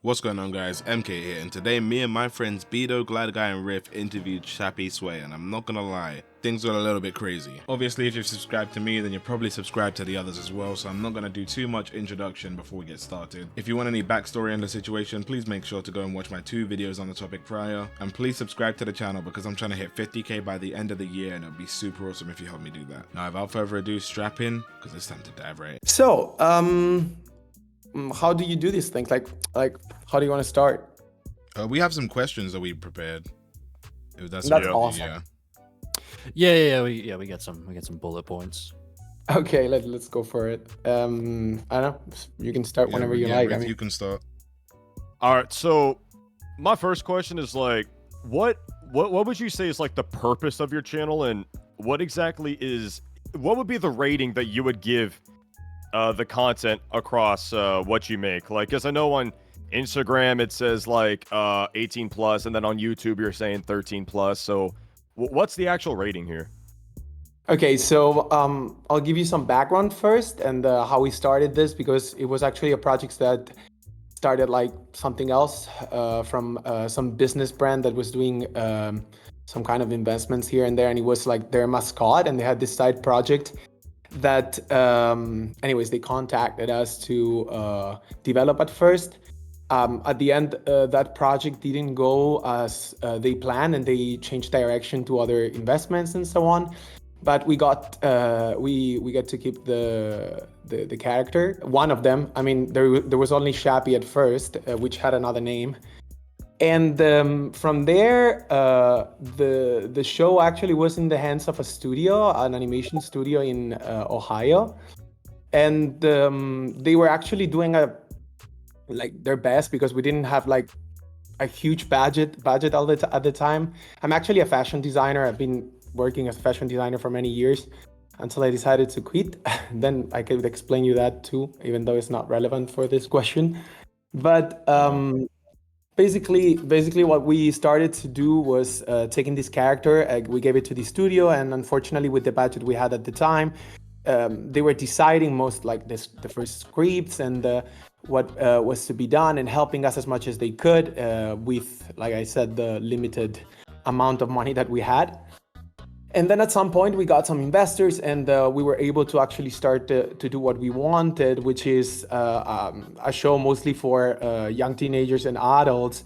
What's going on, guys? MK here, and today me and my friends Beto, Glad Guy, and Riff interviewed Shappysway, and I'm not gonna lie, things got a little bit crazy. Obviously, if you've subscribed to me, then you're probably subscribed to the others as well, so I'm not gonna do too much introduction before we get started. If you want any backstory on the situation, please make sure to go and watch my 2 videos on the topic prior, and please subscribe to the channel because I'm trying to hit 50k by the end of the year, and it would be super awesome if you help me do that. Now, without further ado, strap in, because it's time to dive right. So, how do you do these things? Like, how do you want to start? We have some questions that we prepared. If That's awesome. Yeah. We get some bullet points. Okay, let's go for it. I don't know. You can start whenever you like. Riff, you can start. All right. So, my first question is like, what would you say is like the purpose of your channel, and what would be the rating that you would give the content across what you make? Like, because I know on Instagram it says like 18 plus, and then on YouTube you're saying 13 plus. So what's the actual rating here? Okay, so I'll give you some background first and how we started this, because it was actually a project that started like something else from some business brand that was doing some kind of investments here and there, and it was like their mascot, and they had this side project that anyways they contacted us to develop at first. At the end, that project didn't go as they planned, and they changed direction to other investments and so on. But we got we get to keep the character, one of them. I mean, there was only Shappy at first, which had another name. And from there, the show actually was in the hands of a studio, an animation studio in Ohio, and they were actually doing their best, because we didn't have like a huge budget at the time. I'm actually a fashion designer. I've been working as a fashion designer for many years until I decided to quit. Then I could explain you that too, even though it's not relevant for this question. But Basically, what we started to do was taking this character, we gave it to the studio, and unfortunately, with the budget we had at the time, they were deciding the first scripts and what was to be done, and helping us as much as they could with, like I said, the limited amount of money that we had. And then at some point we got some investors, and we were able to actually start to do what we wanted, which is a show mostly for young teenagers and adults.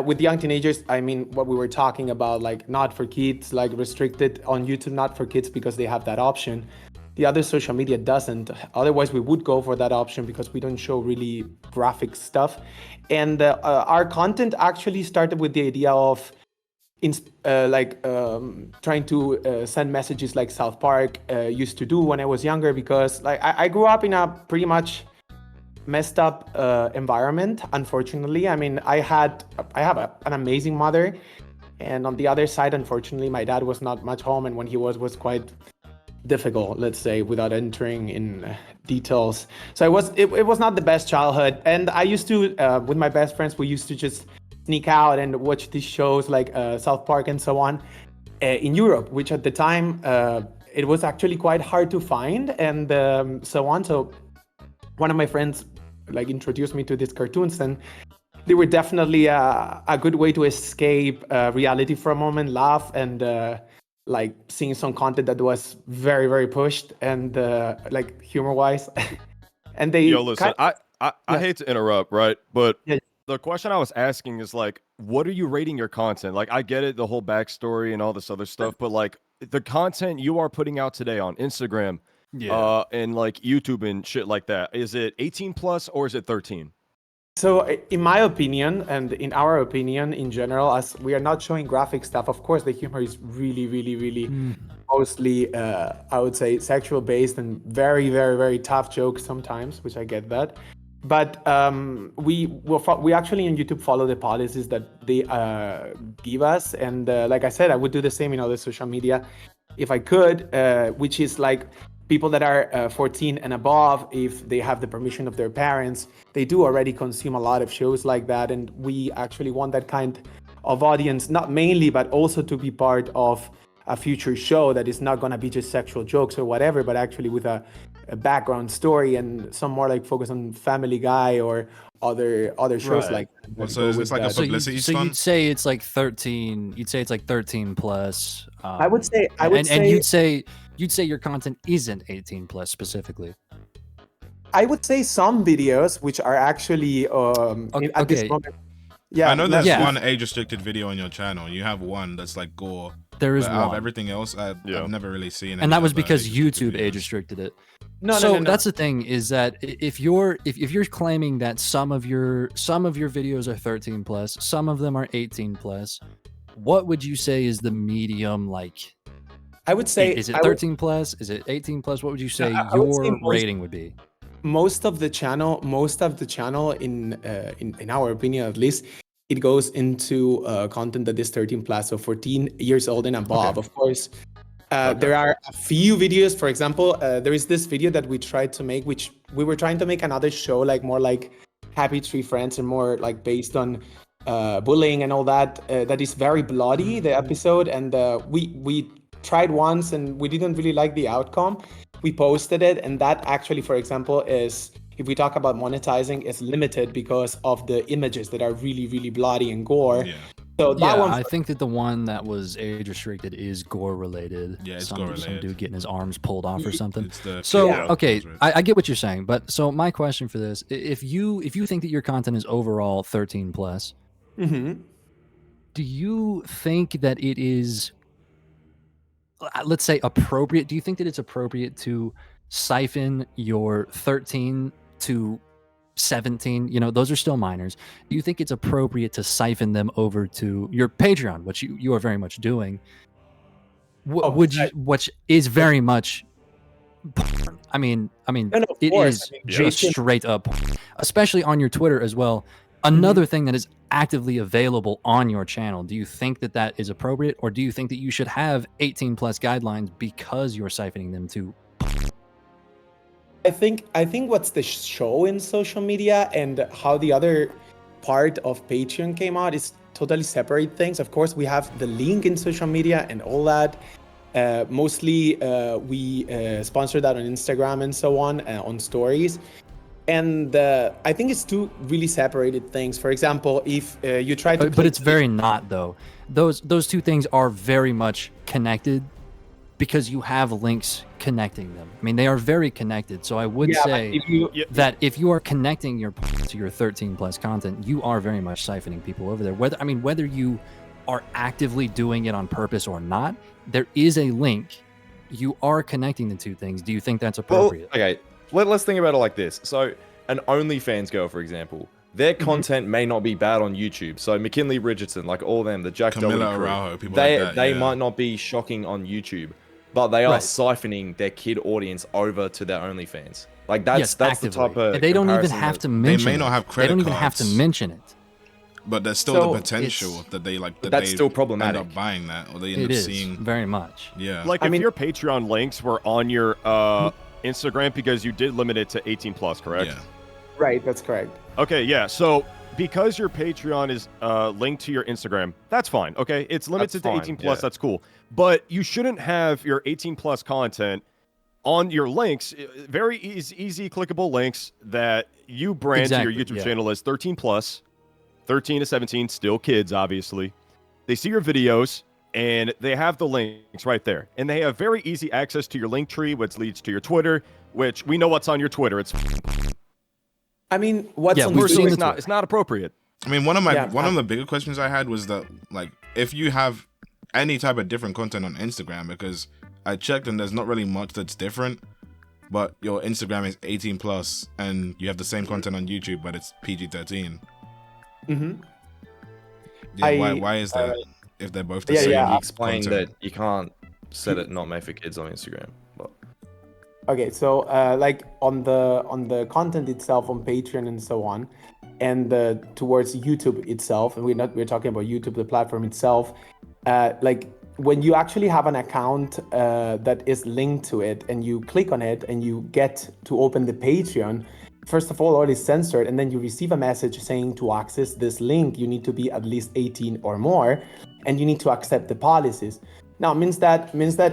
With young teenagers, I mean what we were talking about, like not for kids, like restricted on YouTube, not for kids because they have that option. The other social media doesn't. Otherwise, we would go for that option because we don't show really graphic stuff. And our content actually started with the idea of trying to send messages like South Park used to do when I was younger, because like I grew up in a pretty much messed up environment, unfortunately. I mean, I have an amazing mother, and on the other side, unfortunately, my dad was not much home, and when he was quite difficult, let's say, without entering in details. So it was not the best childhood, and I used to with my best friends, we used to just sneak out and watch these shows like South Park and so on in Europe, which at the time it was actually quite hard to find, and so on. So one of my friends like introduced me to these cartoons, and they were definitely a good way to escape reality for a moment, laugh, and like seeing some content that was very, very pushed and like humor wise. And they listen, I hate to interrupt, right? But yeah. The question I was asking is like, what are you rating your content? Like, I get it, the whole backstory and all this other stuff, but like the content you are putting out today on Instagram, and like YouTube and shit like that, is it 18 plus or is it 13? So in my opinion, and in our opinion in general, as we are not showing graphic stuff, of course the humor is really mostly I would say sexual based, and very, very, very tough jokes sometimes, which I get that. But we actually in YouTube follow the policies that they give us, and like I said, I would do the same in other social media if I could, which is like people that are 14 and above, if they have the permission of their parents, they do already consume a lot of shows like that, and we actually want that kind of audience, not mainly, but also to be part of a future show that is not going to be just sexual jokes or whatever, but actually with a a background story, and some more like focus on Family Guy or other shows Right. like that. Well, that so go is with this like a that. publicity so stunt? you'd say it's like 13. You'd say it's like 13 plus. I would say and you'd say your content isn't 18 plus specifically. I would say some videos which are actually at this Okay. moment. Yeah, I know there's Yeah. one age-restricted video on your channel. You have one that's like gore. There is But out of one. everything else, I've never really seen any And that was other because age-restricted YouTube videos. age restricted it. No. That's the thing, is that if you're claiming that some of your videos are 13 plus, some of them are 18 plus, what would you say is the medium? Like, I would say is it 13 plus? Is it 18 plus? What would you say I would say your rating would be? most of the channel in our opinion, at least, it goes into content that is 13 plus, so 14 years old and above. Of course, there are a few videos. For example, there is this video that we tried to make, which we were trying to make another show, like more like Happy Tree Friends and more like based on bullying and all that. That is very bloody, the episode, and we tried once and we didn't really like the outcome. We posted it, and that actually, for example, is, if we talk about monetizing, is limited because of the images that are really, really bloody and gore. Yeah. So that one, I think that the one that was age restricted is gore related. Yeah, it's some, gore Some related. dude getting his arms pulled off or something. It's the So kid okay, right? I get what you're saying, but so my question for this: if you think that your content is overall 13 plus, Mhm. do you think that it is, let's say, appropriate? Do you think that it's appropriate to siphon your 13 to 17, those are still minors? Do you think it's appropriate to siphon them over to your Patreon, which you are very much doing? Which is very much porn. I mean, No, of it course. is I mean, just Patreon- straight up porn, especially on your Twitter as well. Another thing that is actively available on your channel. Do you think that that is appropriate, or do you think that you should have 18 plus guidelines because you're siphoning them to? I think what's the show in social media and how the other part of Patreon came out is totally separate things. Of course, we have the link in social media and all that. Mostly, we sponsor that on Instagram and so on stories. And I think it's two really separated things. For example, if you try to, But it's very not, though. Those two things are very much connected because you have links connecting them. I mean, they are very connected. So I would say that if you are connecting your to your 13 plus content, you are very much siphoning people over there. Whether you are actively doing it on purpose or not, there is a link. You are connecting the two things. Do you think that's appropriate? Well, okay, let's think about it like this. So an OnlyFans girl, for example, their content may not be bad on YouTube. So McKinley Richardson, like all them, the Jack Camilla Doherty crew, Araujo, people they like that, yeah. might not be shocking on YouTube, but they are Right. siphoning their kid audience over to their OnlyFans. Like that's the actively. type of They don't even comparison have that- to mention. may not it. have They credit don't even have to cards. mention it. But there's still So the potential that they like. That that's they still problematic. End up buying that, or they end It up is seeing. very much. Yeah. Like, I if mean- your Patreon links were on your Instagram, because you did limit it to 18 plus, correct? Yeah. right, that's correct. Okay, yeah. So because your Patreon is linked to your Instagram, that's fine. Okay, it's limited That's to fine, 18 plus. yeah. That's cool. But you shouldn't have your 18 plus content on your links. Very easy clickable links that you brand Exactly, to your YouTube yeah. channel as 13 plus, 13 to 17, still kids, obviously. They see your videos and they have the links right there, and they have very easy access to your link tree, which leads to your Twitter, which we know what's on your Twitter. It's I mean, what's Yeah, on we're the seeing Twitter- the Twitter. it's not appropriate. I mean, one of Yeah, the bigger questions I had was that, like, if you have any type of different content on Instagram, because I checked and there's not really much that's different, but your Instagram is 18 plus and you have the same content on YouTube, but it's PG-13. Mhm. Yeah, why is that? If they're both the yeah, same yeah. You explained content? that you can't set it not made for kids on Instagram. But Okay, so like on the content itself on Patreon and so on, and towards YouTube itself, and we're talking about YouTube, the platform itself. Like when you actually have an account that is linked to it, and you click on it, and you get to open the Patreon. First of all, it is censored, and then you receive a message saying to access this link, you need to be at least 18 or more, and you need to accept the policies. Now means that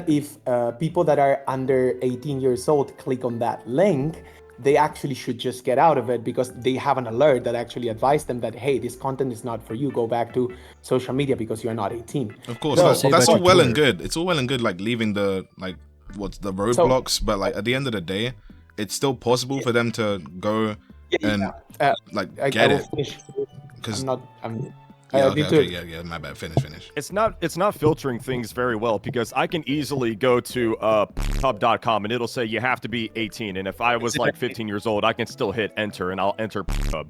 if people that are under 18 years old click on that link, they actually should just get out of it because they have an alert that actually advised them that, hey, this content is not for you. Go back to social media because you're not 18. Of course, So- that's all about well Twitter. and good. It's all well and good, like leaving the roadblocks, but like at the end of the day, it's still possible for them to go and like I get will it. finish. Because I okay, need to- yeah, my bad. Finish. It's not filtering things very well because I can easily go to pub.com and it'll say you have to be 18, and if I was like 15 years old, I can still hit enter and I'll enter pub.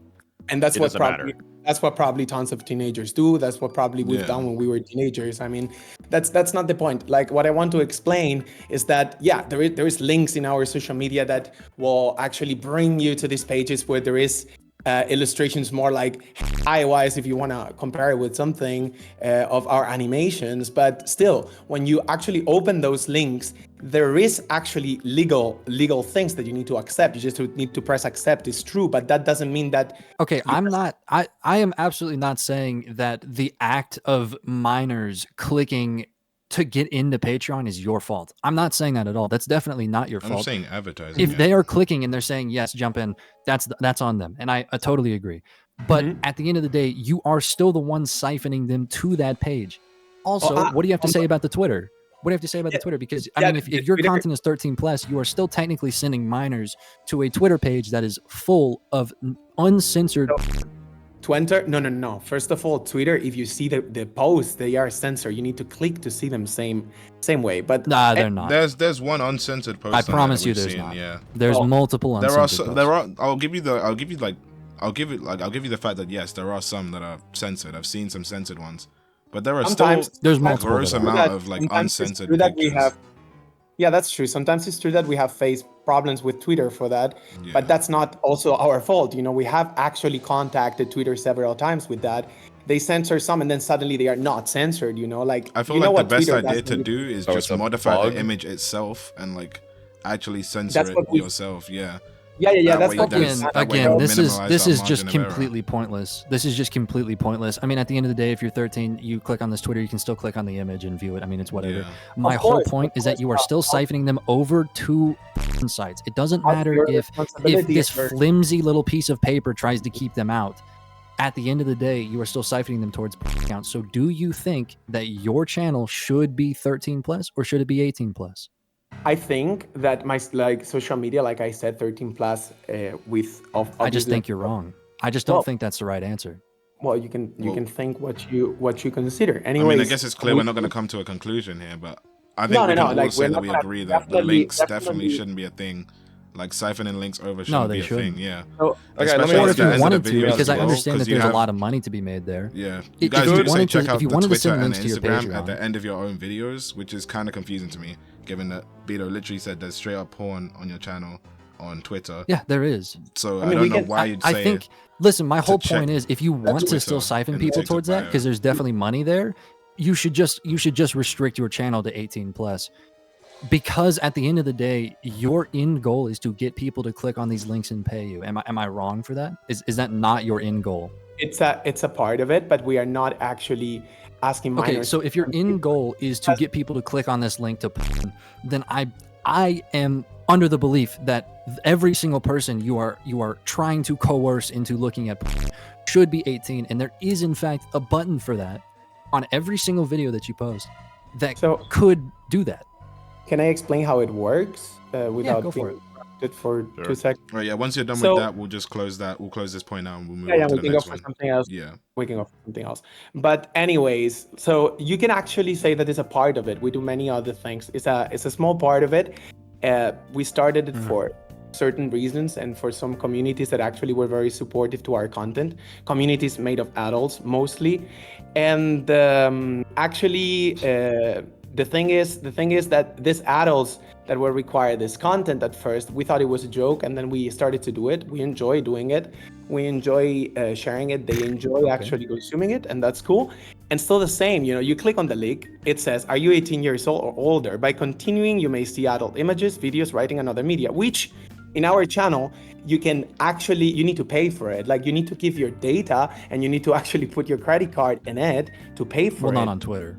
And that's It what doesn't probably matter. that's what probably tons of teenagers do. That's what probably we've Yeah. done when we were teenagers. I mean, that's not the point. Like what I want to explain is that there is links in our social media that will actually bring you to these pages where there is illustrations more like DIYs if you want to compare it with something of our animations. But still, when you actually open those links, there is actually legal things that you need to accept. You just need to press accept. It's true, but that doesn't mean that. Okay, I am absolutely not saying that the act of minors clicking to get into Patreon is your fault. I'm not saying that at all. That's definitely not your I'm fault. saying advertising. If yeah. they are clicking and they're saying yes, jump in, that's on them, and I totally agree. But at the end of the day, you are still the one siphoning them to that page. Also, what do you have to say about the Twitter? What do you have to say about the Twitter? Because I mean, if your Twitter- content is 13 plus, you are still technically sending minors to a Twitter page that is full of uncensored. To enter, no. First of all, Twitter, if you see the posts, they are censored. You need to click to see them same way. But Nah, they're not. There's one uncensored post. I on there promise that you, we've there's seen, not. Yeah. There's multiple There are uncensored. there posts. are. I'll give you the fact that yes, there are some that are censored. I've seen some censored ones, but there are Sometimes- still There's a multiple gross that are. amount of like Sometimes it's uncensored true that we pictures. have. Yeah, that's true. Sometimes it's true that we have faced problems with Twitter for that, Yeah. but that's not also our fault. You know, we have actually contacted Twitter several times with that. They censor some, and then suddenly they are not censored. You know, like I feel you know like the what best Twitter idea does to when you- do is Oh, just it's a modify bug? the image itself and like actually censor That's it what we- yourself. Yeah. Yeah. that That's way what that we- is- Again, that way again, you this minimize is that just margin of error. completely pointless. This is just completely pointless. I mean, at the end of the day, if you're 13, you click on this Twitter, you can still click on the image and view it. I mean, it's whatever. Yeah. My Of whole course, point of is that course, you are still siphoning them over to sites. It doesn't That's matter your if responsibility this as your- flimsy little piece of paper tries to keep them out. At the end of the day, you are still siphoning them towards accounts. So, do you think that your channel should be 13 plus or should it be 18 plus? I think that my social media, like I said, 13 plus with of. I just obviously- think you're wrong. I just don't Well- think that's the right answer. Well, you can Well- think what you consider. I Anyways, mean, I guess it's clear we're not going to come to a conclusion here, but I think No, we no, can no, all like, say we're that not we gonna- agree that the definitely- links definitely definitely- shouldn't be a thing. Like siphoning links over No, shouldn't they be a shouldn't. thing. Yeah. So, Okay, let me Especially Or at if the you end of wanted the to, videos because as I well, understand that 'cause you there's a have- lot of money to be made there. Yeah, If you guys you do say wanted to- check out if you the wanted to Twitter send and links to your Instagram at Patreon. the end of your own videos, which is kind of confusing to me, given that Beto literally said there's straight up porn on your channel on Twitter. Yeah, there is. So I I, mean, don't we know can- why you'd I say. think. Listen, my whole check point is, if you want to Twitter still siphon in the people TikTok towards that, bio. because there's definitely money there, you should just restrict your channel to 18 plus. Because at the end of the day, your end goal is to get people to click on these links and pay you. Am I wrong for that? Is that not your end goal? it's a part of it, but we are not actually asking Okay, minors. so if your end goal is to get people to click on this link to porn, then I am under the belief that every single person you are trying to coerce into looking at porn should be 18, and there is in fact a button for that on every single video that you post that So- could do that. Can I explain how it works without go for being interrupted for Sure. 2 seconds? Right, yeah. Once you're done So- with that, we'll just close that. We'll close this point out and we'll move Yeah, on we to the can go next for one. something else. Yeah. We can go for something else. But anyways, so you can actually say that it's a part of it. We do many other things. It's a small part of it. We started it for certain reasons and for some communities that actually were very supportive to our content. Communities made of adults mostly, and actually the thing is that these adults that were required this content at first, we thought it was a joke, and then we started to do it. We enjoy doing it. We enjoy sharing it. They enjoy actually consuming it, and that's cool. And still the same, you click on the link, it says, are you 18 years old or older? By continuing, you may see adult images, videos, writing, and other media, which in our channel, you need to pay for it. Like, you need to give your data and you need to actually put your credit card in it to pay for Well, it. not on Twitter.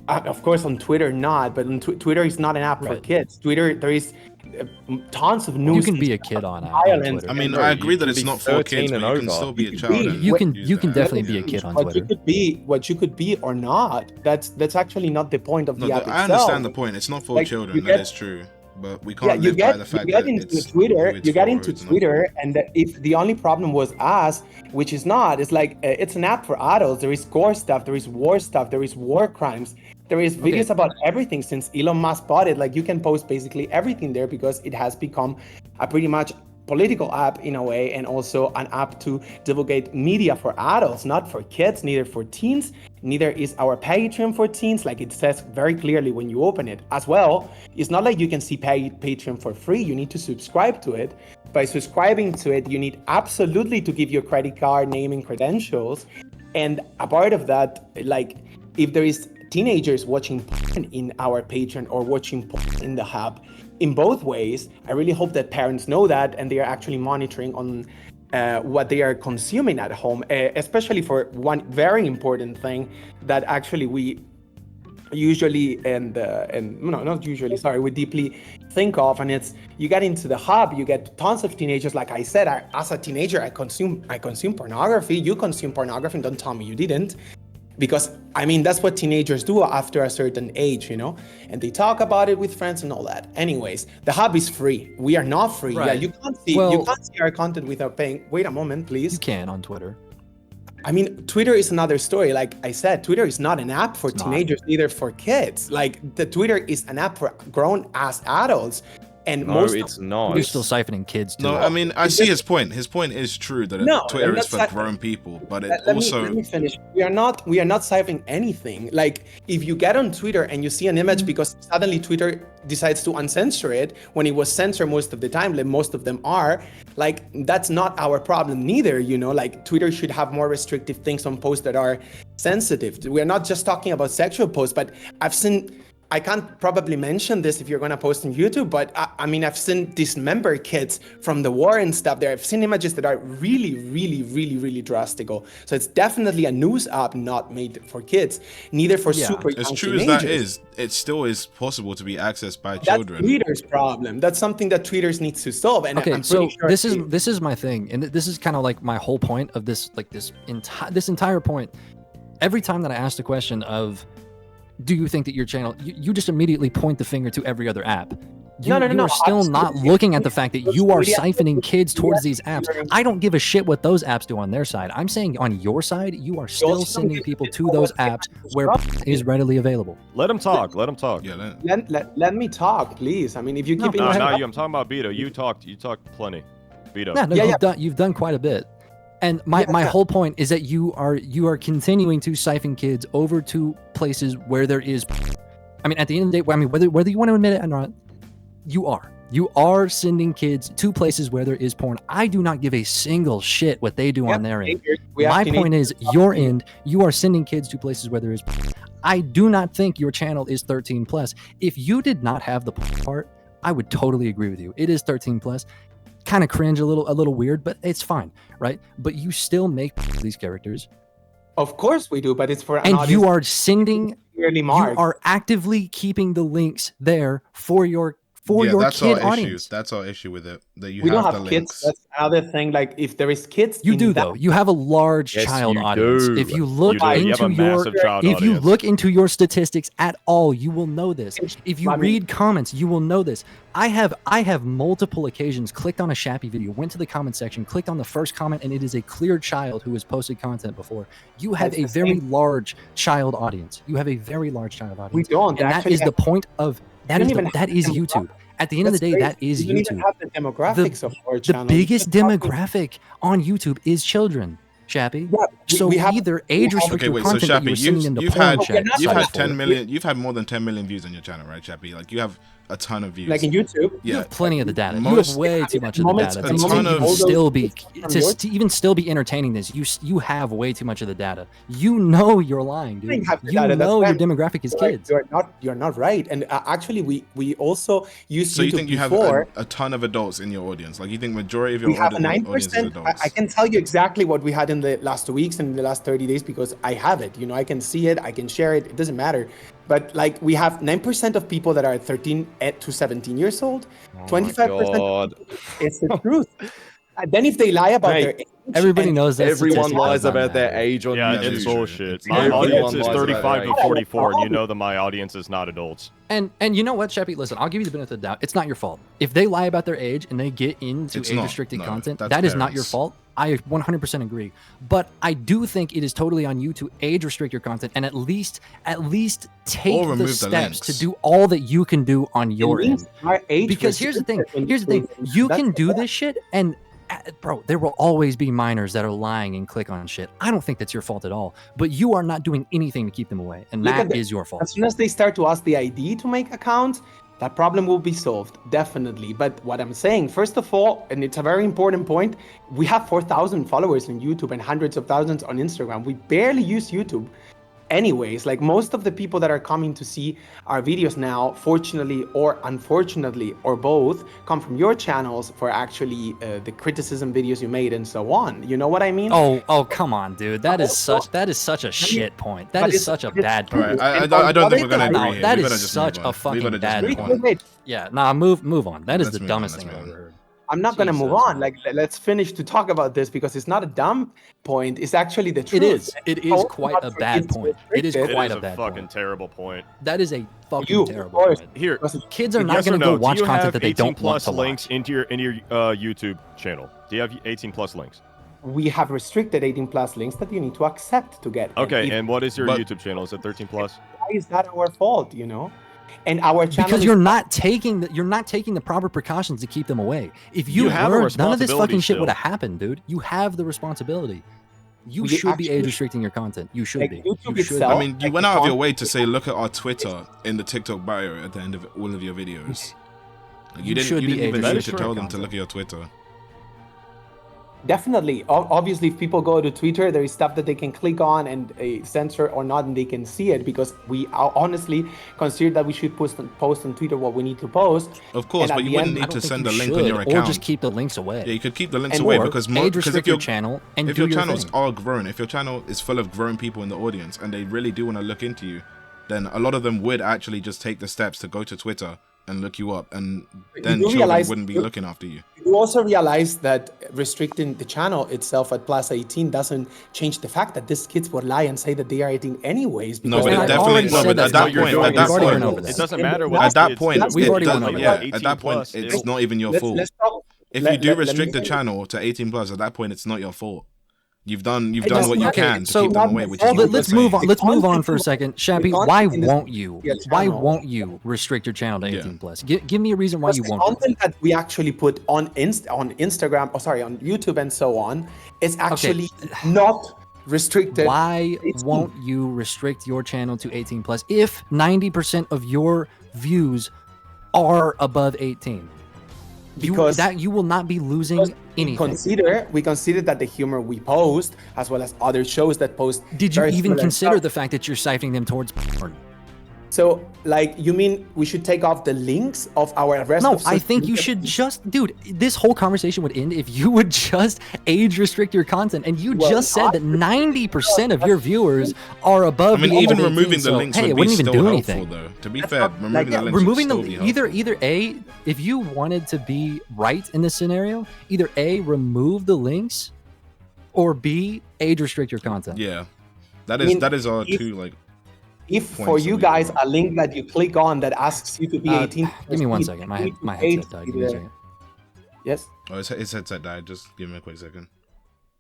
Of course, on Twitter not, but on Twitter is not an app for kids. Twitter, there is tons of news. You can be a kid on Twitter. I mean, I agree that it's not for kids, but you can still be a child. You can definitely be a kid on Twitter. What you could be or not. That's actually not the point of the app itself. I understand the point. It's not for children. That is true. But we can't live by the fact that it's Twitter. it's You get for, into it's Twitter, and if the only problem was us, which is not, it's like it's an app for adults. There is gore stuff, there is war stuff, there is war crimes, there is videos about everything. Since Elon Musk bought it, like you can post basically everything there because it has become a pretty much political app in a way, and also an app to divulgate media for adults, not for kids, neither for teens. Neither is our Patreon for teens, like it says very clearly when you open it. As well, it's not like you can see Patreon for free. You need to subscribe to it. By subscribing to it, you need absolutely to give your credit card name and credentials. And a part of that, like if there is teenagers watching porn in our Patreon or watching porn in the hub, in both ways, I really hope that parents know that and they are actually monitoring on what they are consuming at home, especially for one very important thing that actually we usually we deeply think of, and it's you get into the hub, you get tons of teenagers. Like I said, as a teenager, I consume pornography. You consume pornography, and don't tell me you didn't. Because, I mean, that's what teenagers do after a certain age, and they talk about it with friends and all that. Anyways, the hub is free. We are not free. Right. Yeah, you can't see our content without paying. Wait a moment, please. You can on Twitter. I mean, Twitter is another story. Like I said, Twitter is not an app for teenagers, neither for kids. Like the Twitter is an app for grown-ass adults. And it's not. You're still siphoning kids too. No, I mean, I see his point. His point is true that Twitter is for grown people, but it also... Let me finish. We are not siphoning anything. Like, if you get on Twitter and you see an image because suddenly Twitter decides to uncensor it, when it was censored most of the time, like most of them are, like, that's not our problem neither, Like, Twitter should have more restrictive things on posts that are sensitive. We're not just talking about sexual posts, but I can't probably mention this if you're going to post on YouTube, but I mean, I've seen dismembered kids from the war and stuff there. I've seen images that are really, really, really, really drastic. So it's definitely a news app not made for kids, neither for super young as true teenagers. as that is, it still is possible to be accessed by children. That's Twitter's problem. That's something that Twitter needs to solve. And okay, I'm so sure this is my thing, and this is kind of like my whole point of this, like this entire point. Every time that I ask the question of, do you think that your channel, you just immediately point the finger to every other app. You are still not looking at the fact that you are siphoning kids towards these apps. I don't give a shit what those apps do on their side. I'm saying on your side, you are still sending people to those apps where is readily available. Let him talk. Let him talk. Yeah, let me talk, please. I mean, if you keep I'm talking about Beto. You talked plenty. Beto. You've done quite a bit. And my whole point is that you are continuing to siphon kids over to places where there is. I mean, at the end of the day, I mean, whether you want to admit it or not, you are sending kids to places where there is porn. I do not give a single shit what they do on their end. My point is, your end, you are sending kids to places where there is porn. I do not think your channel is 13 plus. If you did not have the porn part, I would totally agree with you. It is 13 plus. Kind of cringe, a little weird, but it's fine, right? But you still make these characters. Of course we do, but it's for an and audience. You are sending, you are actively keeping the links there for your kid audience. That's our issue with it. That we don't have kids. That's another thing. Like if there is kids, you do though. You have a large child audience. Do. If you look into your statistics at all, you will know this. If you read comments, you will know this. I have multiple occasions clicked on a Shappy video, went to the comment section, clicked on the first comment, and it is a clear child who has posted content before. You have a very large child audience. You have a very large child audience. We don't. And that is the point of that is YouTube. At the end of the day, that is YouTube. Even have the demographics of our channel. The biggest demographic on YouTube is children, Shappy. Yeah, so either age restricted content that you're sending into porn chat. You've had 10 million. You've had more than 10 million views on your channel, right, Shappy? Like you have a ton of views. Like in YouTube, you have plenty of the data. You have way too much of the data. To even still be entertaining this, you have way too much of the data. You know you're lying, dude. You know your demographic is kids. You're not right. And actually, we also used. So you think you have a ton of adults in your audience? Like you think majority of your audience is adults? I can tell you exactly what we had in the last 2 weeks and in the last 30 days because I have it. I can see it. I can share it. It doesn't matter. but like we have 9% of people that are 13 to 17 years old. 25% it's the truth. Then if they lie about their age, everybody knows that everyone lies does not about their matter. age on Yeah, YouTube. it's bullshit. It's My everyone audience is lies about 35 their to age. 44, and you know that my audience is not adults. And you know what, Sheppy? Listen, I'll give you the benefit of the doubt. It's not your fault. If they lie about their age and they get into age-restricted content, that is not your fault. I 100% agree. But I do think it is totally on you to age-restrict your content and at least take the steps to do all that you can do on your end. Because here's the thing. You can do this shit, and bro, there will always be minors that are lying and click on shit. I don't think that's your fault at all, but you are not doing anything to keep them away, and that is your fault. As soon as they start to ask the ID to make accounts, that problem will be solved, definitely. But what I'm saying, first of all, and it's a very important point, we have 4,000 followers on YouTube and hundreds of thousands on Instagram. We barely use YouTube. Anyways, like most of the people that are coming to see our videos now, fortunately or unfortunately, or both, come from your channels for actually the criticism videos you made and so on. You know what I mean? Oh, come on, dude. That is such a shit point. That is such a bad point. I don't think we're gonna agree here. That is such a fucking bad point. Yeah, nah, move on. That is the dumbest thing I've ever heard. I'm not going to move on. Like, let's finish to talk about this because it's not a dumb point. It's actually the truth. It is quite a bad point. It is quite a bad point. Fucking terrible point. That is a fucking terrible point. Here, kids are not going to go watch content that they don't want to links watch. into your YouTube channel. Do you have 18 plus links? We have restricted 18 plus links that you need to accept to get. Okay, and what is your YouTube channel? Is it 13 plus? Why is that our fault? You know. And our channel because you're not taking the proper precautions to keep them away. If you learned, none of this fucking shit would have happened, dude. You have the responsibility. You should be age restricting your content. You should be. I mean, you went out of your way to say, look at our Twitter in the TikTok bio at the end of all of your videos. Like, you didn't even need to tell them to look at your Twitter. Definitely. Obviously, if people go to Twitter, there is stuff that they can click on and censor or not, and they can see it because we honestly consider that we should post on Twitter what we need to post. Of course, but you wouldn't need to send a link on your account. Or just keep the links away. Yeah, you could keep the links away because if your channel and if your channels are grown, if your channel is full of grown people in the audience and they really do want to look into you, then a lot of them would actually just take the steps to go to Twitter and look you up, and then children wouldn't be looking after you. You also realize that restricting the channel itself at plus 18 doesn't change the fact that these kids would lie and say that they are 18 anyways. No, but it definitely. No, but at that point, it doesn't matter. At that point, we've already went over that. At that point, it's not even your fault. If you do restrict the channel to 18 plus, at that point, it's not your fault. You've done what you can to keep them away. Which is let's move on. Let's move on for a second, Shappy. Why won't you restrict your channel to 18 plus? Give me a reason why you won't. The content that we actually put on Instagram, on YouTube and so on, is actually not restricted. Why won't you restrict your channel to 18 plus if 90% of your views are above 18? Because you will not be losing anything. We consider that the humor we post, as well as other shows that post. Did you even consider the fact that you're siphoning them towards porn? So, like, you mean we should take off the links of our rest of... No, I think you should just... Dude, this whole conversation would end if you would just age restrict your content. And you just said that 90% of your viewers are above... I mean, even removing the links would be still helpful, anything. though. To be fair, removing the links would still be helpful. Either A, if you wanted to be right in this scenario, either A, remove the links, or B, age restrict your content. Yeah. That is our two, like... If for you guys a link that you click on that asks you to be 18, give me 1 second. My headset died. Give me a second. Yes. Oh, his headset died. Just give me a quick second.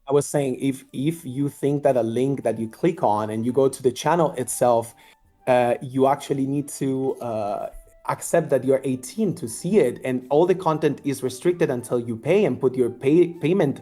I was saying if you think that a link that you click on and you go to the channel itself, you actually need to accept that you're 18 to see it, and all the content is restricted until you pay and put your payment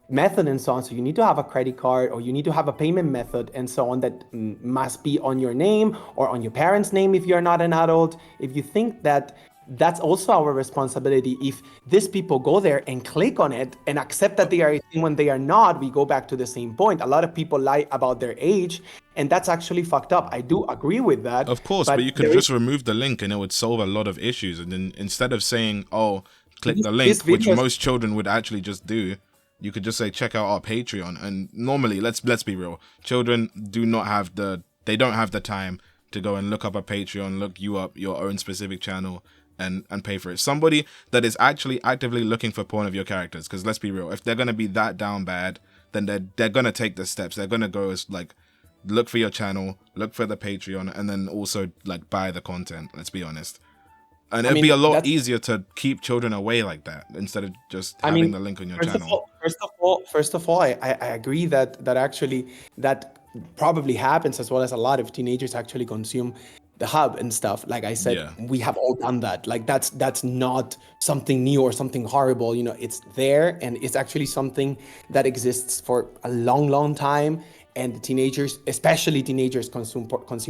method and so on. So you need to have a credit card, or you need to have a payment method and so on that must be on your name or on your parents' name if you're not an adult. If you think that that's also our responsibility, if these people go there and click on it and accept that they are 18 when they are not, we go back to the same point. A lot of people lie about their age, and that's actually fucked up. I do agree with that. Of course, but you could just remove the link and it would solve a lot of issues. And then instead of saying, oh, click the link, which most children would actually just do, you could just say, check out our Patreon. And normally, let's be real, children don't have the time to go and look up a Patreon, look you up your own specific channel, and pay for it. Somebody that is actually actively looking for porn of your characters, because let's be real, if they're gonna be that down bad, then they're gonna take the steps. They're gonna go as like look for your channel, look for the Patreon, and then also like buy the content. Let's be honest. And it'd be a lot easier to keep children away like that instead of just having the link on your channel. First of all, I agree that actually that probably happens, as well as a lot of teenagers actually consume the hub and stuff. Like I said, we have all done that. Like that's not something new or something horrible. You know, it's there, and it's actually something that exists for a long time. And teenagers, especially teenagers, consume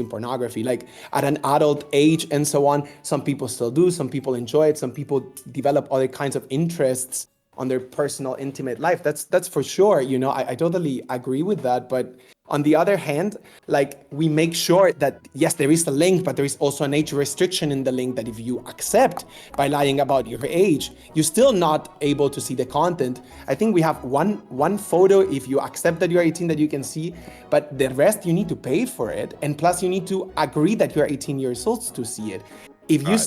pornography, like at an adult age and so on. Some people still do, some people enjoy it, some people develop other kinds of interests on their personal, intimate life. That's for sure. You know, I totally agree with that. But on the other hand, like we make sure that, yes, there is a link, but there is also an age restriction in the link that if you accept by lying about your age, you're still not able to see the content. I think we have one photo, if you accept that you're 18, that you can see, but the rest you need to pay for it. And plus you need to agree that you're 18 years old to see it. If you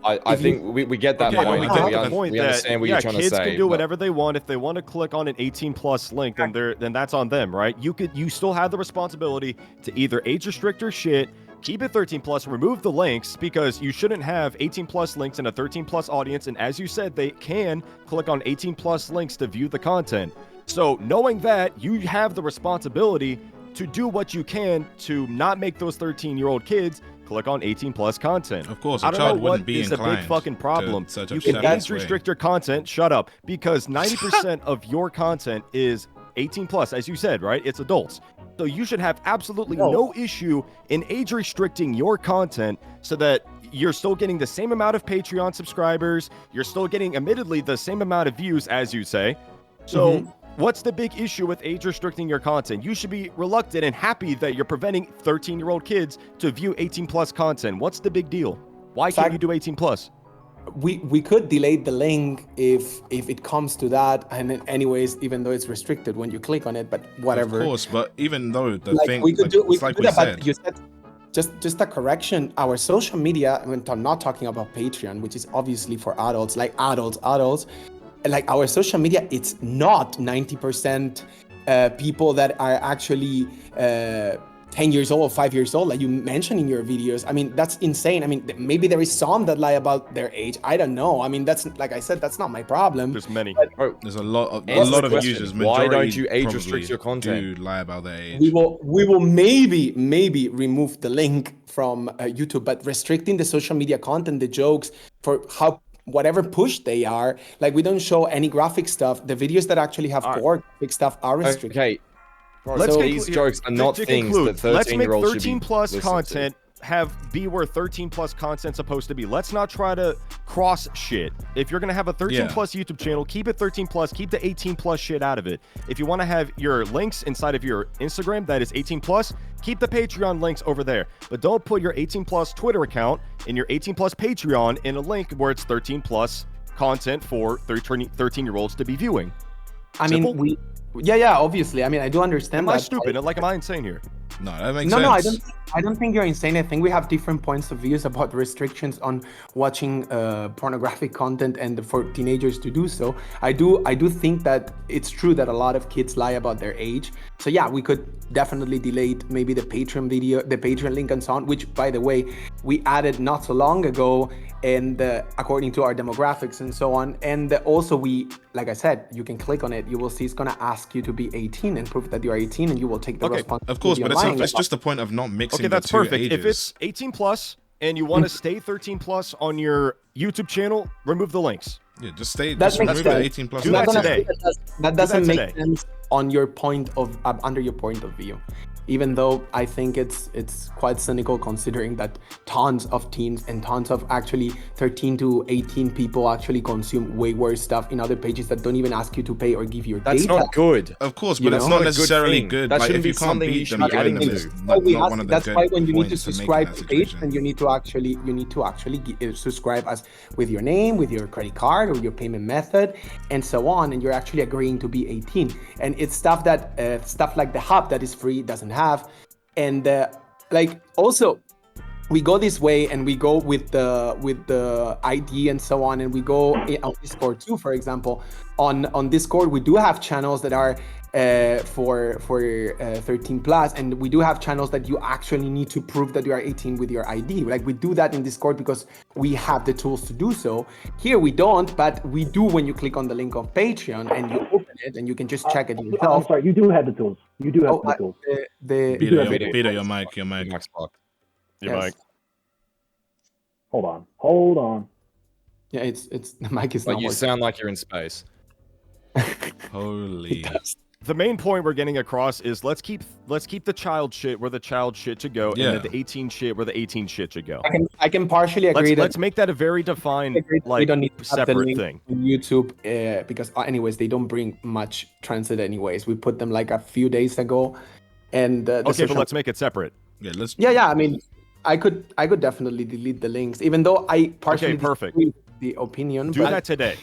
I think we get that point. We get the point we understand what you're trying to say. Kids can do whatever they want. If they want to click on an 18+ link, then that's on them, right? You still have the responsibility to either age restrict your shit, keep it 13+, remove the links, because you shouldn't have 18+ links in a 13+ audience. And as you said, they can click on 18+ links to view the content. So knowing that, you have the responsibility to do what you can to not make those 13-year-old kids click on 18+ content. Of course, I don't know what is a big fucking problem. You can age restrict your content, shut up, because 90% of your content is 18+, as you said, right? It's adults. So you should have absolutely no issue in age restricting your content so that you're still getting the same amount of Patreon subscribers, you're still getting, admittedly, the same amount of views, as you say. So what's the big issue with age restricting your content? You should be reluctant and happy that you're preventing 13-year-old kids to view 18+ content. What's the big deal? Why can't you do 18+? We could delete the link if it comes to that, and anyways, even though it's restricted when you click on it, but whatever. Of course, but even though the like, thing, we could do, we could do that, said. but you said just a correction. Our social media, I'm not talking about Patreon, which is obviously for adults, like adults. Like our social media, it's not 90% people that are actually 10 years old, 5 years old, like you mentioned in your videos. I mean, that's insane. I mean, maybe there is some that lie about their age. I don't know. I mean, that's, like I said, that's not my problem. There's many. There's a lot of users. Why don't you age restrict your content? Do lie about their age. We will maybe remove the link from YouTube, but restricting the social media content, the jokes, for whatever push they are. Like, we don't show any graphic stuff. The videos that actually have core graphic stuff are restricted. Okay. These jokes are not things that 13-year-olds should be listening to. Let's make 13+ content be where 13+ content's supposed to be. Let's not try to cross shit. If you're gonna have a 13+ YouTube channel, keep it 13+, keep the 18+ shit out of it. If you want to have your links inside of your Instagram that is 18+, keep the Patreon links over there. But don't put your 18+ Twitter account and your 18+ Patreon in a link where it's 13+ content for 13-year-olds to be viewing. Simple? I mean, yeah, obviously. I mean, I do understand that. Am I stupid? Am I insane here? No, that makes sense. I don't think you're insane. I think we have different points of views about restrictions on watching pornographic content and for teenagers to do so. I do think that it's true that a lot of kids lie about their age. So yeah, we could definitely delete maybe the Patreon video, the Patreon link and so on, which, by the way, we added not so long ago, and according to our demographics and so on. And also like I said, you can click on it. You will see it's going to ask you to be 18 and prove that you're 18, and you will take the responsibility. Of course, but it's just the point of not mixing that's the two perfect. ages. If it's 18+ and you want to stay 13+ on your YouTube channel, remove the links. Yeah, just stay. That just makes remove sense. the 18+. Do that today. That doesn't make sense on your point of under your point of view. Even though I think it's quite cynical, considering that tons of teens and tons of actually 13 to 18 people actually consume way worse stuff in other pages that don't even ask you to pay or give your data. That's not good. Of course, but it's not necessarily good. That like, shouldn't if you be can't something you beat should them be adding doing to. them, That's why when you need to points subscribe make to that page, situation. and you need to actually subscribe as with your name, with your credit card or your payment method, and so on, and you're actually agreeing to be 18. And it's stuff that stuff like the hub that is free doesn't have. And like also we go this way, and we go with the ID and so on, and we go on Discord too. For example, on Discord we do have channels that are for 13 plus, and we do have channels that you actually need to prove that you are 18 with your ID. Like we do that in Discord because we have the tools to do so. Here we don't, but we do when you click on the link of Patreon and you open it, and you can just check it yourself. I'm sorry, you do have the tools. You do have the tools. Peter, your mic. Mic's blocked. Your mic. Hold on. Yeah, it's the mic is Like not you working. sound like you're in space. Holy. The main point we're getting across is let's keep the child shit where the child shit should go, Yeah. and the 18 shit where the 18 shit should go. I can partially agree. Let's make that a very defined, we don't need to have the separate link thing. on YouTube because anyways they don't bring much transit anyways. We put them like a few days ago, and Okay, but let's make it separate. Yeah, let's. Yeah. I mean, I could definitely delete the links, even though I partially perfect. disagree with the opinion. Do but that today.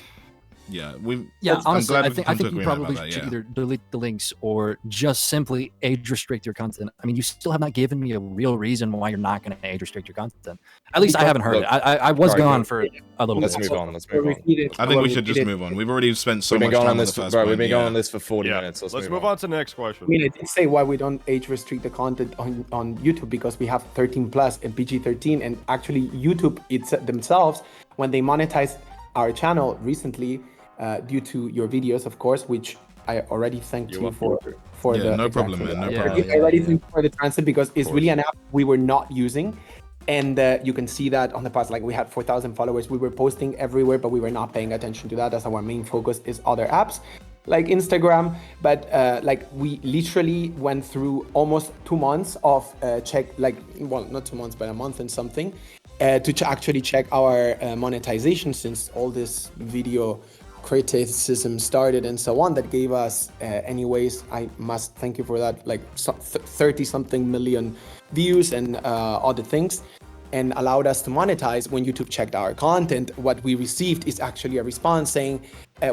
Yeah, Honestly, I I'm glad think we you come to probably agreement about should that, either delete the links or just simply age restrict your content. I mean, you still have not given me a real reason why you're not going to age restrict your content. At least I haven't heard it. I was Sorry, gone go. for a little Let's bit. move on. Let's move on. I think we should just move on. We've already spent so We've been much going time on on this the for, first bro. point. We've been yeah. going on this for 40 Yeah. minutes. Let's move on to the next question. I mean, I did say why we don't age restrict the content on YouTube, because we have 13 plus and PG-13, and actually YouTube themselves, when they monetized our channel recently, due to your videos, of course, which I already thanked you for Yeah, the no problem, man. No problem. I already thanked you for the transit, because it's really an app we were not using. And you can see that on the past, like we had 4,000 followers. We were posting everywhere, but we were not paying attention to that, as our main focus is other apps like Instagram. But like we literally went through almost 2 months of not 2 months, but a month and something, to actually check our monetization, since all this video criticism started and so on. That gave us anyways, I must thank you for that, like 30 something million views and other things, and allowed us to monetize. When YouTube checked our content, what we received is actually a response saying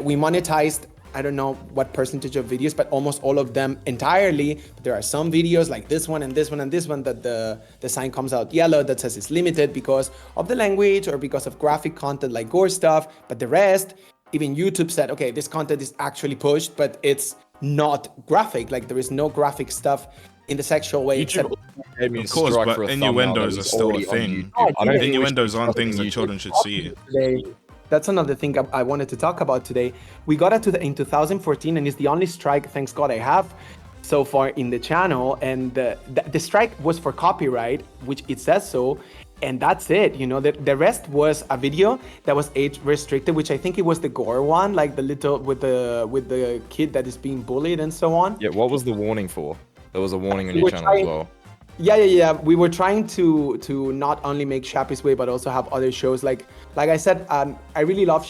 we monetized, I don't know what percentage of videos, but almost all of them entirely. But there are some videos like this one and this one and this one that the sign comes out yellow that says it's limited because of the language or because of graphic content like gore stuff. But the rest, even YouTube said, okay, this content is actually pushed, but it's not graphic. Like there is no graphic stuff in the sexual way. YouTube gave me a Of course, strike but for a innuendos thumbnail that are was still a already on thing. YouTube. Oh, I don't think Innuendos aren't things that YouTube. children should see. Today, that's another thing I wanted to talk about today. We got it in 2014, and it's the only strike, thanks God, I have so far in the channel. And the strike was for copyright, which it says so. And that's it, you know. The rest was a video that was age restricted, which I think it was the gore one, like the little with the kid that is being bullied and so on. Yeah, what was the warning for? There was a warning on We your were channel trying- as well. Yeah. We were trying to not only make Shappysway, but also have other shows. Like I said, I really love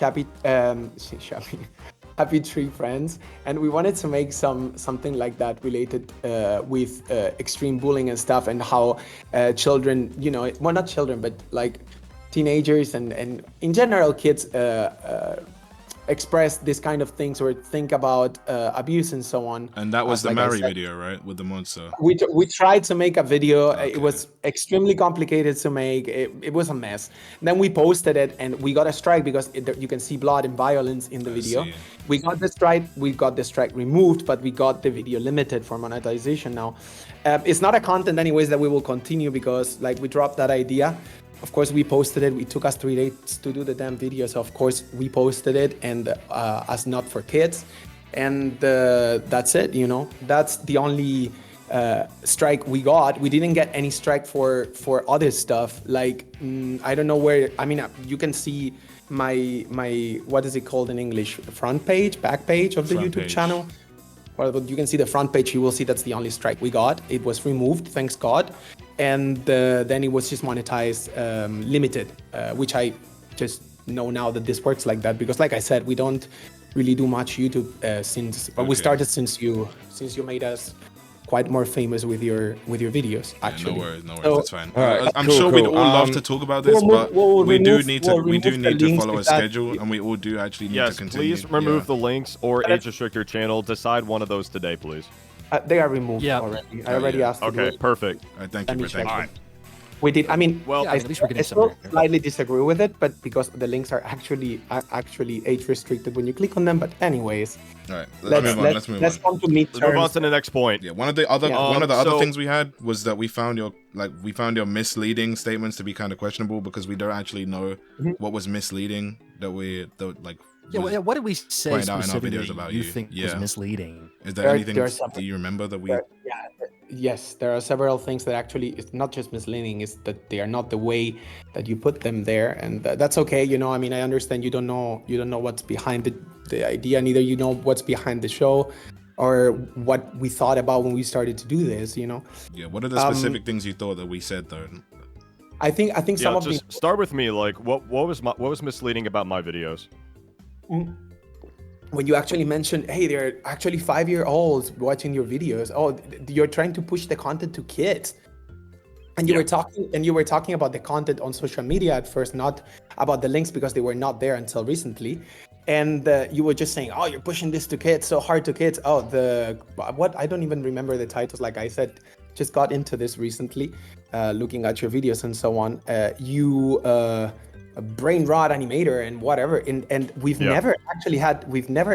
Happy Tree Friends, and we wanted to make something like that related with extreme bullying and stuff, and how children, you know, well, not children, but like teenagers and in general kids express this kind of things or think about abuse and so on. And that was the Like I Mary said, video, right? With the monster. we tried to make a video. Okay. It was extremely complicated to make. It was a mess. Then we posted it, and we got a strike because you can see blood and violence in the video. see. We got the strike removed, but we got the video limited for monetization now. It's not a content anyways that we will continue, because like we dropped that idea. Of course, we posted it. It took us 3 days to do the damn video. So of course we posted it, and as not for kids. And that's it, you know. That's the only strike we got. We didn't get any strike for other stuff. Like I don't know where. I mean, you can see my what is it called in English? Front page, back page of the Front YouTube page. channel. Well, you can see the front page. You will see that's the only strike we got. It was removed, thanks God, and then it was just monetized, limited, which I just know now that this works like that, because, like I said, we don't really do much YouTube but we Okay. started since you made us quite more famous with your videos. Actually, Yeah, no worries, So- that's fine. All right, I'm cool, sure we'd cool. all love to talk about this, we'll move- but we'll we do remove- need we'll to remove the links follow a if that- schedule, and we all do actually need Yes, to continue. please remove Yeah. the links or age restrict your channel. Decide one of those today, please. They are removed Yeah. already. I already asked. To do Okay, it. perfect. All right, thank Let you me for thank check. you. We did. I mean, Well, Yeah, at least we're getting I still somewhere. slightly disagree with it, but because the links are actually age restricted when you click on them. But anyways, All right, let's move let's on. come to meet Let's move on terms. to the next point. Yeah, one of the other So- things we had was that we found your misleading statements to be kind of questionable because we don't actually know Mhm. what was misleading that Yeah, was what did we say pointed out in our specifically videos about you you. think was Yeah. misleading? Is there There are anything some- do you remember that we Yes, there are several things that actually it's not just misleading; it's that they are not the way that you put them there, and that's okay. You know, I mean, I understand you don't know what's behind the idea, neither you know what's behind the show, or what we thought about when we started to do this. You know, Yeah, what are the specific things you thought that we said though? I think Yeah, some of the just start with me. Like, what was misleading about my videos? when you actually mentioned, hey, they're actually 5-year-olds watching your videos. Oh, you're trying to push the content to kids. And you were talking about the content on social media at first, not about the links because they were not there until recently. And you were just saying, oh, you're pushing this to kids, so hard to kids. Oh, what? I don't even remember the titles. Like I said, just got into this recently, looking at your videos and so on. A brain rot animator and whatever, and we've never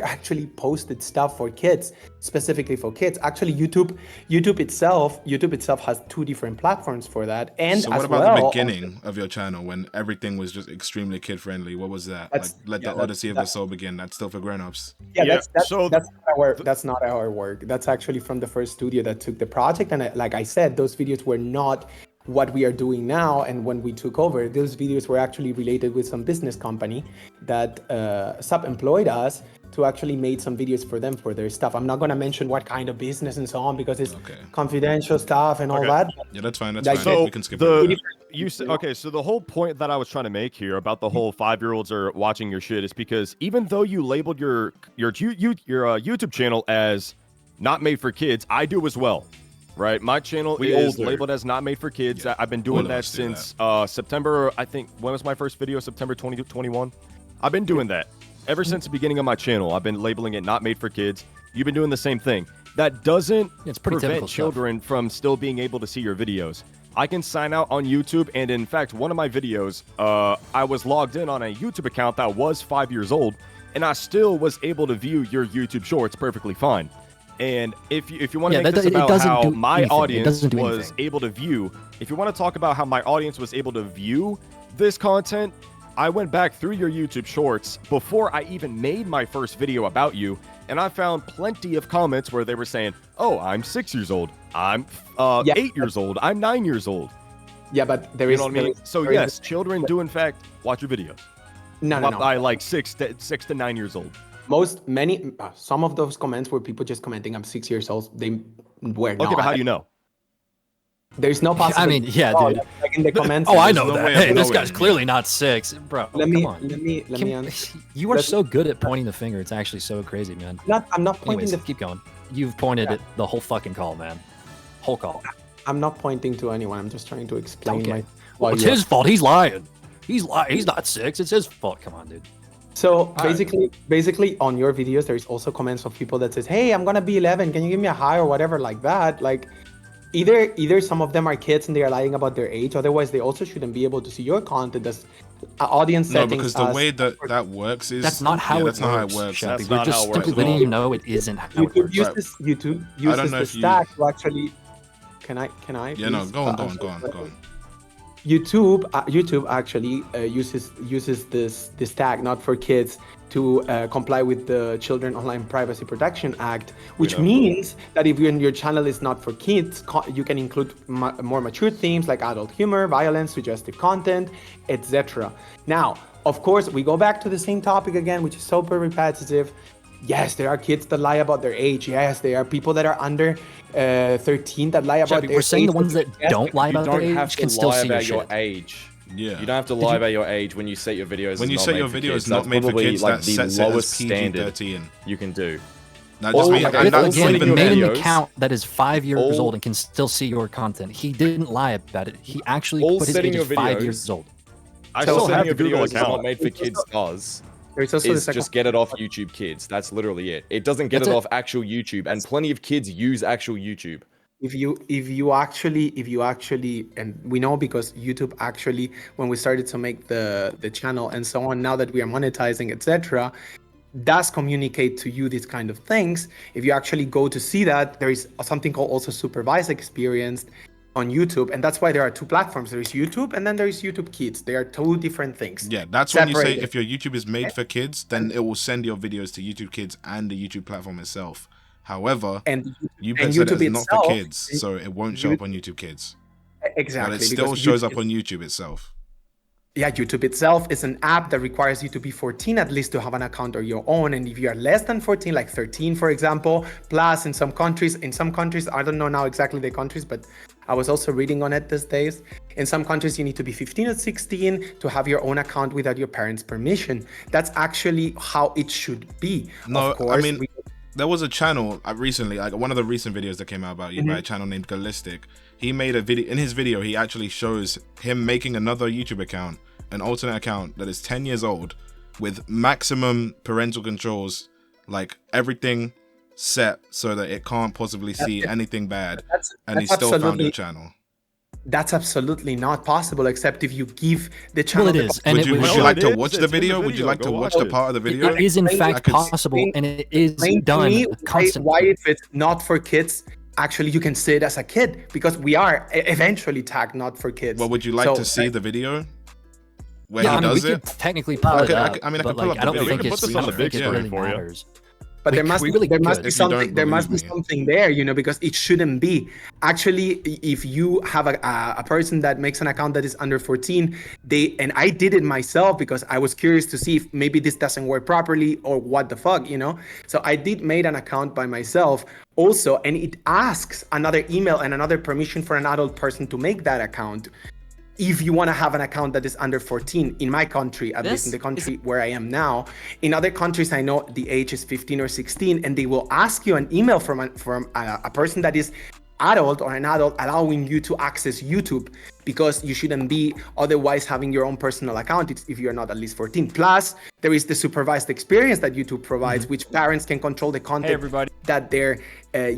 actually posted stuff for kids, specifically for kids. Actually, YouTube itself has 2 different platforms for that. And so what as about well, the beginning of your channel when everything was just extremely kid friendly? What was that? Like, let the Odyssey of the Soul begin. That's still for grown-ups. That's not our work. That's actually from the first studio that took the project. And like I said, those videos were not what we are doing now. And when we took over, those videos were actually related with some business company that sub-employed us to actually made some videos for them for their stuff. I'm not going to mention what kind of business and so on because it's confidential stuff and all that. Yeah, that's fine. So we can skip it. So the whole point that I was trying to make here about the whole 5-year-olds are watching your shit is because even though you labeled your YouTube channel as not made for kids, I do as well. Right, my channel is labeled as not made for kids. Yeah, I've been doing that since September. I think when was my first video? September 2021. I've been doing that ever since the beginning of my channel. I've been labeling it not made for kids. You've been doing the same thing. That doesn't prevent children from still being able to see your videos. I can sign out on YouTube, and in fact, one of my videos, I was logged in on a YouTube account that was 5 years old, and I still was able to view your YouTube shorts perfectly fine. And if you want to make this about how my audience was able to view, if you want to talk about how my audience was able to view this content, I went back through your YouTube shorts before I even made my first video about you, and I found plenty of comments where they were saying, oh, I'm 6 years old, I'm 8 years old, I'm 9 years old. Yeah, but there is... You know what I mean? So yes, children do in fact watch your videos. No. By like 6 to 9 years old. Some of those comments were people just commenting, I'm 6 years old. They were not. Okay, but how do you know? There's no possibility. I mean, yeah, dude. Like in the comments. I know no that. way of Hey, this knowing, guy's clearly not 6, bro. Let come on. me answer. You are so good at pointing the finger. It's actually so crazy, man. I'm not pointing Anyways, keep going. You've pointed it the whole fucking call, man. Whole call. I'm not pointing to anyone. I'm just trying to explain Okay. my... Well, it's his fault. He's lying. He's lying. He's not 6. It's his fault. Come on, dude. So basically on your videos, there's also comments of people that says, hey, I'm going to be 11. Can you give me a hi or whatever like that? Like either some of them are kids and they are lying about their age. Otherwise, they also shouldn't be able to see your content as audience settings. No, because the way that works is... That's not how, that's not how it works. Shappy. That's We're not just how it works simply at letting all. you know it isn't how it works. YouTube uses the stack to actually... Can I? Yeah, no, go on. YouTube actually uses this tag not for kids to comply with the Children Online Privacy Protection Act, which means that if your channel is not for kids, you can include more mature themes like adult humor, violence, suggestive content, etc. Now, of course, we go back to the same topic again, which is super repetitive. Yes, there are kids that lie about their age. Yes, there are people that are under 13 that lie about their age. We're saying the ones that don't lie about their age can still see your your shit. age. Yeah. You don't have to lie about your age when you set your videos. When as you not set made your for videos kids. not That's made for probably kids, like that the sets it as lowest standard PG-13. you can do. Now, just Okay, and that's Again, even you made an videos- account that is 5 years old and can still see your content. He didn't lie about it. He actually All put his setting age your as 5 videos- years old. I still have your the Google videos is not account. made for kids does There's also the is second just get it off YouTube Kids. That's literally it. It doesn't get That's it it. off actual YouTube, and plenty of kids use actual YouTube. if you actually, and we know because YouTube actually, when we started to make the channel and so on, now that we are monetizing, etc., does communicate to you these kind of things. If you actually go to see that, there is something called also supervised experience on YouTube, and that's why there are two platforms. There is YouTube, and then there is YouTube Kids. They are two different things. Yeah, that's when you say Separated. if your YouTube is made for kids, then it will send your videos to YouTube Kids and the YouTube platform itself. However, And you and said YouTube it's not for itself, kids, so it won't show up on YouTube Kids. exactly, But it still because shows YouTube- up on YouTube itself. Yeah, YouTube itself is an app that requires you to be 14 at least to have an account of your own. And if you are less than 14, like 13, for example, plus in some countries, I don't know now exactly the countries, but I was also reading on it these days. In some countries, you need to be 15 or 16 to have your own account without your parents' permission. That's actually how it should be. No, of course, I mean, there was a channel recently, like one of the recent videos that came out about you by a channel named Gallistic. He made a video. In his video, he actually shows him making another YouTube account, an alternate account that is 10 years old with maximum parental controls, like everything set so that it can't possibly see anything bad, and he still found your channel. That's absolutely not possible, except if you give the channel. Well, it is. And Would you was- like to is. watch It's the in the video? Would you video. like to Go watch watch the it. part of the video? It is in I fact could possible, explain- and it is Explain to done me constantly. why if it's not for kids, actually you can see it as a kid, because we are eventually tagged not for kids. Well, would you like So, to see the video where Yeah, he I mean, does we it? could technically pull it up, I mean, I but can pull like, up I don't the video. think We can it's, put this I on don't the think big it screen really for you. matters. But there we must really be could. If you don't there must be believe me. something there, because it shouldn't be. Actually, if you have a person that makes an account that is under 14, and I did it myself because I was curious to see if maybe this doesn't work properly or what the fuck, So I did made an account by myself also, and it asks another email and another permission for an adult person to make that account. If you want to have an account that is under 14, in my country, at least in the country where I am now. In other countries, I know the age is 15 or 16, and they will ask you an email from a person that is adult or an adult allowing you to access YouTube, because you shouldn't be otherwise having your own personal account if you're not at least 14. Plus, there is the supervised experience that YouTube provides, which parents can control the content that their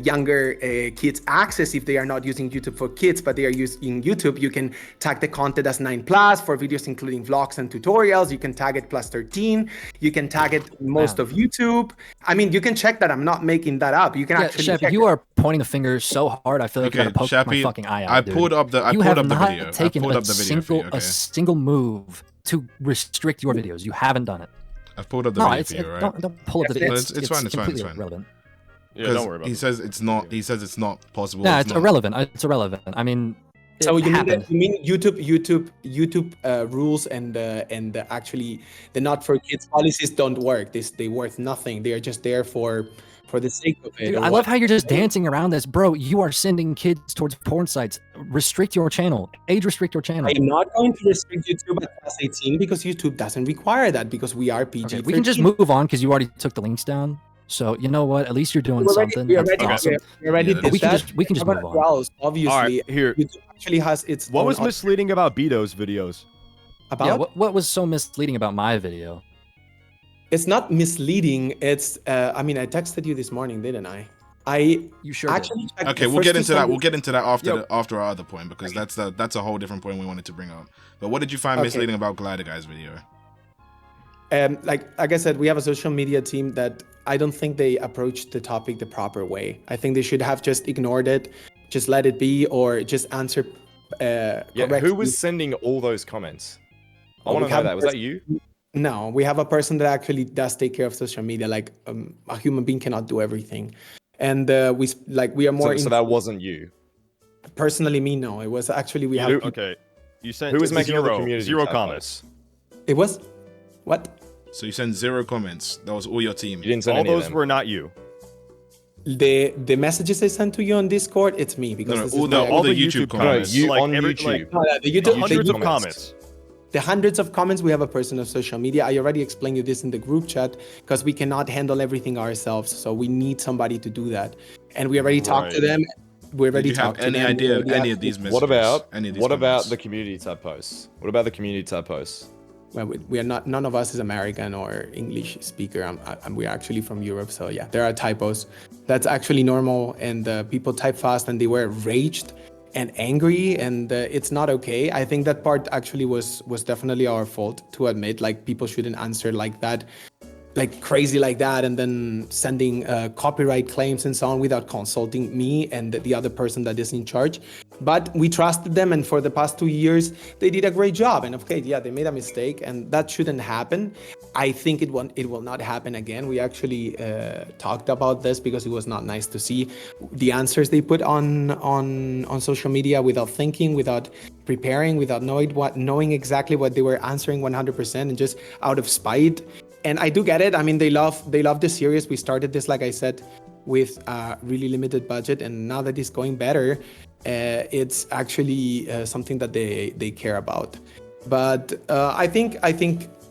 younger kids access if they are not using YouTube for kids, but they are using YouTube. You can tag the content as 9+ for videos including vlogs and tutorials. You can tag it +13. You can tag it most of YouTube. I mean, you can check that. I'm not making that up. You can actually Shep, check you it. are pointing the finger so hard. I feel like you're gonna poke my Shappy, fucking eye out. I dude. pulled up the You video. have not taken I pulled a up the video for you, okay? single move to restrict your videos. You haven't done it. I've pulled up the No, video it's, for you, it, right? don't pull up the video. No, it's fine, it's fine, completely it's fine. irrelevant. Yeah, don't worry about He it. says it's not. He says it's not possible. Yeah, it's it's not. irrelevant. It's irrelevant. I mean, So it you happened. mean YouTube rules and actually the not for kids policies don't work. They worth nothing. They are just there for the sake of it. Dude, or I love what- how you're just dancing around this, bro. You are sending kids towards porn sites. Restrict your channel. Age restrict your channel. I'm not going to restrict YouTube at +18 because YouTube doesn't require that, because we are PG. Okay, we can just move on because you already took the links down. So you know what? At least you're doing something. We That's already, awesome. we already Yeah, did we can that. just- we can just But move on. else, obviously, All right, here. YouTube actually has its What own was misleading about Beato's videos? about. Yeah, what was so misleading about my video? It's not misleading. It's I mean, I texted you this morning, didn't I? You sure did. Actually checked Okay, the we'll get first into that. two We'll get into that after Yo. after our other point, because that's a whole different point we wanted to bring up. But what did you find Okay. misleading about Glider Guy's video? like I said, we have a social media team that I don't think they approached the topic the proper way. I think they should have just ignored it, just let it be, or just answer. Yeah, correctly. who was sending all those comments? I Oh, want we to know have- that. Was that you? No, we have a person that actually does take care of social media. Like a human being cannot do everything, and we are more. So that wasn't you. Personally, me, no. It was actually we have. Who- Okay. You sent Who was making all the zero, community zero tab comments. It was what? So you sent 0 comments. That was all your team. You didn't send All any of those them. were not you. The messages I sent to you on Discord, it's me because No, this all is the- my- all the YouTube comments. you Like on every- YouTube. like- No, no, the YouTube, The the hundreds of YouTube- comments. the hundreds of comments. We have a person of social media. I already explained you this in the group chat because we cannot handle everything ourselves. So we need somebody to do that, and we already talked to Right. them. We Did already you have talked to any them. We idea of already any of asked- these messages? What about any of these what about comments? the community tab posts? What about the community tab posts? well, we are not. None of us is American or English speaker. We're actually from Europe, so yeah, there are typos. That's actually normal, and people type fast, and they were raged and angry, and it's not okay. I think that part actually was definitely our fault to admit. Like, people shouldn't answer like that, like crazy like that, and then sending copyright claims and so on without consulting me and the other person that is in charge. But we trusted them, and for the past 2 years they did a great job. And okay, yeah, they made a mistake, and that shouldn't happen. I think it will not happen again. We actually talked about this because it was not nice to see the answers they put on social media without thinking, without preparing, without knowing exactly what they were answering 100%, and just out of spite. And I do get it. I mean, they love the series. We started this, like I said, with a really limited budget, and now that it's going better, it's actually something that they care about. But I think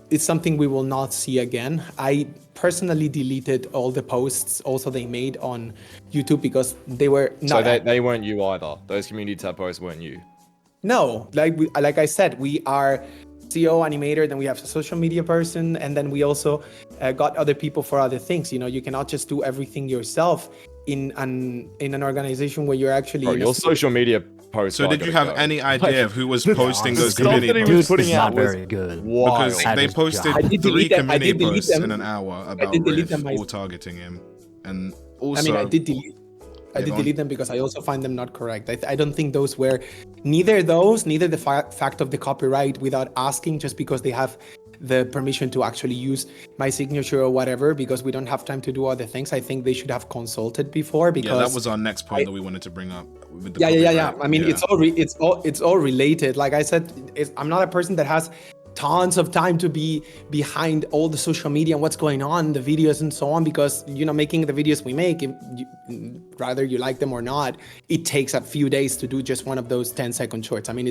it's something we will not see again. I personally deleted all the posts also they made on YouTube because they were not. So they weren't you either. Those community tab posts weren't you. No, like I said, we are CEO animator, then we have a social media person, and then we also got other people for other things. You know, you cannot just do everything yourself in an organization where you're actually. Bro, your social media posts. So did you have any idea of who was posting those community Dude, posts? putting out was very good. Because they posted 3 community posts in an hour about Riff, them all targeting him, and also. I mean, I did delete them because I also find them not correct. I don't think those were neither the fact of the copyright without asking, just because they have the permission to actually use my signature or whatever, because we don't have time to do other things. I think they should have consulted before, because that was our next point that we wanted to bring up. With the yeah. I mean, it's all related. Like I said, I'm not a person that has tons of time to be behind all the social media and what's going on, the videos and so on, because, you know, making the videos we make, rather you like them or not, it takes a few days to do just one of those 10-second shorts. I mean,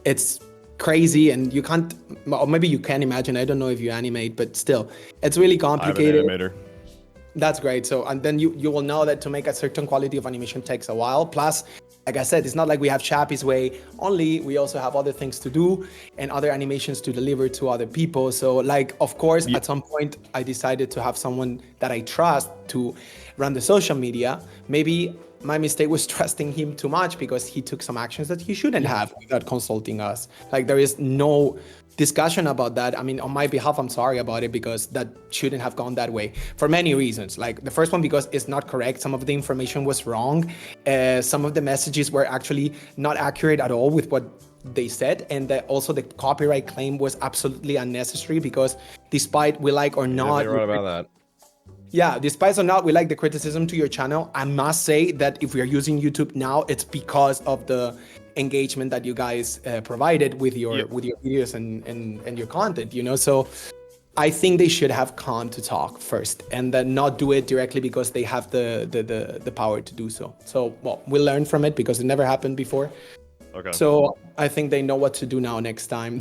it's crazy, and you can't, or maybe you can imagine, I don't know if you animate, but still, it's really complicated. I'm an animator. That's great. So, and then you will know that to make a certain quality of animation takes a while. Plus, like I said, it's not like we have Shappysway only. We also have other things to do and other animations to deliver to other people. So, like, of course, at some point, I decided to have someone that I trust to run the social media. Maybe my mistake was trusting him too much, because he took some actions that he shouldn't have without consulting us. Like, there is no discussion about that. I mean, on my behalf, I'm sorry about it, because that shouldn't have gone that way for many reasons. Like, the first one, because it's not correct. Some of the information was wrong. Some of the messages were actually not accurate at all with what they said. And also the copyright claim was absolutely unnecessary, because despite we like or not, you're right about that. Yeah, despite or not we like the criticism to your channel, I must say that if we are using YouTube now, it's because of the engagement that you guys provided with your videos and your content, you know. So I think they should have come to talk first, and then not do it directly because they have the power to do so. So, well, we learned from it because it never happened before. Okay. So I think they know what to do now next time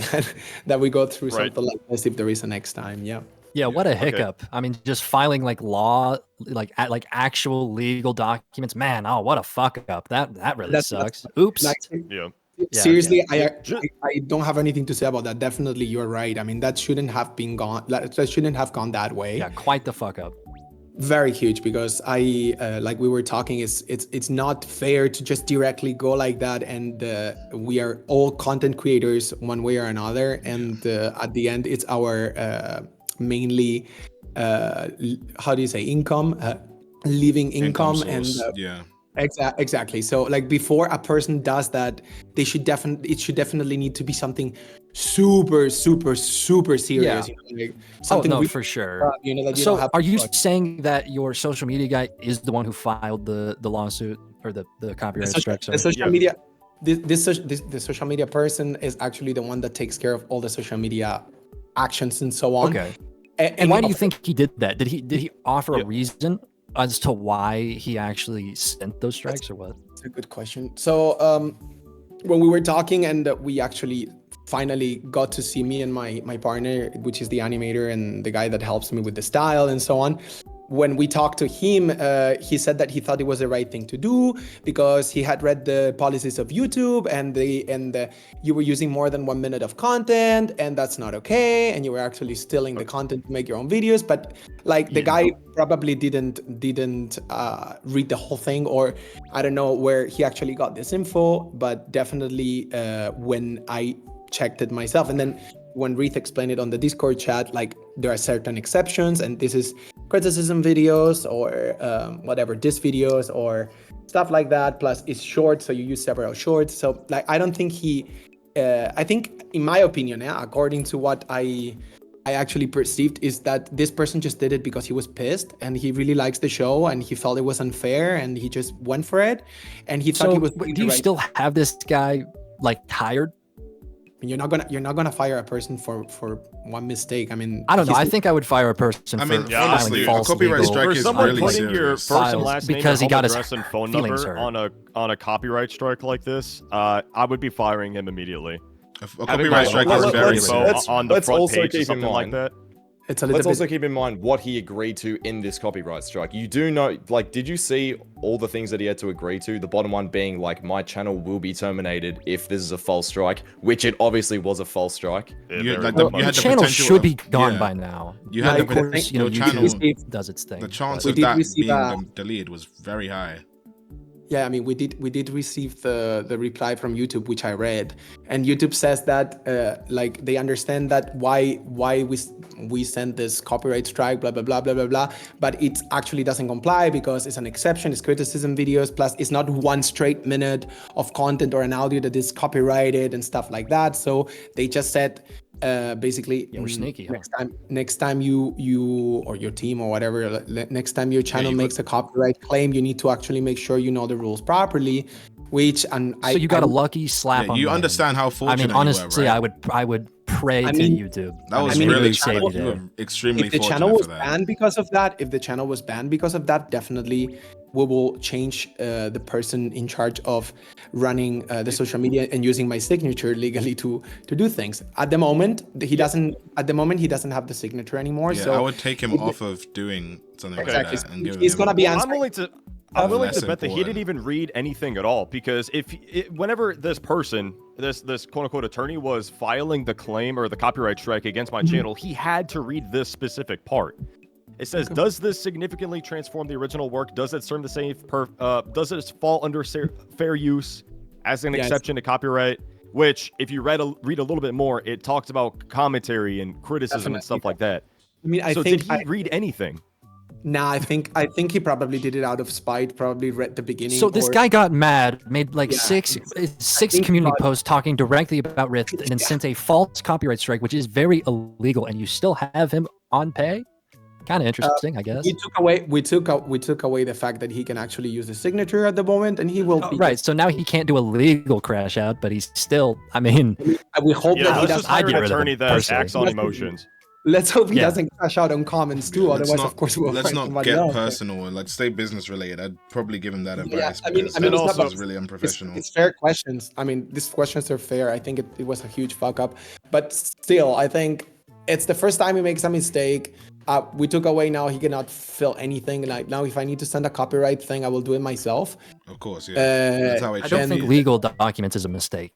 that we go through something like this, if there is a next time. Yeah, what a hiccup. I mean, just filing like actual legal documents. Man, oh, what a fuck up. That really sucks. Oops. Seriously, I don't have anything to say about that. Definitely, you're right. I mean, that shouldn't have gone that way. Yeah, quite the fuck up. Very huge, because like we were talking, it's not fair to just directly go like that, and we are all content creators one way or another, and at the end, it's our mainly how do you say income, living income and exactly. So, like, before a person does that, it should definitely need to be something super serious. You know, like something for sure. You know, that you so don't have are you saying that your social media guy is the one who filed the lawsuit or the copyright strike? The social media, the social media person is actually the one that takes care of all the social media actions and so on. Okay. And why do you think he did that? Did he offer a reason as to why he actually sent those strikes, or what? That's a good question. So when we were talking, and we actually finally got to see me and my partner, which is the animator and the guy that helps me with the style and so on, when we talked to him, he said that he thought it was the right thing to do because he had read the policies of YouTube and you were using more than 1 minute of content, and that's not okay, and you were actually stealing the content to make your own videos. But like the guy probably didn't read the whole thing, or I don't know where he actually got this info, but definitely when I checked it myself, and then when Reith explained it on the Discord chat, like there are certain exceptions, and this is criticism videos or whatever, diss videos or stuff like that. Plus it's short, so you use several shorts. So like I don't think I think in my opinion, according to what I actually perceived, is that this person just did it because he was pissed and he really likes the show and he felt it was unfair and he just went for it, and he thought he was. Do you still have this guy like hired? You're not gonna fire a person for one mistake. I mean, I don't know. I think I would fire a person. Honestly, false a copyright legal strike is really putting your serious. first and last name, because he got his address and phone feelings number hurt. on a copyright strike like this, I would be firing him immediately. A copyright strike is very serious. On the let's front also page or keep in something like mind- that. it's a little Let's also bit. keep in mind what he agreed to in this copyright strike. You do know, like, did you see all the things that he had to agree to? The bottom one being, like, my channel will be terminated if this is a false strike, which it obviously was a false strike. You Very had much. the channel potential should of- be gone yeah. by now. You had Like, the of course, you know, your YouTube channel. does its thing. The chance We of did that receive being deleted was very high. Yeah, I mean, we did receive the reply from YouTube, which I read, and YouTube says that like they understand that why we sent this copyright strike, blah blah blah blah blah blah, but it actually doesn't comply because it's an exception, it's criticism videos, plus it's not 1 straight minute of content or an audio that is copyrighted and stuff like that. So they just said basically, Yeah, we're sneaky, huh? next time you or your team or whatever, next time your channel makes a copyright claim, you need to actually make sure you know the rules properly. Which and So you got a lucky slap Yeah, on you the hand. understand how I fortunate mean, honestly, you were, right? I would pray I to mean, YouTube. That was I mean, really they saved you you there. were extremely if the fortunate channel was for that. banned because of that, definitely we will change the person in charge of running the social media and using my signature legally to do things. At the moment, he doesn't have the signature anymore. Yeah, so I would take him off of doing something Exactly. like that and give He's him. gonna be I'm answering. willing to bet that he important. didn't even read anything at all, because whenever this person, this quote unquote attorney, was filing the claim or the copyright strike against my channel, he had to read this specific part. It says, "Does this significantly transform the original work? Does it serve the same does it fall under fair use as an Yes. exception to copyright?" Which, if you read a little bit more, it talks about commentary and criticism and stuff like that. I mean, I So think did he read anything? Nah, I think he probably did it out of spite. Probably read the beginning. So this or- guy got mad, made like Yeah, six think community about- posts talking directly about Rift, and then sent a false copyright strike, which is very illegal, and you still have him on pay. Kind of interesting, I guess. we took away the fact that he can actually use the signature at the moment, and he will. Be Right, so now he can't do a legal crash out, but he's still. I mean, We hope Yeah, that he let's does. just hire I'd get an rid of him attorney that personally. acts on emotions. Let's hope he Yeah. doesn't crash out on comments too. Let's Otherwise, not- of course, we'll let's find not somebody get else. personal and let's stay business related. I'd probably give him that advice. I mean, because I mean, that it's not was about- really unprofessional. It's fair questions. I mean, these questions are fair. I think it was a huge fuck up, but still, I think it's the first time he makes a mistake. We took away now. He cannot fill anything. Like now, if I need to send a copyright thing, I will do it myself. Of course, yeah. That's how it I should don't think be. legal documents is a mistake.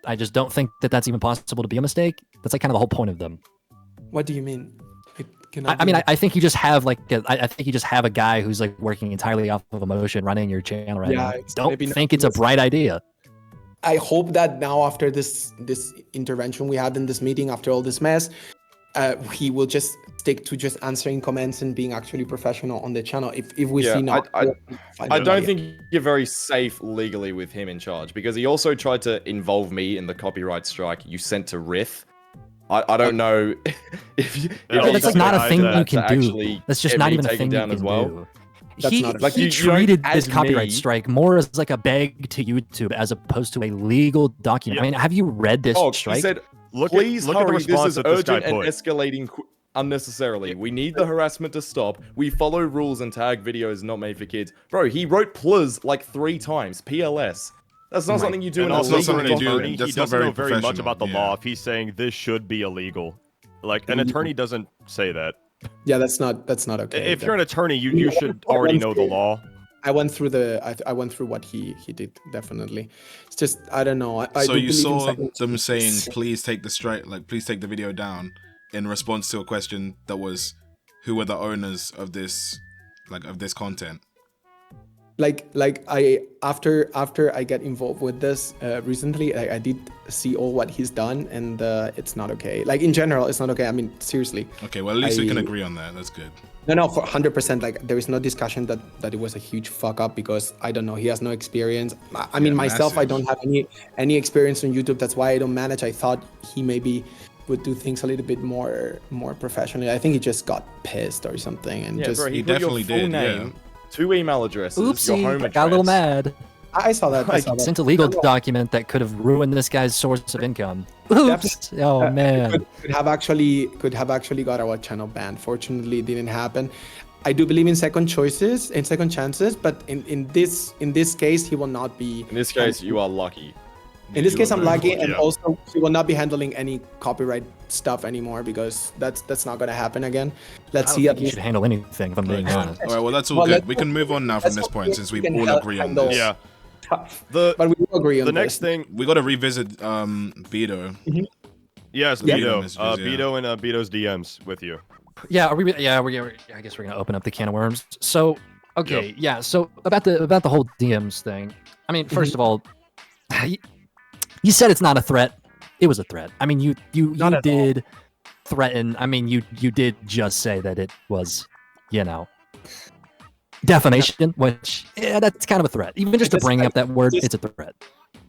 I just don't think that that's even possible to be a mistake. That's like kind of the whole point of them. What do you mean? It cannot I be- mean, I think you just have I think you just have a guy who's like working entirely off of emotion running your channel right Yeah, now. it's Don't maybe not think it's a this- bright idea. I hope that now after this intervention we had in this meeting, after all this mess, he will just stick to just answering comments and being actually professional on the channel. If we Yeah, see now, I don't think you're very safe legally with him in charge, because he also tried to involve me in the copyright strike you sent to Riff. I don't know if you. Yeah, if That's you like not a got thing that you to can do. actually That's just get not me even a taken thing you down can as well. do. That's He, not a- Like, he you don't- treated this as copyright me- strike more as like a beg to YouTube as opposed to a legal document. I mean, have you read this Oh, strike? he said, Look please at the hurry, this response is that this guy urgent and put. escalating unnecessarily. We need the harassment to stop. We follow rules and tag videos not made for kids. Bro, he wrote PLS like 3 times. PLS. That's not something you do And in a also, That's not legal something you do. document. he That's not doesn't very know very much professional, about the yeah. law if he's saying this should be illegal. Like, an attorney doesn't say that. Yeah, that's not okay. If you're an attorney, you should already know the law. I went through I went through what he did, definitely. It's just I don't know. I So do you believe in saw second them chances. saying, "Please take the strike, like please take the video down," in response to a question that was, "Who are the owners of this, of this content?" Like I after I get involved with this recently, I did see all what he's done, and it's not okay. Like in general, it's not okay. I mean, seriously. Okay, well at least we can agree on that. That's good. No, for 100%. Like there is no discussion that it was a huge fuck up, because I don't know. He has no experience. I mean, myself, I don't have any experience on YouTube. That's why I don't manage. I thought he maybe would do things a little bit more professionally. I think he just got pissed or something, and just bro, he put definitely your full did. name, 2 email addresses, your home Oopsie, address. got a little mad. I saw that. I saw that. Sent a legal document that could have ruined this guy's source of income. Oops. Oh man. Could have actually got our channel banned. Fortunately, it didn't happen. I do believe in second chances, but in this case, he will not be. In this case, you are lucky. In this case, I'm lucky, and yeah. also he will not be handling any copyright stuff anymore, because that's not gonna happen again. Let's see. You At least should handle anything if I'm being honest. All right, well that's all good. We can move on now from this point since we all agree on this. Yeah. but we will agree on The this. next thing, We got to revisit Beto. yes, Yeah. Beto, Messages, yeah. Beto and Beto's DMs with you. Yeah, are we? Yeah, I guess we're gonna open up the can of worms. So, okay, yeah. So about the whole DMs thing. I mean, first of all, you said it's not a threat. It was a threat. I mean, you did threaten. I mean, you did just say that it was, defamation, which that's kind of a threat. Even just to bring up that word, it's a threat.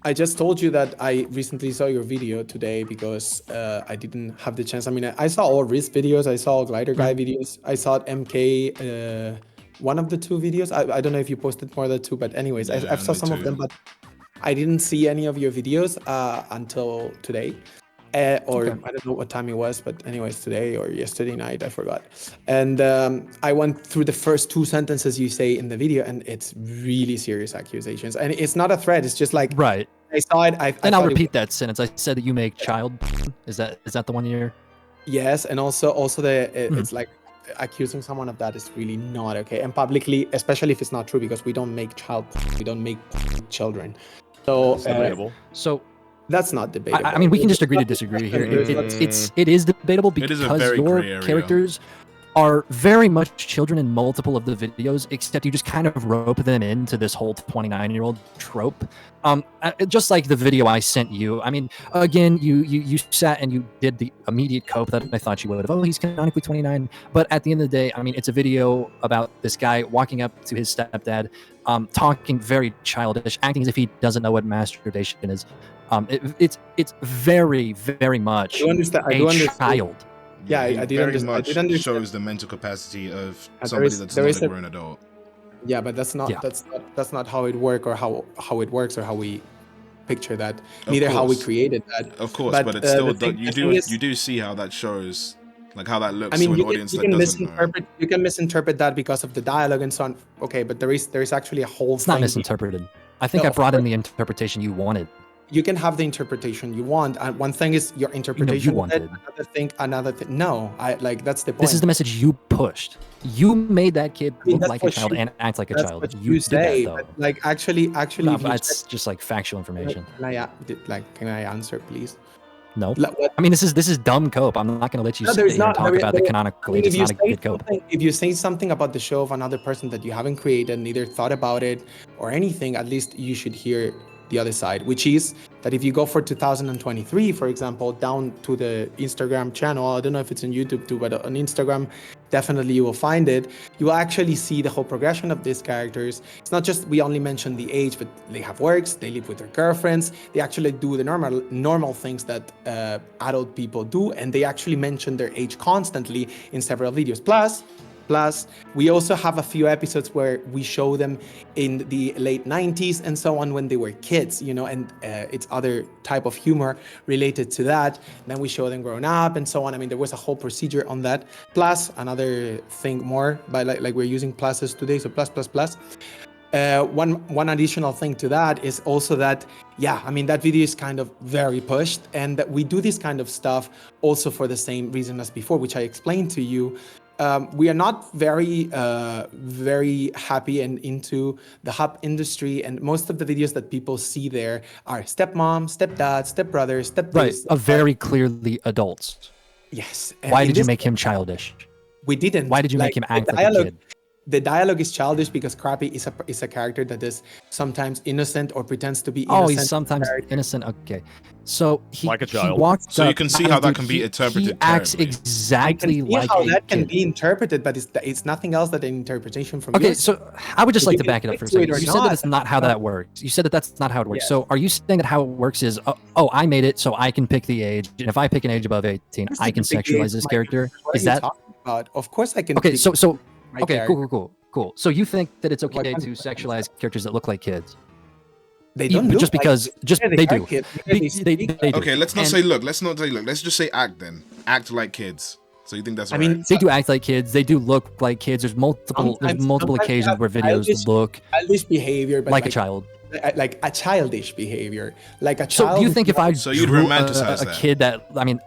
I just told you that I recently saw your video today, because I didn't have the chance. I mean, I saw all Riz videos, I saw Glider Guy videos, I saw MK, one of the 2 videos. I don't know if you posted more than 2, but anyways, Yeah, I saw only some 2. of them, but I didn't see any of your videos until today. Or Okay. I don't know what time it was, but anyways, today or yesterday night, I forgot. And I went through the first 2 sentences you say in the video, and it's really serious accusations. And it's not a threat. It's just like, Right. I saw it. And I'll repeat that sentence. I said that you make child. Is that the one you're? Yes, and also it's like accusing someone of that is really not okay, and publicly, especially if it's not true, because we don't make children. So It's debatable. So that's not debatable. I mean, we can just agree to disagree here. It is debatable It is a because very your gray area. characters are very much children in multiple of the videos, except you just kind of rope them into this whole 29-year-old trope. Just like the video I sent you. I mean, again, you sat and you did the immediate cope that I thought you would have. Oh, he's canonically 29. But at the end of the day, I mean, it's a video about this guy walking up to his stepdad, talking very childish, acting as if he doesn't know what masturbation is. It's very, very much a child. Yeah, I It did very understand. I much did understand. shows the mental capacity of There somebody is- that's there not is a a- grown adult. Yeah, but that's not Yeah. that's not how it works, or how it works, or how we picture that. Neither how we course. created that. Of course, But, but it's still the thing- you the do thing is- you do see how that shows, like how that looks I mean, to an you can, audience you that can doesn't know. misinterpret. You can misinterpret that because of the dialogue and so on. Okay, but there is actually a whole. It's not thing. misinterpreted. I think No, I of brought in course. the interpretation you wanted. You can have the interpretation you want, and one thing is your interpretation. wanted. Another thing. No, that's the point. This is the message you pushed. You made that kid I mean, look that's like a what child you- and act like a That's child. what You you did say. that, though. But actually, No, if you that's just like factual information. can I answer, please? No. Like, what- I mean, this is dumb cope. I'm not going to let you No, sit there is here and not- talk there- about the there- canonical. I mean, It's not a good cope. if you say something about the show of another person that you haven't created, neither thought about it or anything, at least you should hear the other side, which is that if you go for 2023, for example, down to the Instagram channel, I don't know if it's on YouTube too, but on Instagram, definitely you will find it. You will actually see the whole progression of these characters. It's not just we only mention the age, but they have works, they live with their girlfriends, they actually do the normal things that adult people do, and they actually mention their age constantly in several videos. Plus, we also have a few episodes where we show them in the late 90s and so on when they were kids, and it's other type of humor related to that. Then we show them grown up and so on. I mean, there was a whole procedure on that. Plus, another thing more, by like we're using pluses today, so plus. One additional thing to that is also that, I mean, that video is kind of very pushed, and that we do this kind of stuff also for the same reason as before, which I explained to you. we are not very happy and into the hub industry, and most of the videos that people see there are stepmom, stepdad, stepbrother, step Right, this, of very clearly adults. yes. Why did you make him childish? We didn't. Why did you make him act like a kid? The dialogue is childish because Crappy is a character that is sometimes innocent or pretends to be innocent. Oh, he's sometimes innocent. Okay, so he Like a child. He walked So you up, can see how that dude, can be interpreted He acts terribly. exactly like how a that can kid. be interpreted, but it's nothing else than an interpretation from Okay, your so I would just If like you to back it up can for a stick to second. it or You said that not, it's not how that works. You said that that's not how it works. Yes. So are you saying that how it works is, oh, I made it, so I can pick the age, and if I pick an age above 18, I can sexualize this character? What Is are you that talking about? Of course I can. okay? pick So my okay, character. cool. So you think that it's okay Like, to sexualize characters that look like kids? They don't But look just like because, kids. just Yeah, they are do. kids. Yeah, Be- they speak they do. Okay, let's not And say look. Let's not say look. Let's just say act then. Act like kids. So you think that's I alright? mean, They do act like kids. They do look like kids. There's multiple Sometimes they occasions have where videos look childish behavior, but like a child. like a childish behavior, like a So child. do you think if I So you'd drew romanticize a that? kid that, I mean,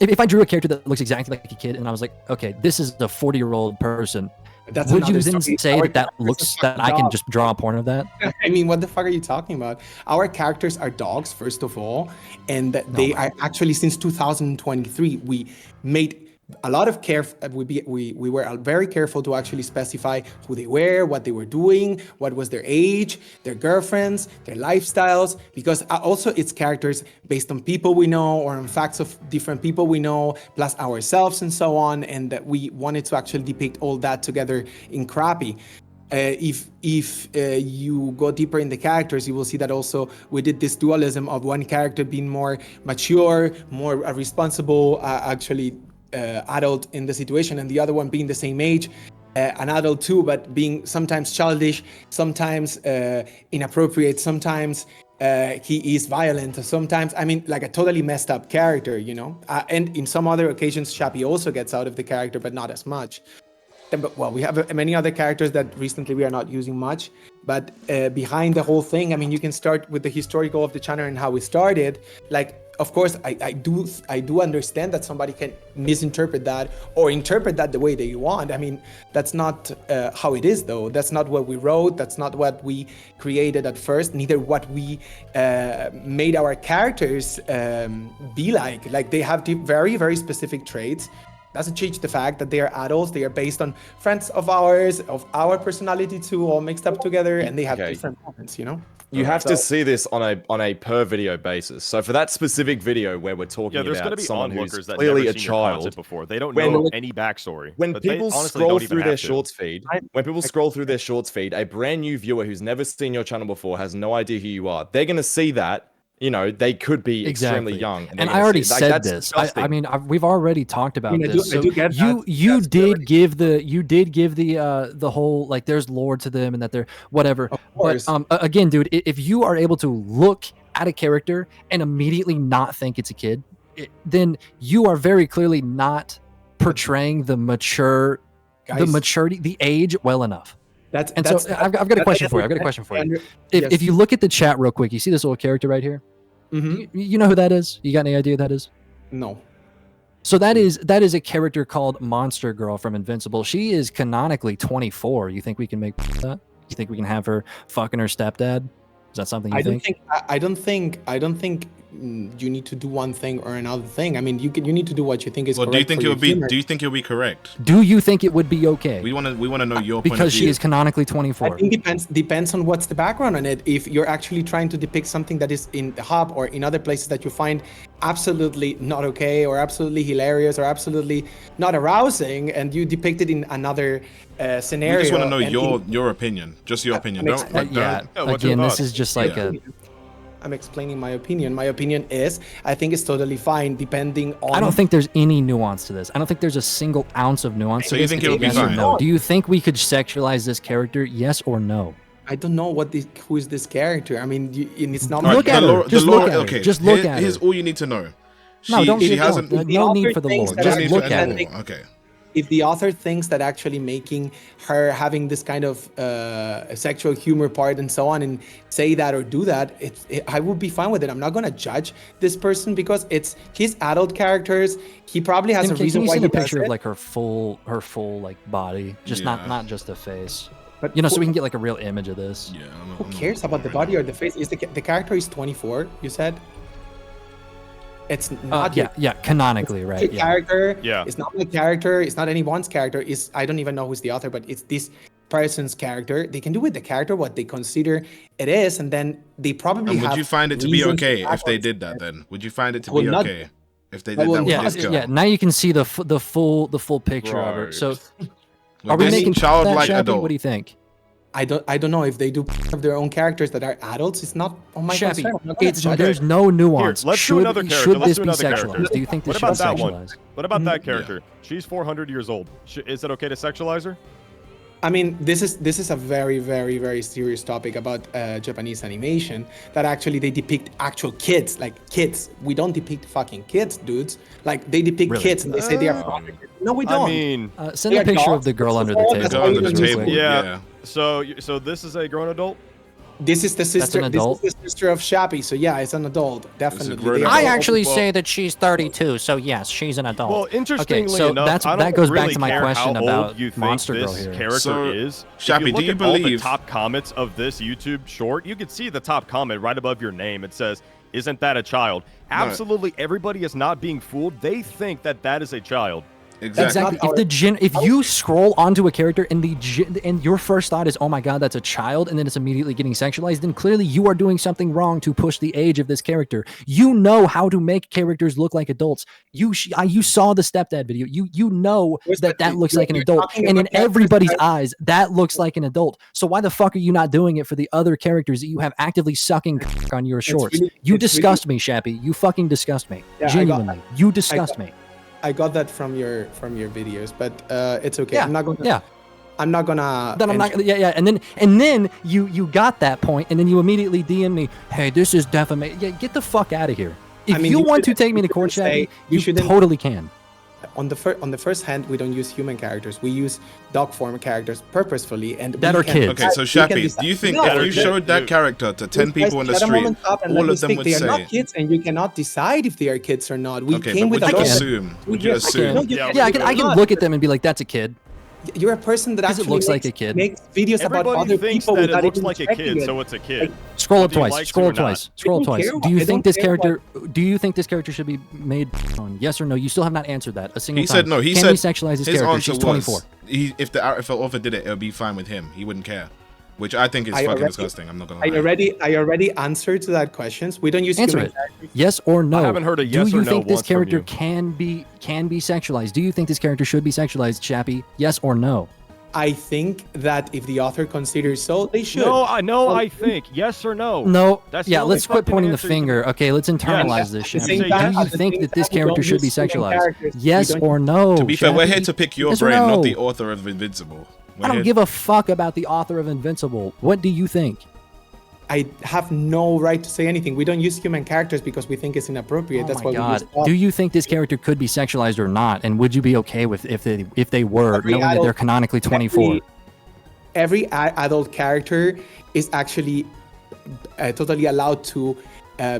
if I drew a character that looks exactly like a kid and I was like, okay, this is a 40-year-old person, That's would you another then story. say Our that characters looks are that I fucking can dogs. just draw a porn of that? I mean, what the fuck are you talking about? Our characters are dogs, first of all, and they are actually, since 2023, we made a lot of care. We were very careful to actually specify who they were, what they were doing, what was their age, their girlfriends, their lifestyles, because also it's characters based on people we know or on facts of different people we know, plus ourselves and so on, and that we wanted to actually depict all that together in Crappy. If you go deeper in the characters, you will see that also we did this dualism of one character being more mature, more responsible, actually adult in the situation, and the other one being the same age, an adult too, but being sometimes childish, sometimes inappropriate, sometimes he is violent, sometimes, I mean, like a totally messed up character, you know? And in some other occasions, Shappy also gets out of the character, but not as much. Well, we have many other characters that recently we are not using much, but behind the whole thing, I mean, you can start with the historical of the channel and how we started. Like, of course, I do understand that somebody can misinterpret that or interpret that the way they want. I mean, that's not how it is, though. That's not what we wrote. That's not what we created at first. Neither what we made our characters be like. Like, they have very, very specific traits. Doesn't change the fact that they are adults. They are based on friends of ours, of our personality too, all mixed up together, and they have different moments, you know? You have to see this on a per video basis. So for that specific video where we're talking there's about gonna be someone onlookers who's that clearly never a seen your content child, before, they don't when- know any backstory. when but they people honestly scroll don't even through their have to. shorts feed, when people scroll through their shorts feed, a brand new viewer who's never seen your channel before, has no idea who you are. They're gonna see that. You know, they could be extremely young. And I already said this. I mean, we've already talked about this. So you did give the whole, like, there's lore to them and that they're whatever. But again, dude, if you are able to look at a character and immediately not think it's a kid, then you are very clearly not portraying the maturity, the age well enough. So I've got a question for you. If you look at the chat real quick, you see this little character right here? Mm-hmm. You know who that is? You got any idea who that is? No. So that is a character called Monster Girl from Invincible. She is canonically 24. You think we can make that? You think we can have her fucking her stepdad? Is that something you think? I don't think you need to do one thing or another thing. I mean, you need to do what you think is correct. Do you think it would be correct? Do you think it would be okay? We want to know your point of because view. she is canonically 24. I think depends on what's the background on it. If you're actually trying to depict something that is in the hub or in other places that you find absolutely not okay or absolutely hilarious or absolutely not arousing, and you depict it in another scenario. We just want to know your opinion, just your opinion. Again, this is just like I'm explaining my opinion. My opinion is, I think it's totally fine depending on... I don't think there's any nuance to this. I don't think there's a single ounce of nuance to this. So you think it would be fine? No. Do you think we could sexualize this character? Yes or no? I don't know who is this character. I mean, it's not... Look at her. Just look at her. Just look at her. Here's all you need to know. No, don't. No need for the lore. Just look at her. Okay. if the author thinks that actually making her having this kind of sexual humor part and so on, and say that or do that, I would be fine with it. I'm not gonna judge this person because it's his adult characters. He probably has a reason why he does it. Can you send a picture of like her full like body, just not just the face? But you know, so we can get like a real image of this. Yeah. Who cares about the body or the face? Is the character is 24? You said. It's not canonically, right? Yeah. Character. Yeah. It's not my character. It's not anyone's character. I don't even know who's the author, but it's this person's character. They can do with the character what they consider it is, and then they probably. And would you find it to be okay if they did that? Then would you find it to be okay if they did that with this girl? Yeah. Now you can see the full picture of her. So, are we making childlike adult? What do you think? I don't know if they do of their own characters that are adults. It's not on my Shabby. concern. There's no nuance. Here, let's do another character. Should Let's this do be another sexualized? character. Do you think this What should about be that one? sexualized? What about that character? She's 400 years old. Is it okay to sexualize her? I mean, this is a very, very, very serious topic about Japanese animation that actually they depict actual kids, like kids. We don't depict fucking kids, dudes. Like they depict kids and they say they are. No, we don't. I mean, send a picture of the girl under the table. Girl under the table. Yeah. So this is a grown adult? This is the sister. An adult? This is the sister of Shappy. So yeah, it's an adult, definitely. I actually say that she's 32. So yes, she's an adult. Well, interestingly so enough, that goes really back to my care question how about old you think Monster Girl this here. character So, is. Shappy, if do you you look at all the believe top comments of this YouTube short, you can see the top comment right above your name. It says, "Isn't that a child?" Absolutely, everybody is not being fooled. They think that that is a child. Exactly. If you scroll onto a character and your first thought is, oh my god, that's a child, and then it's immediately getting sexualized, then clearly you are doing something wrong to push the age of this character. You know how to make characters look like adults. You saw the stepdad video. You know that looks like an adult, and in everybody's eyes, that looks like an adult. So why the fuck are you not doing it for the other characters that you have actively sucking on your shorts? You disgust me, Shappy. You fucking disgust me. Genuinely, you disgust me. I got that from your videos, but it's okay. Yeah. I'm not gonna. Yeah. I'm not gonna. Then I'm not. Yeah. And then you got that point, and then you immediately DM me, "Hey, this is defamation." Yeah, get the fuck out of here. If you want to take me to court, Shappy, you totally can. On the first hand, we don't use human characters. We use dog form characters purposefully, and that are kids. Okay, so Shappy, do you think if you showed that character to 10 people in the street, all of them would say they are not kids, and you cannot decide if they are kids or not? We okay, came but with would you assume? Would you assume? I can look at them and be like, "That's a kid." You're a person that actually looks like a kid. Makes videos about other thinks people that it looks even like a checking kid, it. so it's a kid. Scroll up Whether you twice. like Scroll to or up twice. not. Scroll up I don't twice. care Do you I think don't this care character? Do you think this character should be made on? Yes or no? You still have not answered that a single He time. said no. He Can said we sexualize his his character? answer She's 24. was if the author did it, it would be fine with him. He wouldn't care, which I think is fucking disgusting. I'm not gonna lie. I already answered to that questions. We don't use Answer human it. characters. Yes or no? I haven't heard a yes Do or you no think this once from character you. can be sexualized? Do you think this character should be sexualized, Shappy? Yes or no? I think that if the author considers so, they should. No, I think yes or no. No. That's the Yeah, only let's quit fucking pointing the answer you can- finger. Okay, let's internalize this shit. At the same Do time- you at the think same that this time, we character don't should be use human sexualized? characters. Yes We don't- or no? To be fair, we're here Shappy? to pick your Yes or brain, no? not the author of Invincible. I don't give a fuck about the author of Invincible. What do you think? I have no right to say anything. We don't use human characters because we think it's inappropriate. That's Oh my why God. we use dog. Do you think this character could be sexualized or not? And would you be okay with if they were, Every knowing that they're adult- canonically 24? Every adult character is actually totally allowed to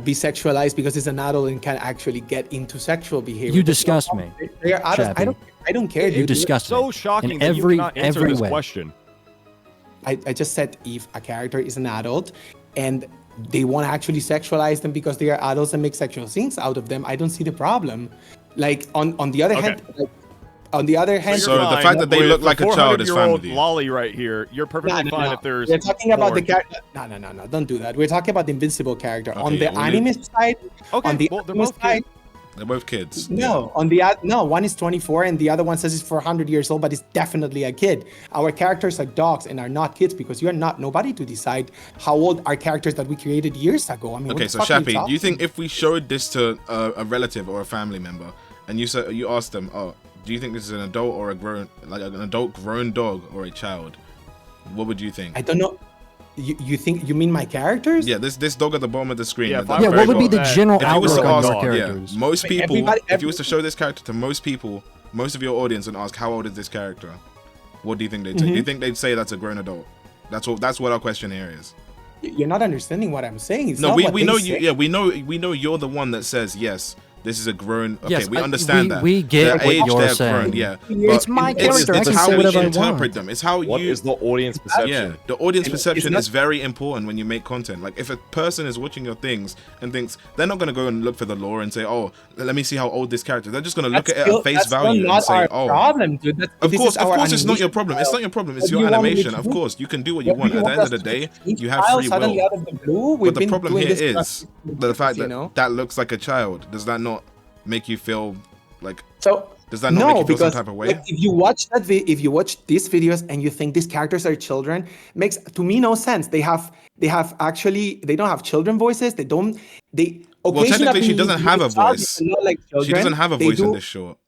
be sexualized because it's an adult and can actually get into sexual behavior. You disgust me. They are adults. Shappy. I don't care. You dude. disgust me. So shocking In that you every cannot answer this way. question. I just said if a character is an adult and they want to actually sexualize them because they are adults and make sexual scenes out of them, I don't see the problem. Like on the other hand, So the fact that they look like a child is fine with you. Lolly right here. You're perfectly fine if there's. We're talking about the porn. character. No, don't do that. We're talking about the Invincible character. Okay, On the yeah, anime side, Okay, on the well, they're anime both side, kids. They're both kids. no, one is 24 and the other one says it's 400 years old, but it's definitely a kid. Our characters are dogs and are not kids because you are not nobody to decide how old our characters that we created years ago. I mean, Okay, what so the fuck are you Shappy, do you talking think if we showed this to a relative or a family member, and you asked them, oh, do you think this is an adult or an adult grown dog or a child? What would you think? I don't know. You mean my characters? Yeah, this dog at the bottom of the screen. Yeah, that- if that I Yeah, were very what would be well- the general If you was to outlook on ask, your characters? most people, everybody- if you was to show this character to most people, most of your audience and ask how old is this character, what do you think they'd say? Do you think they'd say that's a grown adult? That's what our question here is. You're not understanding what I'm saying. It's No, not we what know they you. say. Yeah, we know you're the one that says yes. This is a grown. Okay, Yes, we understand that. we get the what age you're they're saying. grown. Yeah, It's my character. I It's can how say we whatever I interpret want. them. It's how What you. is the audience perception? Yeah, the audience perception not- is very important when you make content. Like, if a person is watching your things and thinks they're not gonna go and look for the lore and say, "Oh, let me see how old this character." They're just gonna look at it at face value and say, "Oh." problem, dude. Of course, it's not your problem. It's not your problem. It's What do your you want me animation. to Of do? course, you can do what you What want. do At the want end of us the to day, change you have style free suddenly will. out of the blue? But We've the been problem doing here this for is the fact that you know? that looks like a child. Does that not make you feel like? So Does that not no, make you feel because some type of way? like, if you watch if you watch these videos and you think these characters are children, makes to me no sense. They have actually they don't have children voices. They Well, technically, she doesn't have a voice. She doesn't have a voice in this short.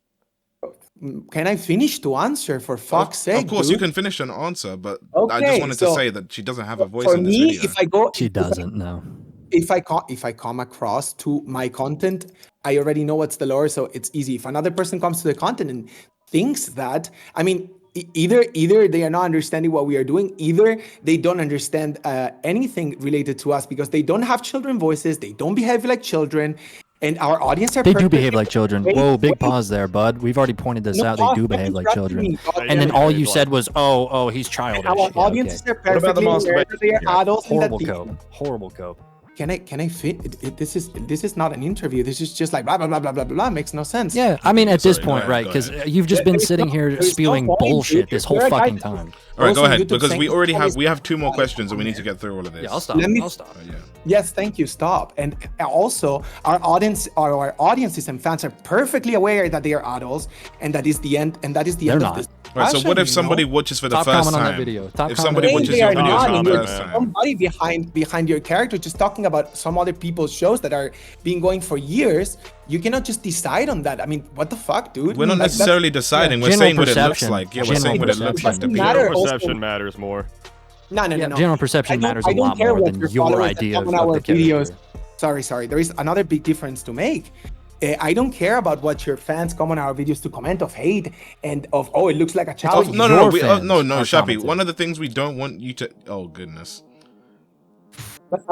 Can I finish to answer for fuck's sake? Of course, dude? you can finish an answer, but I just Okay, wanted to so say that she doesn't have a voice For in this me, video. if I go, She doesn't. No. if I come across to my content, I already know what's the lore, so it's easy. If another person comes to the content and thinks that, I mean, either they are not understanding what we are doing, either they don't understand anything related to us because they don't have children voices, they don't behave like children, and our audience are. They do behave like children. Whoa, big pause there, bud. We've already pointed this out. They do behave like children. And then all you said was, "Oh, he's childish." Our Yeah, audiences okay. are perfectly aware that they are adults. and that Horrible they- cope. Horrible cope. Can I fit? This is not an interview. This is just like blah blah blah blah blah blah. Makes no sense. Yeah, I mean, at this Sorry, go point, ahead, right? go Because ahead. you've just been There's sitting no- here there's no spewing point, bullshit dude. this whole You're a guy fucking that- time. All right, go on ahead, YouTube because saying we already always- have two more questions and we need to get through all of this. Yeah, I'll stop. Let me- I'll stop. Yeah. Yes, thank you. Stop. And also, our audiences and fans are perfectly aware that they are adults, and that is the end. And that is the end They're of this. All right, so what if discussion, somebody you know? watches for the Top first comment on time? that video. Top If comment somebody on that watches They your are video not, for and the you're first time, somebody behind your character just talking about some other people's shows that are being going for years. You cannot just decide on that. I mean, what the fuck, dude? we're not Like, that's- necessarily deciding. We're General saying what it looks perception. like. Yeah, we're General saying what it looks like. The perception. video. Matter General also- perception matters more. No. General perception matters a lot more than your idea of the videos. character. Sorry. There is another big difference to make. I don't care about what your fans come on our videos to comment of hate and of it looks like a child. No, Your no, fans no, are Shappy. commenting. One of the things we don't want you to. Oh goodness. But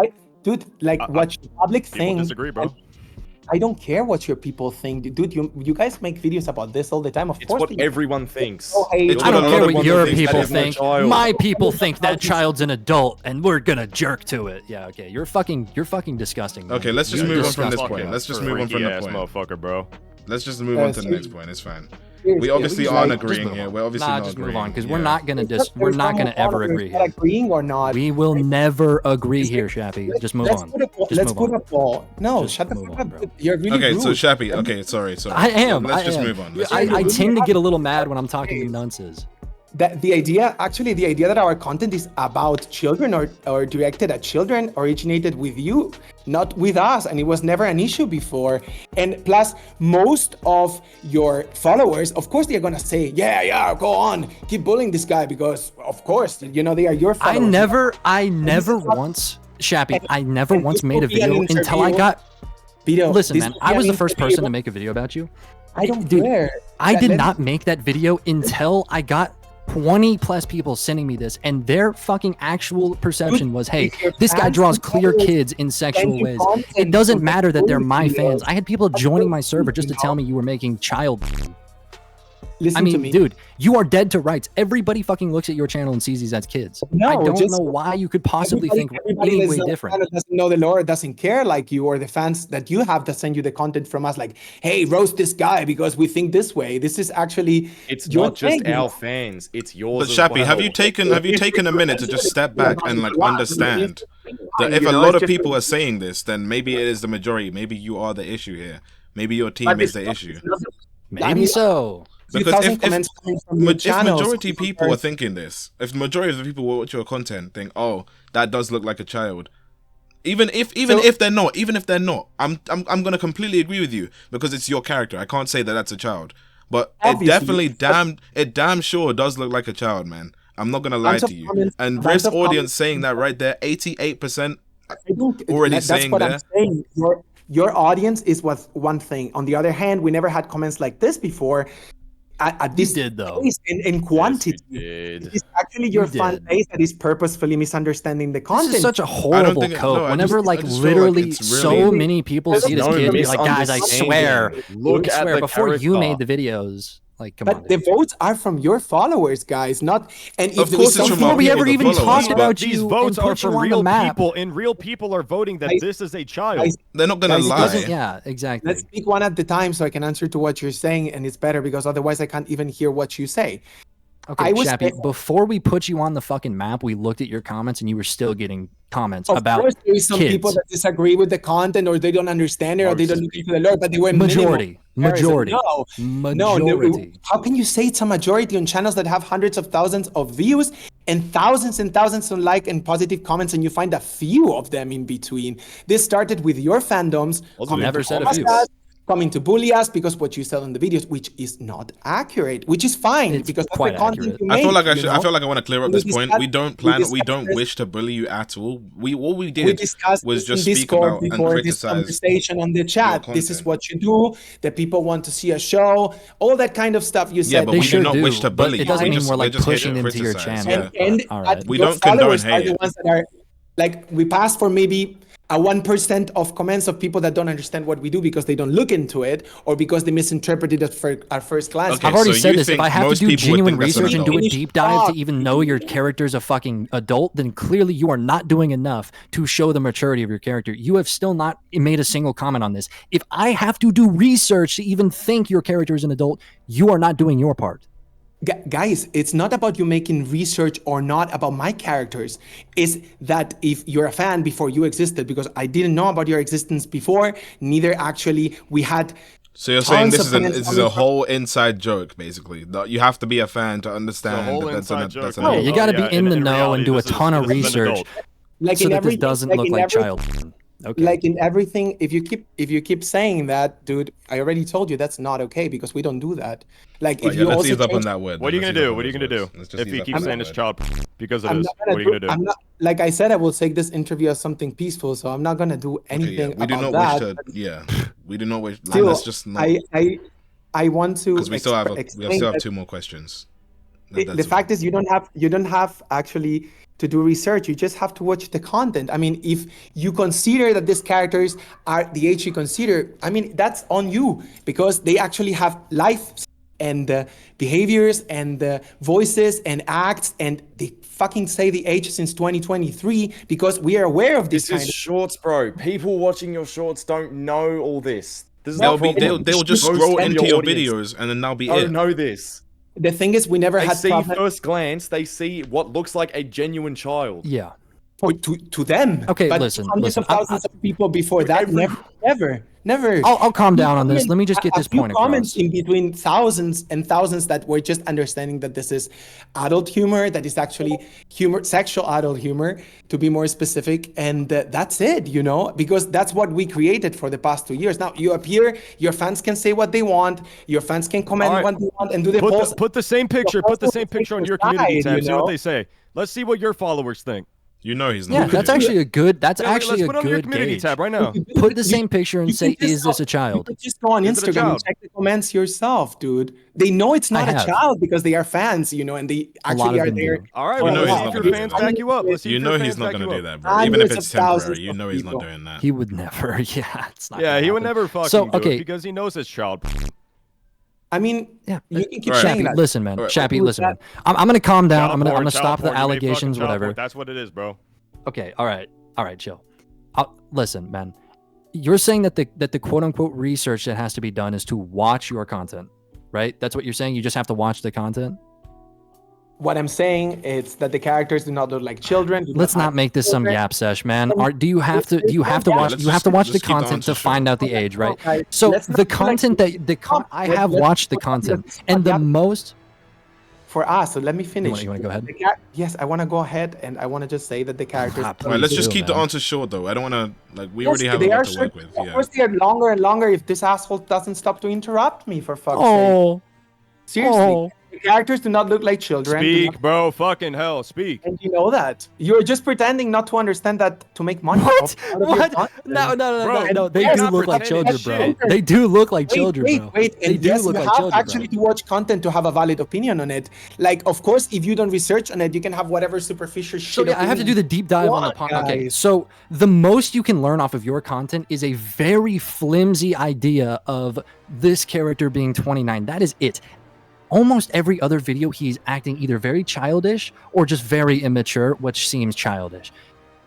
dude, like what your public People thinks. disagree, bro. I don't care what your people think, dude. You guys make videos about this all the time. Of It's course, what people- everyone thinks. Oh, hey, It's I what don't a care lot of what people your think that people isn't a think. child. My people think that child's an adult, and we're gonna jerk to it. Yeah, okay. You're fucking disgusting. Man. Okay, let's just You're move on from this disgusting. point. Let's just move on from Freaky the ass point. motherfucker, bro. Let's just move on to the next point. It's fine. seriously, We obviously like, aren't just agreeing move here. on. We're obviously Nah, not just agreeing. move on because Yeah. we're not gonna There's we're not gonna someone ever on agree not here. agreeing or not. We will never agree here, Shappy. Just move let's on. Put a poll. Just Let's move put on. a poll. No, Just shut the move fuck on, up. bro. You're really Okay, rude. so Shappy. Okay, sorry. I am. Let's I just am. move on. I tend to get a little mad when I'm talking to nunces. That the idea that our content is about children or directed at children originated with you, not with us, and it was never an issue before. And plus, most of your followers, of course, they're gonna say, yeah, go on, keep bullying this guy because, of course, they are your followers. I never once, Shappy, I never once made a video until I got. Video. Listen, This man, will I be was an the first interview. person to make a video about you. I don't Dude, care. I did Let- not make that video until I got 20 plus people sending me this, and their fucking actual perception was, hey, if your this guy fans draws and clear followers kids in sexual send you ways. content It doesn't to matter that they're my videos, fans. I had people joining my server just to you tell know? me you were making child. Listen I to mean, me. dude, you are dead to rights. Everybody fucking looks at your channel and sees these as kids. No, I don't just- know why you could possibly think Everybody any that's way not- different. that doesn't know the lore, doesn't care like you, or the fans that you have that send you the content from us, like, hey, roast this guy because we think this way. This is actually It's your not just thing. our fans, it's yours. But as Shappy, well. have you taken a minute to just step back and like understand that if You a know, lot it's of just- people are saying this, then maybe it is the majority. Maybe you are the issue here. Maybe your team But is it's the not- issue. Maybe I mean, so. Because 2,000 if comments coming from your channels, majority people are thinking this, if the majority of the people who watch your content think, oh, that does look like a child, even if they're not, I'm gonna completely agree with you because it's your character. I can't say that that's a child, but Obviously. it damn sure does look like a child, man. I'm not gonna lie Bunch of to you. comments- And bunch Riff's of audience comments- saying that right there, 88%. I don't, already that's saying what there. I'm saying. Your audience is what one thing. On the other hand, we never had comments like this before. at this did, though. pace in quantity. did. It is actually your fan did. base that is purposefully misunderstanding the content. This is such a horrible think it- cope. no, I Whenever just- I like just feel like literally it's so really- many people There's see this no kid, be like, guys, I swear, Look I at swear, the before you character. made the videos, like, come on. But the votes are from your followers, guys, not. And if Of there course is it's some from our Before we people, ever the even followers, talked but about These you votes and are put you from on the real map. people, and real people are voting that Guys- this is a child. guys, They're not gonna Guys, it lie. doesn't- Yeah, exactly. Let's speak one at the time so I can answer to what you're saying, and it's better because otherwise I can't even hear what you say. Okay, I was Chappy, saying- before we put you on the fucking map, we looked at your comments and you were still getting comments Of about course, there is some people kids. that disagree with the content, or they don't understand it, or they don't look into the lore. But they were minimal Majority. comparison. Majority. No, Majority. how can you say it's a majority on channels that have hundreds of thousands of views and thousands of like and positive comments, and you find a few of them in between? This started with your fandoms coming Never to said a harass few. us, coming to bully us because what you sell in the videos, which is not accurate, which is fine It's because that's quite the content accurate. you I make. feel like you I know? feel like I want to clear up We this point. discussed- We don't we plan. We discussed don't this- wish to bully you at all. All we We did discussed was this in just speak Discord about and before this criticize. conversation on the chat. This is content. what you do. The people want to see a show. All that kind of stuff you Yeah, said. but They we sure do not do, wish to but bully it you. doesn't We mean just- we're like just here to pushing into your criticize, channel. yeah. and All right. at We your don't condone followers are hate. the ones that are like, we pass for maybe a 1% of comments of people that don't understand what we do because they don't look into it or because they misinterpret it at first glance. Okay, I've already so said you this. If think I have to most do people would genuine think that's an research and do a adult? deep dive to Fuck. even know your character's a fucking adult, then clearly you are not doing enough to show the maturity of your character. You have still not made a single comment on this. If I have to do research to even think your character is an adult, you are not doing your part. Guys, it's not about you making research or not about my characters. It's that if you're a fan before you existed, because I didn't know about your existence before, neither actually we had. So you're saying tons this of is comments this is coming a from- whole inside joke, basically. That you have to be a fan to understand whole that that's inside an joke. that's an No, Yeah, adult. you got to be in the know reality, and do a this is- ton of this is an research adult. Like so in that this everything, doesn't like look in like every- child. Okay. Like in everything, if you keep saying that, dude, I already told you that's not okay because we don't do that. Like Right, if yeah, you let's also ease up on change- that word. What are you Let's gonna ease do? up What on are you gonna those do words. Let's just if ease he up keeps on saying that it's word. child because it I'm is? not What gonna are you do, gonna do? I'm not, like I said, I will take this interview as something peaceful, so I'm not gonna do Okay, anything yeah. We do about not that. wish to. Yeah, we do not wish. Still, Let's just not. I want to Because we still have we explain still have that 2 more questions. the fact is you don't have actually to do research. You just have to watch the content. I mean, if you consider that these characters are the age you consider, I mean, that's on you because they actually have lives and behaviors and voices and acts, and they fucking say the age since 2023 because we are aware of this This kind is of. shorts, bro. People watching your shorts don't know all this. This is They'll the be problem. they'll just Most scroll of into your audience videos and then that'll be don't it. know this. The thing is, we never They had see problem first glance, they see what looks like a genuine child. Yeah. to them. Okay, but listen, hundreds listen, of thousands of people before that never. I'll calm down on this. Let me just get this a few point comments across. in between thousands and thousands that were just understanding that this is adult humor, that is actually humor, sexual adult humor, to be more specific, and that's it, you know, because that's what we created for the past 2 years. Now you appear, your fans can say what they want, your fans can comment All right. what they want, and do the polls. Put the same picture. Put the same picture on your community side, tab. you See what know? they say. Let's see what your followers think. You know he's not. Yeah, gonna that's do it. actually a good. That's Yeah, actually let's a put it on your good community gauge. tab right now. Put the same picture and You say, can just "Is this a go- child?" You can just go on Is it a Instagram and child? check the comments yourself, dude. They know it's not a have. child because they are fans, you know, and they A lot actually of are them there. do. All right, You well, know let's he's see not if your gonna do fans that. back you up. Let's see You if know your he's fans not back gonna you do up. that, bro. Even if Hundreds it's of thousands temporary, you of know he's not people. doing that. He would never. Yeah, it's not. Yeah, gonna he would happen. never fucking So, do okay. it because he knows his child. I mean, Yeah, you can keep Right. saying Shappy, that. listen, man. Alright. Shappy, Who's listen, man. that? I'm gonna calm down. Child I'm gonna porn, stop the child porn. You made fucking allegations, child whatever. porn. That's what it is, bro. Okay, all right, chill. Listen, man. You're saying that the quote unquote research that has to be done is to watch your content, right? That's what you're saying. You just have to watch the content. What I'm saying is that the characters do not look like children. do Let's not act make this some children. yap sesh, man. Do you have to watch Let's you have to watch the let's keep the content to answer find short. out the age, right? Okay, So let's not the feel like content this that I let's- have let's watched the put on content this and the caveat. most. For us, so let me finish. You wanna go ahead? Yes, I want to go ahead, and I want to just say that the characters. Ah, Alright, let's Please just do, keep the man. answer short though. I don't want to like we Yes, already have a they lot are to short. work with. Of Yeah. course, they are longer and longer if this asshole doesn't stop to interrupt me. For fuck's sake. Oh, Seriously. oh. The characters do not look like children. Speak, bro. Fucking hell. Speak. And you know that. You're just pretending not to understand that to make money. What? out of your What? content. No. They Yes, do not look like pretending children, shit. bro. They do look like children, bro. Wait. They And do yes, look you like have children, actually bro. to watch content to have a valid opinion on it. Like, of course, if you don't research on it, you can have whatever superficial shit. So yeah, I have to do the deep dive on the What, Okay, guys? so the most you can learn off of your content is a very flimsy idea of this character being 29. That is it. Almost every other video, he's acting either very childish or just very immature, which seems childish.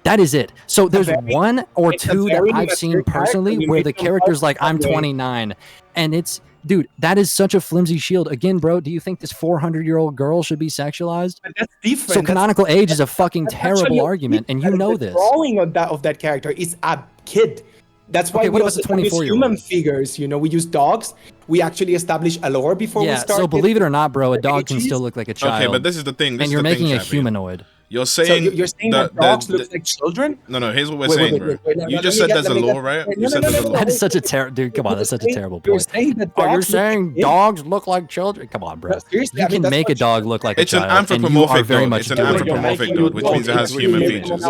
That is it. So there's one or it's a two that very I've immature seen character. personally You where make the them character's look like, I'm that way. 29. And it's, dude, that is such a flimsy shield. Again, bro, do you think this 400-year-old girl should be sexualized? But that's different. So That's- canonical age is a fucking that's terrible actually argument, and you the know this. drawing of that character is a kid. That's why Okay, we what about also the use 24-year-old? human figures. You know, we use dogs. We actually establish a lore before we Yeah, start. so believe it or not, bro, a dog can ages. still look like a child. Okay, but this is the thing. This and is you're the making thing, a Chappy. humanoid. You're So saying you're saying that dogs look like children? No, here's what we're Wait, saying, wait, bro. wait, wait, no, You no, just let said me there's a get- let me law, get- right? wait, You no, said no, there's a no, law. That is such a terrible dude. Come on, that's such a terrible You're point. saying that Oh, you're dogs look like saying kids? dogs look like children? Come on, bro. No, seriously, You I mean, can that's make a what dog look like It's a an child, and you are anthropomorphic very dog. much It's an doing it. anthropomorphic dog, which means it has human features. It's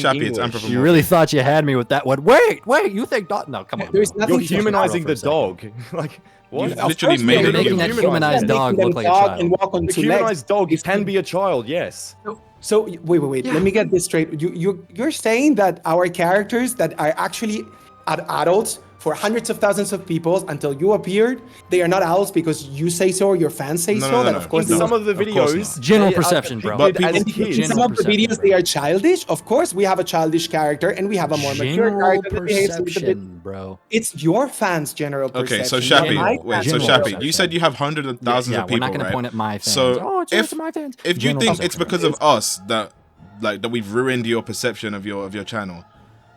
Chappy, it's anthropomorphic. You really thought you had me with that one. Wait, you think dog? No, come on. There's bro. nothing You're to humanizing for a the second. dog. Like, what? You've literally made You're it. making that humanized dog look like a child. And walk on The two humanized dog legs. can be a child, yes. So wait. Let me get this straight. You're saying that our characters that are actually adults for hundreds of thousands of people until you appeared, they are not adults because you say so or your fans say No, so. no, That no, of course no. Some of the Of course videos, not. General they are perception, bro. depicted But as people- in kids. some of the perception, videos bro. they are childish. Of course, we have a childish character and we have a more mature General character that behaves a little bit. perception, bro. It's your fans' general perception. Okay, so not Chappy, my wait, fans' so General general Chappy, you said you have hundreds of thousands Yeah, of people, we're not going right? to point at my fans. So oh, it's just my fans. if you General think it's perception. because of us that we've ruined your perception of your channel,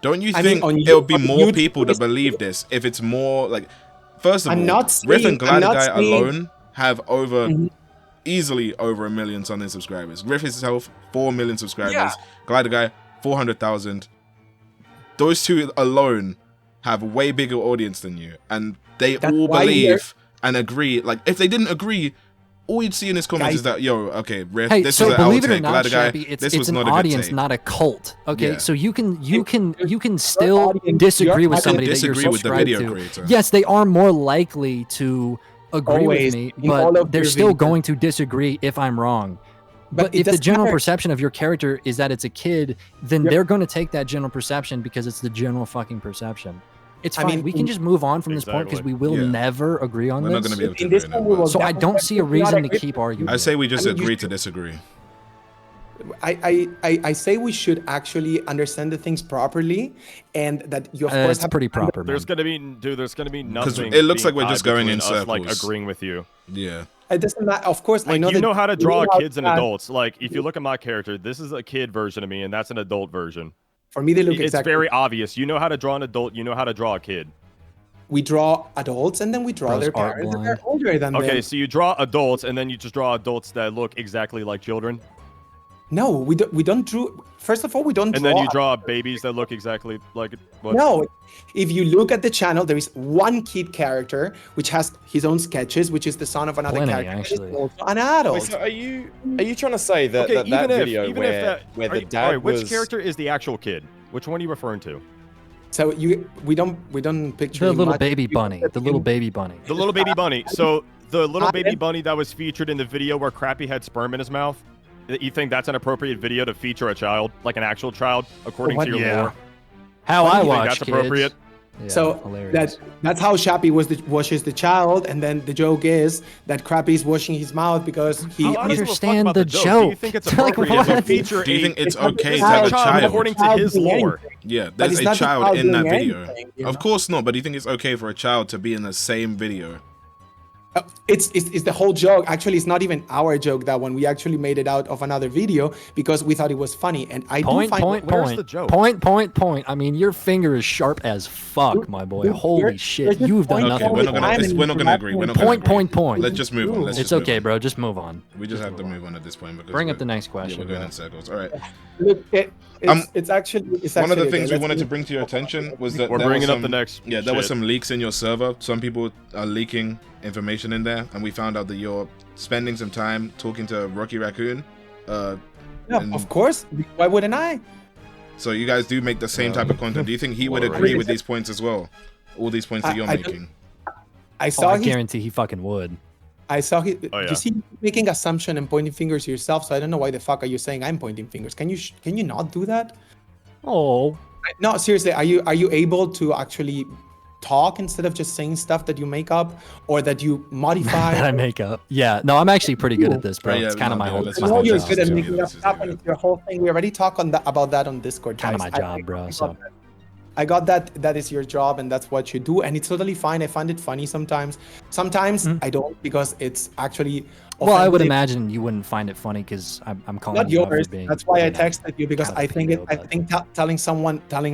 don't you I mean, think on it'll be on more YouTube, people that it's- believe this if it's more like? First of I'm all, not Riff saying- and I'm Glider not Guy saying- alone have over Mhm. easily over 1 million Sunday subscribers. Riff himself 4 million subscribers. Yeah. Glider Guy 400,000. Those two alone have a way bigger audience than you, and they That's all why believe and agree. Like if they didn't agree, all you'd see in his comments Guys- is that, yo, okay, Riff, Hey, this so was an believe it or outtake. not, Glider Guy, Chappy, this it's was an not a audience, good take. not a cult. Okay, Yeah. so you can still audience- disagree your with somebody that disagree you're with the subscribed video to. creator. Yes, they are more likely to agree Always, with me, in all but of they're your still videos. going to disagree if I'm wrong. But But it if the doesn't general matter. perception of your character is that it's a kid, then Yep. they're going to take that general perception because it's the general fucking perception. It's I fine. mean, We can just move on from this point because Exactly. we will Yeah. never agree on We're not this. going to be able to In agree this on one, that. we will but- So I don't see a definitely not reason to agree. keep arguing. I say we just I mean, you agree should- to disagree. I say we should actually understand the things properly, and that you of course That's have pretty proper, man. There's gonna be, dude. There's gonna be nothing. it looks being like we're just tied going in between us, like circles. agreing with you. Yeah. It doesn't matter. Of course, I Like know you that know how to you draw know how kids and to- adults. Like if you look at my character, this is a kid version of me, and that's an adult version. For me, they look It's exactly. very obvious. You know how to draw an adult. You know how to draw a kid. We draw adults, and then we draw Bro's their art parents that blind. are older than Okay, them. so you draw adults, and then you just draw adults that look exactly like children, No, we don't. We don't draw. First of all, we don't and draw. then you draw babies that look exactly like. What? No, if you look at the channel, there is one kid character which has his own sketches, which is the son of another Plenty, character. that is actually. also an adult. Wait, so are you trying to say that Okay, that even video if where are the you- dad alright, was which character is the actual kid? Which one are you referring to? So we don't picture The him little much. baby We bunny. put The him- little baby bunny. The little baby bunny. So the little baby then- bunny that was featured in the video where Crappy had sperm in his mouth. You think that's an appropriate video to feature a child, like an actual child, according What? to your Yeah. lore? How What do I you think watch that's kids. appropriate? Yeah, So hilarious. that's how Shappy washes the child, and then the joke is that Crappy's washing his mouth because he I don't is give a fuck understand about the Do you joke. think it's Like, appropriate to what? feature Do you a- think it's It's not okay the to have a child child? according to his doing lore? anything. Yeah, But there's it's a not the child child in that doing video. anything, you Of know? course not, but do you think it's okay for a child to be in the same video? It's the whole joke. Actually, it's not even our joke, that one. We actually made it out of another video because we thought it was funny. And I do Point, find point, where's point. the joke? Point. I mean, your finger is sharp as fuck, my boy. Dude, Holy you're shit. just You've done pointing Okay, nothing. we're not gonna. Time We're not gonna agree. We're not gonna Point, agree. point, point. Let's just move on. Let's It's just move okay, on. bro. Just move on. We just have to move on at this point because Bring up we're- the next Yeah, question. we're going bro. in circles. All right. Look, Um, it's actually One of the okay. things we Let's wanted to move- bring to your attention was that We're there bringing was up the some- next Yeah, there were shit. some leaks in your server. Some people are leaking information information in there, and we found out that you're spending some time talking to Rocky Raccoon. Yeah, and of course. Why wouldn't I? so you guys do make the same type of content. Do you think he would What a agree racist. with these points as well? All these points that you're I don't- making. I Oh, saw I his guarantee he fucking would. I saw he. Oh, yeah. You see, making assumption and pointing fingers yourself. So I don't know why the fuck are you saying I'm pointing fingers? Can you not do that? Oh, No, seriously. Are you able to actually talk instead of just saying stuff that you make up or that you modify? that I make up. Yeah, no, I'm actually pretty good at this, bro. Oh, yeah, it's kind of no, my yeah, whole. let's It's I my know whole you're job. good at do making it, up let's just stuff, do and it. it's your whole thing. We already talked about that on Discord. Kind of guys. my job, bro. So I got that. That is your job, and that's what you do, and it's totally fine. I find it funny sometimes. Sometimes I don't because it's actually. well, I would offensive. imagine you wouldn't find it funny because I'm calling Not you out for yours. being. That's why I you know, texted you because kind of I a think pedo, I but- think telling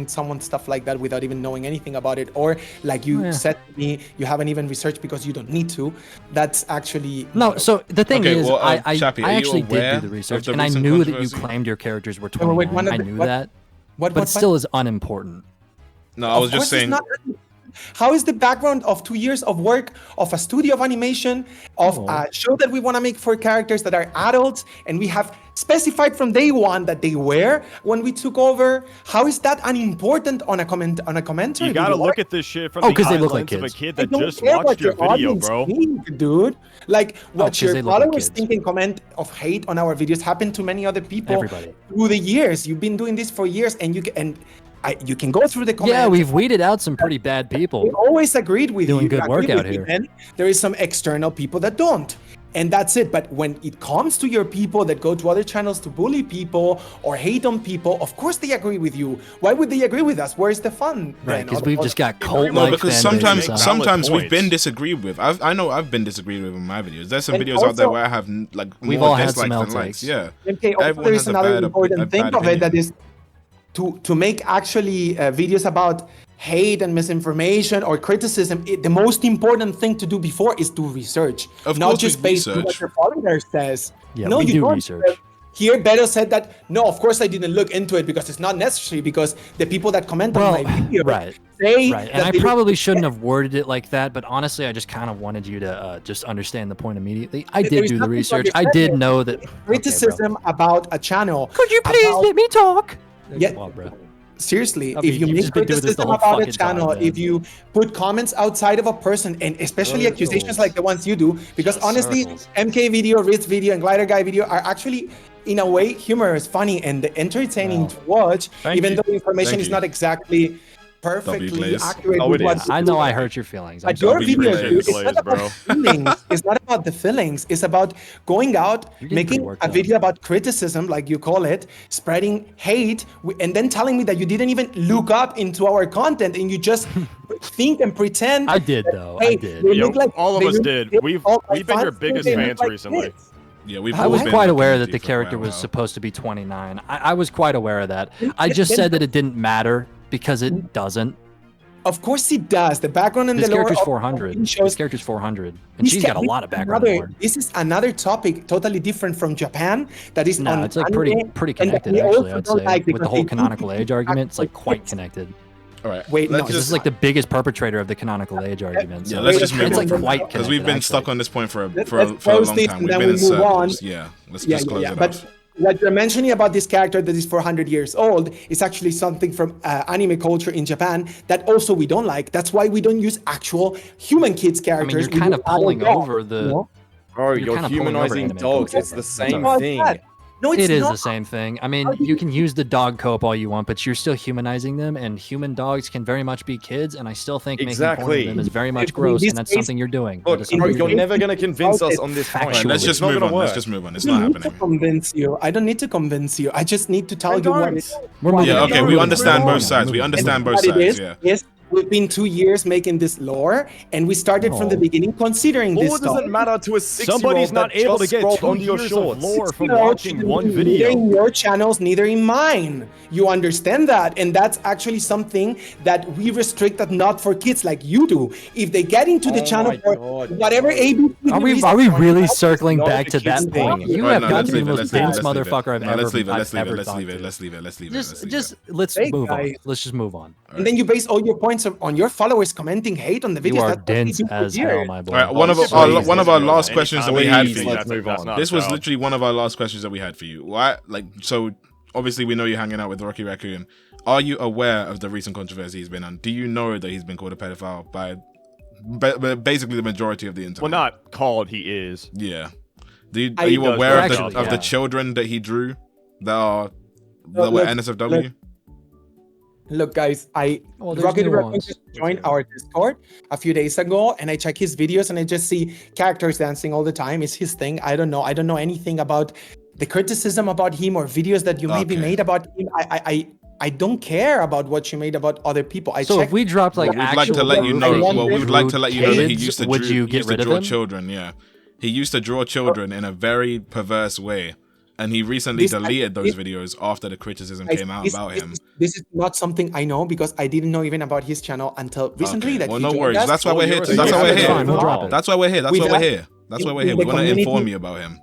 someone stuff like that without even knowing anything about it, or like you Yeah. said to me, you haven't even researched because you don't need to. That's actually No, not so the thing Okay, is, well, I Chappy, are you actually did aware do the of research, the and I recent knew that you controversy? claimed your characters were Wait, wait, 29. one of I the- knew what- that, what. but it still is unimportant. No, I was Of just course it's saying. not- How is the background of 2 years of work of a studio of animation of Oh. a show that we want to make for characters that are adults and we have specified from day one that they were when we took over? How is that unimportant on a commentary? You gotta video? look at this shit from Oh, the 'cause they eye look like lens of a kids. kid I that don't just care watched what your video, audience bro. think, dude. Like what 'cause your they look like followers kids. think and comment of hate on our videos happened to many other people Everybody. through the years. You've been doing this for years, and you can go through the comments. Yeah, we've weeded out some pretty bad people. We always agreed with Doing you. good agree work out with you, here. and there is some external people that don't. And that's it. But when it comes to your people that go to other channels to bully people or hate on people, of course they agree with you. Why would they agree with us? Where's the fun? Right, then? because Or- we've or- just got No, cult-like because fan sometimes bases, huh? sometimes we've points. been disagreed with. I know I've been disagreed with in my videos. There's some And videos out there also- where I have like We've more all had some dislikes than L likes. takes. Yeah. Okay, also Everyone there has is a another bad important thing bad of it that opinion. is to make actually videos about hate and misinformation or criticism. The most important thing to do before is do research, Of not course just we based on what research. your follower says. Yeah, no, we you do don't. research. Here, Beto said that no, of course I didn't look into it because it's not necessary because the people that comment Well, on my video right. say Right, that and I they look- probably shouldn't have worded it like that, but honestly, I just kind of wanted you to just understand the point immediately. I There did is do the nothing to research. I understand did there. know that. criticism about a channel. Could you please about- let me talk? Yeah. Come on, bro. Seriously, I mean, if you you've make just been doing this the criticism whole about a fucking time, channel, man. if you put comments outside of a person, and especially accusations like the ones you do, because Just honestly, circles. MK video, Ritz video, and Glider Guy video are actually, in a way, humorous, funny, and entertaining Wow. to watch, Thank even you. though the information Thank is you. not exactly perfectly Glaze. accurate Oh, with it what is. you I know do. I hurt your feelings. I'm But your sorry. video, Glaze. dude, it's Glaze, not about bro. feelings. It's not about the feelings. It's about going out, You're getting making pretty worked a up. video about criticism, like you call it, spreading hate, and then telling me that you didn't even look up into our content and you just think and pretend. I did, that, though. Hey, I did. they Yo, look like all of they us look did. like We've all my been your fans biggest think they fans look like recently. this. Yeah, we've I always was been quite in aware that community the for character quite a was while. supposed to be 29. I was quite aware of that. I just then- said that it didn't matter because it doesn't. Of course it does. The background and This the lore character's of 400. TV shows. This character's 400, and This she's got a can- lot of background another- lore. This is another topic totally different from Japan. That is No, on it's like anime, pretty and that connected we actually. also I'd don't say like with the because whole they do canonical things age argument, it's like quite kids. connected. All right. Wait, no. let's Because this just is like the biggest perpetrator of the canonical age argument. yeah, So let's Wait, just move it's on like quite because we've connected, been actually. stuck on this point for a Let's for a close long this time. and We've then been in we move on. circles. Yeah, let's just close it But off. what you're mentioning about this character that is 400 years old is actually something from anime culture in Japan that also we don't like. That's why we don't use actual human kids I characters. mean, you're We kind use of pulling adult dogs, over the. you know? Bro, You're you're kinda pulling over humanizing anime dogs. culture. It's the That's same all right. thing. No, it's It is not. the same thing. I mean, How do you can use the dog co-op all you want, but you're still humanizing them, and human dogs can very much be kids, and I still think making porn Exactly. of them is very much In gross, this and that's case- something you're doing. Look, That is in bro, something this you're doing. never gonna convince us it's on this factually. point. All right, let's It's just not move gonna on. Let's work. just move on. It's I not don't need to happening. convince you. I don't need to convince you. I just need to tell Then you what don't. it is. We're Why moving Yeah, on. okay, We're we moving understand on. both sides. We Moving on. understand both What it sides. is, Yeah. yes, we've been 2 years making this lore, and we started from the Oh. beginning considering this Lore stuff. doesn't matter to a 6-year-old Somebody's not that able to just get scrolled 2 onto your years shorts. of lore from No, watching one Neither video. in your channels, neither in mine. You understand that, and that's actually something that we restrict that not for kids like you do. If they get into the Oh channel my for God. whatever ABC Are we reason, really circling not back a to that kid's point? thing. You All right, have no, got let's to be leave the it. most Let's leave it. dense Let's leave it. motherfucker I've No, ever let's leave it. I've Let's leave it. ever Let's talked leave it. to. Let's leave it. Let's leave it. Just Let's leave it. let's Hey, move on. guys. Let's just move on. and then you base all your points points on your followers commenting hate on the videos. You are That's what we dense do for as hell, years. my boy. All right, one of our last questions that we had for you. Let's move on. This was literally one of our last questions that we had for you. Why? Like, so obviously we know you're hanging out with Rocky Raccoon. Are you aware of the recent controversy he's been on? Do you know that he's been called a pedophile by basically the majority of the internet? Well, not called. He is. Yeah. Are you aware of the children that he drew that were NSFW? Look, guys, Rocky Raccoon just joined our Discord a few days ago, and I check his videos, and I just see characters dancing all the time. It's his thing. I don't know. I don't know anything about the criticism about him or videos that you maybe made about him. I don't care about what you made about other people. If we dropped like, we'd like to let you know. Well, we would like to let you know that he used to draw children. Yeah, he used to draw children in a very perverse way, and he recently deleted those videos after the criticism came out about him. This is not something I know because I didn't know even about his channel until recently. Well, no worries. That's why we're here. That's why we're here. That's why we're here. That's why we're here. That's why we're here. We want to inform you about him.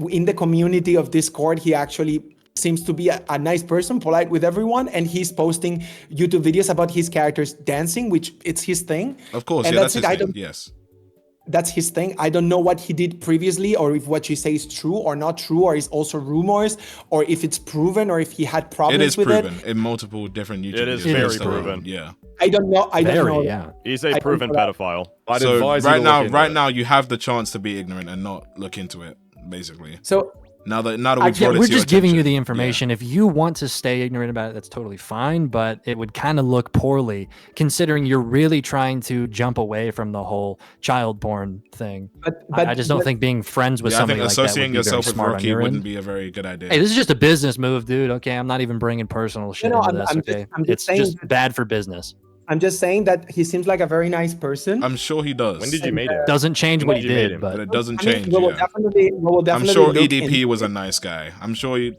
In the community of Discord, he actually seems to be a nice person, polite with everyone, and he's posting YouTube videos about his characters dancing, which it's his thing. Of course, and yeah, that's his thing. Yes. That's his thing. I don't know what he did previously, or if what you say is true or not true, or is also rumors, or if it's proven, or if he had problems with it. It is proven in multiple different YouTube videos. It is very proven. Yeah. I don't know. I don't know. Yeah. He's a proven pedophile. So right now, you have the chance to be ignorant and not look into it, basically. So now that we're just giving you the information. If you want to stay ignorant about it, that's totally fine. But it would kind of look poorly considering you're really trying to jump away from the whole child porn thing. But I just don't think being friends with somebody like that would be associating yourself with Rocky wouldn't be a very good idea. Hey, this is just a business move, dude. Okay, I'm not even bringing personal shit into this. Okay, it's just bad for business. I'm just saying that he seems like a very nice person. I'm sure he does. When did you meet him? Doesn't change what he did, but it doesn't change. We will definitely I'm sure EDP was a nice guy. I'm sure he'd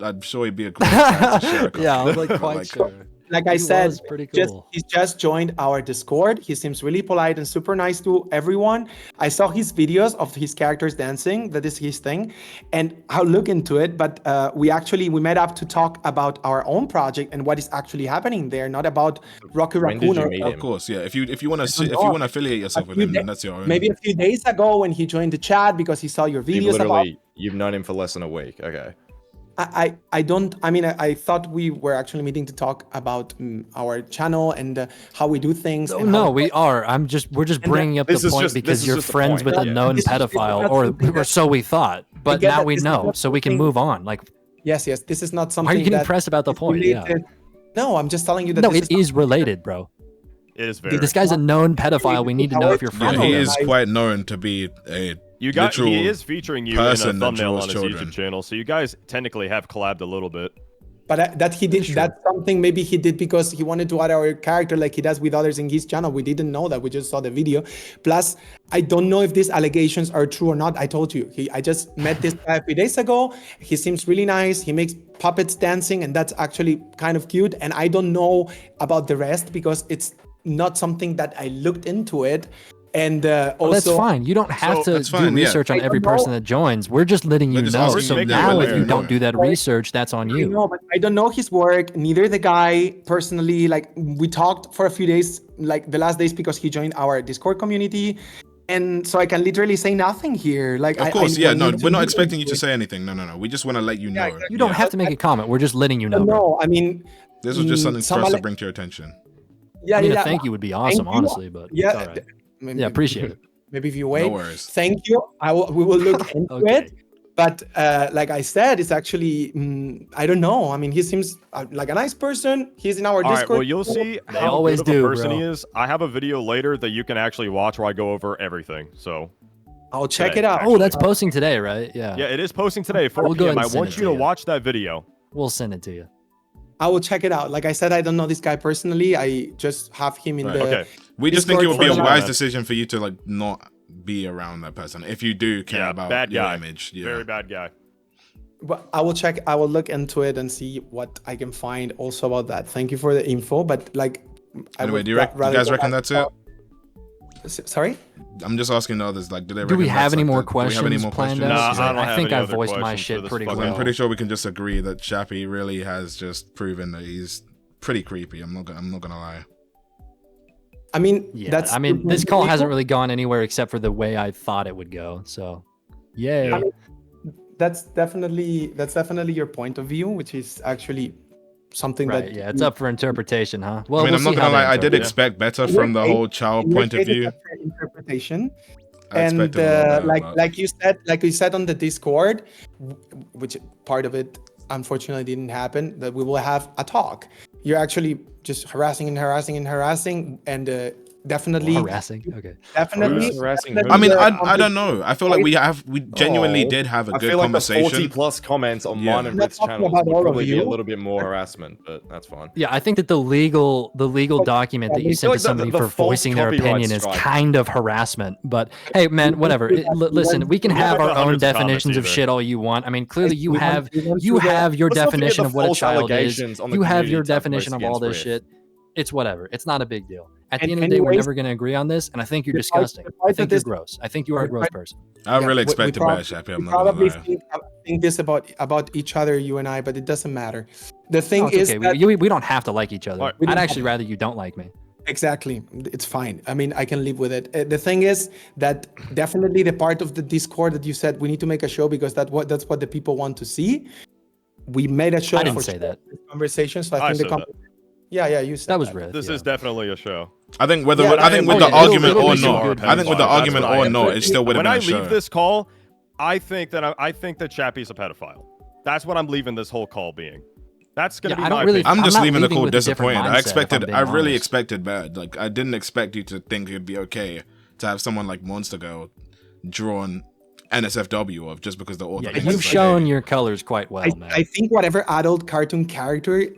be a cool guy to share a yeah, I'm like quite sure. Like I said, pretty cool. He's just joined our Discord. He seems really polite and super nice to everyone. I saw his videos of his characters dancing. That is his thing. And I'll look into it. But we met up to talk about our own project and what is actually happening there, not about Rocky Raccoon. Of course, yeah. If you want to affiliate yourself with him, then that's your own. Maybe a few days ago when he joined the chat because he saw your videos. You've known him for less than a week. Okay. I thought we were actually meeting to talk about our channel and how we do things. No, we are. We're just bringing up the point because you're friends with a known pedophile, or so we thought. But now we know, so we can move on. Like, yes, this is not something. Are you getting pressed about the point? Yeah. No, I'm just telling you that. No, it is related, bro. It is very. This guy's a known pedophile. We need to know if you're friends. He is quite known to be a. He is featuring you in a thumbnail on his YouTube channel, so you guys technically have collabed a little bit. But that's something maybe he did because he wanted to add our character like he does with others in his channel. We didn't know that. We just saw the video. Plus, I don't know if these allegations are true or not. I told you. I just met this guy a few days ago. He seems really nice. He makes puppets dancing, and that's actually kind of cute. And I don't know about the rest because it's not something that I looked into it. And also, that's fine. You don't have to do research on every person that joins. We're just letting you know. So now, if you don't do that research, that's on you. No, but I don't know his work. Neither the guy personally. Like we talked for a few days, like the last days, because he joined our Discord community, and so I can literally say nothing here. Like, of course, we're not expecting you to say anything. No. We just want to let you know. You don't have to make a comment. We're just letting you know. No, I mean, this was just something for us to bring to your attention. I mean, a thank you would be awesome, honestly, but it's all right. Maybe, appreciate it. Maybe if you wait. No worries. Thank you. We will look into it. But like I said, it's actually I don't know. I mean, he seems like a nice person. He's in our Discord. All right, well, you'll see how good of a person he is. I have a video later that you can actually watch where I go over everything. So I'll check it out. Oh, that's posting today, right? Yeah. Yeah, it is posting today, 4 p.m. I want you to watch that video. We'll send it to you. I will check it out. Like I said, I don't know this guy personally. I just have him in the. Okay. We just think it would be a wise decision for you to like not be around that person if you do care about your image. Yeah. Very bad guy. But I will check. I will look into it and see what I can find also about that. Thank you for the info. But like, anyway, do you guys reckon that's it? Sorry? I'm just asking the others. Like, do we have any more questions? Do we have any more questions? I think I voiced my shit pretty well. I'm pretty sure we can just agree that Shappy really has just proven that he's pretty creepy. I'm not gonna lie. I mean, Yeah, I mean, this call hasn't really gone anywhere except for the way I thought it would go. So, yay. I mean, that's definitely your point of view, which is actually something Right, that yeah, it's up for interpretation, huh? Well, I mean, we'll I'm not see how gonna they lie, I did interpret it. expect better from the whole child point of view. Interpretation. I And expected a little better, but- like you said on the Discord, which part of it unfortunately didn't happen, that we will have a talk. You're actually just harassing, and definitely Harassing. Okay. definitely. Who's harassing definitely I mean, the- I don't know. I feel like we genuinely did have a I good feel like the conversation. 40 plus comments on Yeah. mine and I'm not Rick's talking channels about would all of probably be a you. little bit more harassment, but that's fine. Yeah, I think that the legal document that you I sent feel to like somebody the for false voicing their copyright opinion is strike. kind of harassment. But hey, man, whatever. Listen, we can have our own hundreds of comments definitions of either. shit all you want. I mean, clearly you We went have through your Let's not forget definition the of what a false child is. allegations on the You have community your tab definition post of all against this Riff. shit. It's whatever. It's not a big deal. At the And end of the day, we're anyways, never going to agree on this, and I think you're the part- disgusting. the part I think of you're this- gross. I think you are a gross person. I Yeah, really we expected prob- bad, Shappy. we I'm not gonna probably lie. think this about each other, you and I, but it doesn't matter. The thing No, it's is okay. that We don't have to like each other. Right. We I'd don't actually have- rather you don't like me. exactly, it's fine. I mean, I can live with it. The thing is that definitely the part of the Discord that you said we need to make a show because that's what the people want to see. We made a show. I didn't for say that. this conversation, so I I think the said that. yeah, you said That was that. Riff. This yeah. is definitely a show. I think whether Yeah, I think with Oh, the yeah, argument it'll or be not, short. I think with the That's argument what I or am not, it thinking. still would have When been I a show. leave this call, I think that Chappie's a pedophile. That's what I'm leaving this whole call being. That's gonna Yeah, be I don't my really- opinion. I'm just not leaving the leaving call with a different disappointed. mindset, I if I'm expected, being I really honest. expected bad. Like I didn't expect you to think it'd be okay to have someone like Monster Girl drawn NSFW of just because the author. Yeah, thinks you've it's shown okay. your colors quite well, man. I think whatever adult cartoon character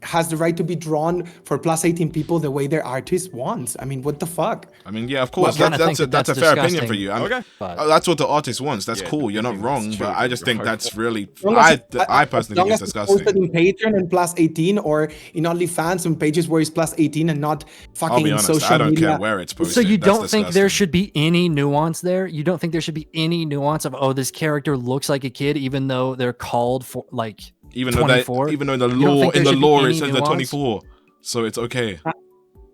has the right to be drawn for plus 18 people the way their artist wants. I mean, what the fuck? I mean, yeah, of course, Well, I that's think a that's fair opinion disgusting. for you. Okay. But- That's what the artist wants. That's Yeah, cool. You're not that's wrong, true, but I just think bro. that's really. As long as I personally think it's as long as it's posted disgusting. in Patreon and plus 18 or in OnlyFans on pages where it's plus 18 and not I'll fucking be in honest. social I don't media. care where it's posted. So you That's don't think there disgusting. should be any nuance there? You don't think there should be any nuance of, oh, this character looks like a kid, even though they're called for like even though that, 24? even though in the You don't law think there in the should be law it any says they're nuance? 24, so it's okay.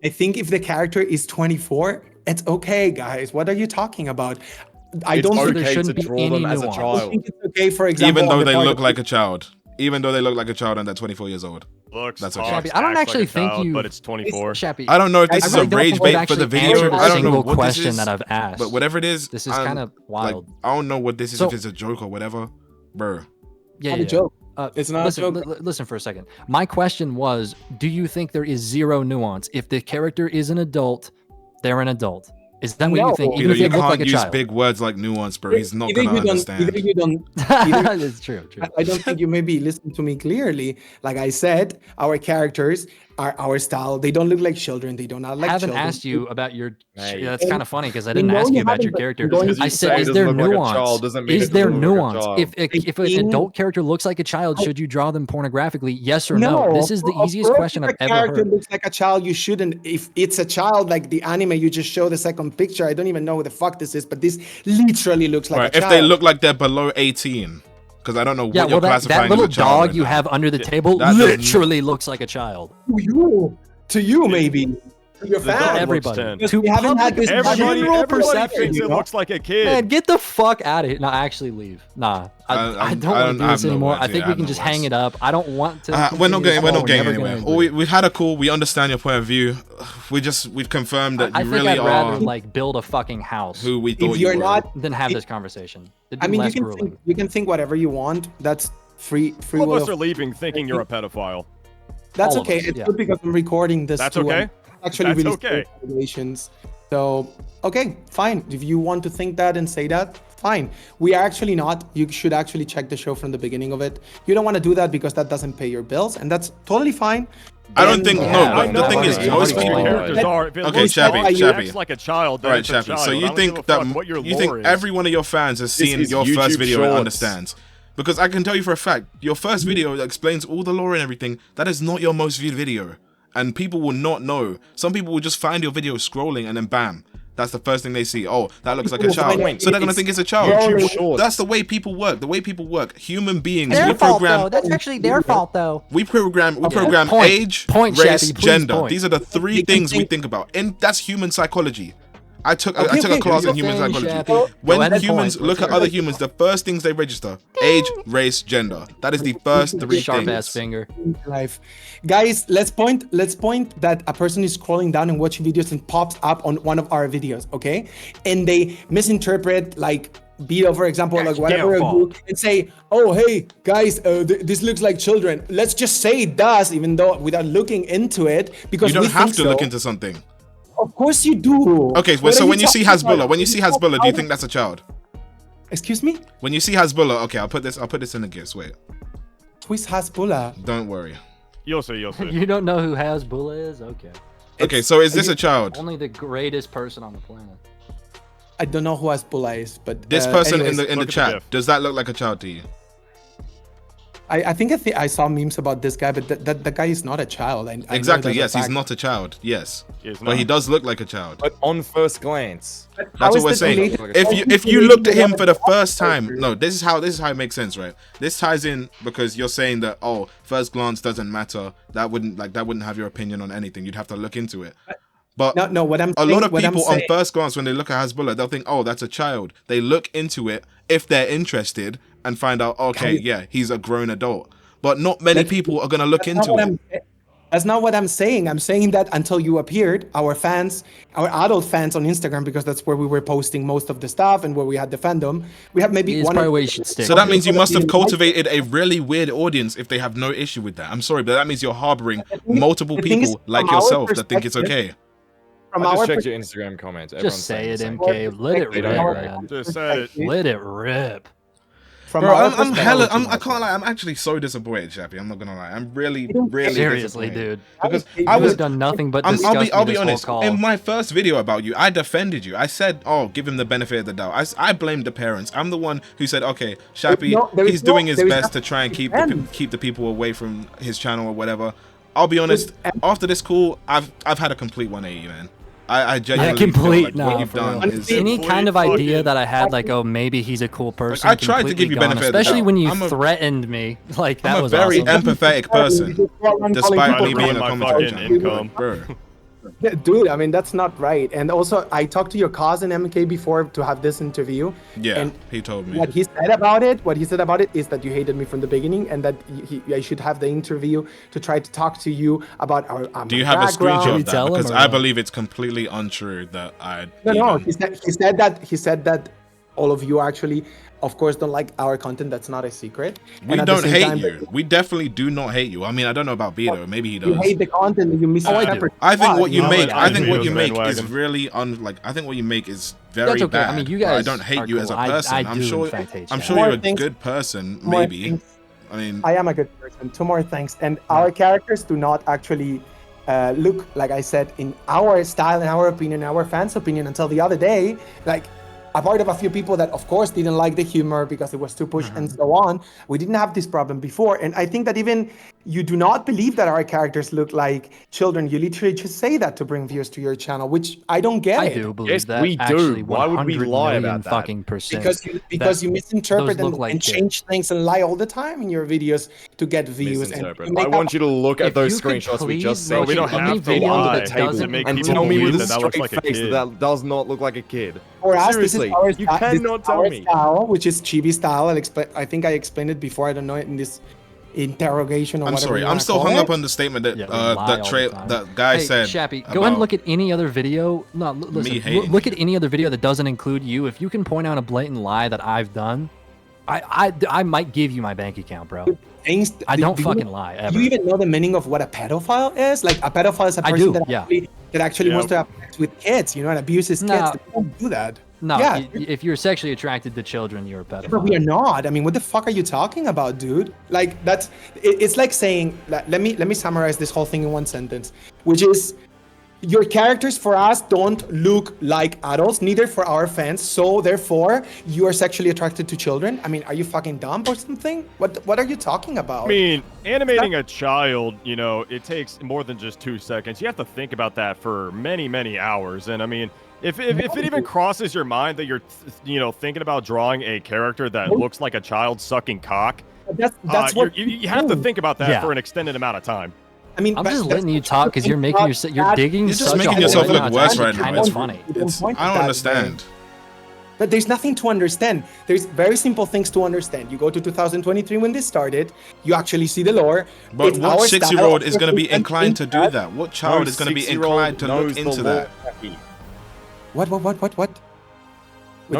I think if the character is 24, it's okay, guys. What are you talking about? I It's don't there think, okay to shouldn't be draw any them as a nuance. I child. think it's okay, for example, Even though on the they part look of- like a child. Even though they look like a child and they're 24 years old. Looks, That's okay. talks, Shappy, I don't acts like actually a think child, you- but it's 24. Shappy, I don't know if this I is really a don't rage think bait you've for the actually video. answered a I don't know single what this question is, that I've asked. but whatever it is, This is I'm- kind of wild. Like, I don't know what this is, So- if it's a joke or whatever, bro. yeah, not yeah. a joke. Uh, It's not a listen, joke. listen for a second. My question was, do you think there is zero nuance? If the character is an adult, they're an adult. Is that what No. you think? Peter, Even if You they look can't like a use child. big words like nuance, bro. He's not Either gonna you don't- understand. Either you don't. either- It's true. I don't think you maybe listen to me clearly. Like I said, our characters are our style. They don't look like children. They don't act like I haven't children. asked you about your. Hey. That's kind of funny because I You didn't know ask you you about haven't, your but character. you're going Because to you I say said, it is doesn't there look like a nuance? child doesn't mean Is it there doesn't look like a nuance? child. If an In- adult character looks like a child, should you draw them pornographically? Yes or no? No, This is the of easiest course question if I've a ever character heard. looks like a child, you shouldn't. If it's a child, like the anime, you just show the second picture. I don't even know who the fuck this is, but this literally looks like Right, a if child. they look like they're below 18, because I don't know what Yeah, you're well, classifying that little as a child dog right you now. have under the table That doesn't- literally looks like a child. to you maybe. To your The dog fans. looks Everybody. 10. Because To we haven't had this Everybody general perception, thinks you it know? looks like a kid. Man, get the fuck out of here. No, actually leave. Nah, I don't want to do I this have no anymore. words, I think yeah, I we have can no just words. hang it up. I don't want to. We're not continue getting, this we're call. not getting never anywhere. gonna agree. We've had a call. We understand your point of view. We've confirmed that I you think really I'd rather are like build a fucking house who we thought If you you're were. not, than have It- this conversation. It'd I be mean, less grueling. you can think whatever you want. That's free All of will. us are leaving thinking you're a pedophile. That's all of okay. us, It's yeah. good because I'm recording this. That's too, okay? and Actually, That's really okay. Regulations. So okay, fine. If you want to think that and say that, fine. We are actually not. You should actually check the show from the beginning of it. You don't want to do that because that doesn't pay your bills, and that's totally fine. I don't And- think, Yeah, no, I but the know, thing I is, know. most Yeah, people. yeah, Characters are. If it Okay, looks Chappy, like, Chappy. acts like a child, then All right, it's a Chappy. child. So I you don't give think a that fuck what your you lore think is. every one of your fans has seen is your first YouTube video and Shorts. understands? Because I can tell you for a fact, your first video that explains all the lore and everything, that is not your most viewed video. And people will not know. Some people will just find your video scrolling and then bam. That's the first thing they see. Oh, that looks like a child. So they're gonna think it's a child. YouTube Shorts. That's the way people work. The way people work. Human beings. Their We fault, though. program. That's actually their fault, though. We program Point. age, Point, race, Shappy, please gender. point. These are the three things we think about, and that's human psychology. I took a class in human psychology. Shappy. When Go ahead and humans point. look at other humans, the first things they register: age, race, gender. That is the first three Sharp things. ass finger. Life. Guys, let's point that a person is scrolling down and watching videos and pops up on one of our videos, okay? And they misinterpret like Beto, for example, like whatever, and say, oh, hey, guys, this looks like children. Let's just say it does, even though without looking into it, because You don't we have think to so. look into something. Of course you do. Okay, What so are when you see talking Hasbulla, about? do you think that's a child? Excuse me? When you see Hasbulla, okay, I'll put this in the gifts. Wait, Who's Hasbulla? don't worry. You'll see. You'll see. You don't know who Hasbulla is? Okay. Okay, so is this a child? Only the greatest person on the planet. I don't know who Hasbulla is, but This person anyways, in the look at the chat, GIF. does that look like a child to you? I think I saw memes about this guy, but that guy is not a child. I know Exactly. that's a Yes, he's fact. not a child. Yes, He's but he not. does look like a child. But on first glance, How That's is what we're that saying. related? If you looked at him for the first time, no, this is how it makes sense, right? This ties in because you're saying that first glance doesn't matter. That wouldn't have your opinion on anything. You'd have to look into it. But No, what I'm a lot of what I'm people on saying- first glance when they look at Hasbulla, they'll think, oh, that's a child. They look into it if they're interested and find out, okay, yeah, he's a grown adult. But not many people are gonna look into it. That's not what I'm saying. I'm saying that until you appeared, our fans, our adult fans on Instagram, because that's where we were posting most of the stuff and where we had the fandom, we have maybe It's one probably or where you should stick. So that means you must have cultivated a really weird audience if they have no issue with that. I'm sorry, but that means you're harboring multiple the thing is, people like from our yourself that think it's perspective- okay. from I just our checked your Instagram comments. Everyone's Just say saying it, the same. MK. Let it They rip, don't man. Just said it. Let it rip. From Bro, our I'm perspective- hella, I can't lie, I'm actually so disappointed, Shappy. I'm not gonna lie. I'm really Seriously, disappointed. dude. Because You I You was have done nothing but I'll disgust be me this whole honest. call. In my first video about you, I defended you. I said, "Oh, give him the benefit of the doubt." I blamed the parents. I'm the one who said, "Okay, Shappy, there is he's doing his there is best no to try and keep defend. keep the people away from his channel or whatever." I'll be honest. After this call, I've had a complete 180, man. I genuinely feel complete, like nah, what you've for done real. is. Any kind of Complete idea fucking- that I had, like, oh, maybe he's a cool person. I tried to give you completely gone, benefit of the especially doubt. when you I'm a- threatened me. Like that I'm a was very awesome. empathetic person, despite Trying me to being ruin a my commentary fucking channel. income. Bro. Yeah, dude, I mean, that's not right. And also, I talked to your cousin MK before to have this interview. Yeah, And he told me. what he said about it is that you hated me from the beginning, and that I should have the interview to try to talk to you about our. Do you have a background. screenshot of that? tell him Because or I not? believe it's completely untrue that I. No. even- He said that all of you actually, of course, don't like our content. That's not a secret. We And at the don't same hate time, you. We definitely do not hate you. I mean, I don't know about Beto. Maybe he You does. hate the content and you misinterpret. I think what you I'm make, on I think what Beato's you make is bandwagon. really I think what you make is very That's okay. bad. I mean, you but I guys don't hate are you as a cool. person. I I'm do, sure. in fact, hate I'm you. sure More you're a things- good person. more Maybe. things. I mean, I am a good person. Two more things. And our characters do not actually look, like I said, in our style, in our opinion, our fans' opinion, until the other day. Like, a part of a few people that, of course, didn't like the humor because it was too pushed and so on. We didn't have this problem before. And I think that even you do not believe that our characters look like children. You literally just say that to bring viewers to your channel, which I don't get I it. do believe Yes, that. we do. Actually, Why would we 100 lie million about that? fucking percent. Because you misinterpret those look and, like and kids. change things and lie all the time in your videos to get views. And Misinterpret. you I make want up- you to look at If those you could screenshots we please just make sent. we don't any have to video lie that to doesn't make and people tell me believe with a that looks straight like a face kid. that does not look like a kid. For us, Seriously, this is our you this is cannot tell our me. style, which is chibi style. I think I explained it before. I don't know, in this interrogation or I'm whatever. sorry. you I'm wanna still call hung it. up on the statement that Yeah, we lie all the time. that guy Hey, said. Shappy, go ahead about- and look at any other video. No, listen. hating Look at any other video that doesn't include you. If you can point out a blatant lie that I've done, I might give you my bank account, bro. I don't fucking lie ever. Do you even know the meaning of what a pedophile is? Like, a pedophile is a I person do, that yeah. actually Yeah. wants to have sex with kids, and abuses kids. No. They don't do that. No, Yeah. if you're sexually attracted to children, you're a pedophile. But we are not. I mean, what the fuck are you talking about, dude? Like, it's like saying, let me summarize this whole thing in one sentence, which is, your characters for us don't look like adults, neither for our fans. So therefore, you are sexually attracted to children. I mean, are you fucking dumb or something? What are you talking about? I mean, animating a child, you know, it takes more than just 2 seconds. You have to think about that for many, many hours. And I mean, If it even crosses your mind that you're, thinking about drawing a character that looks like a child sucking cock, That's what you have to think about that for an extended amount of time. I mean, I'm just letting you talk because you're making you're digging. You're just such making a yourself hole look right now. worse It's right actually now. kind of funny. I don't understand. But there's nothing to understand. There's very simple things to understand. You go to 2023 when this started, you actually see the lore. But It's what our 6-year-old style is going to be of inclined to do that. that? What child is going to be 6-year-old inclined to look knows the into lore, that? Chappy. What? No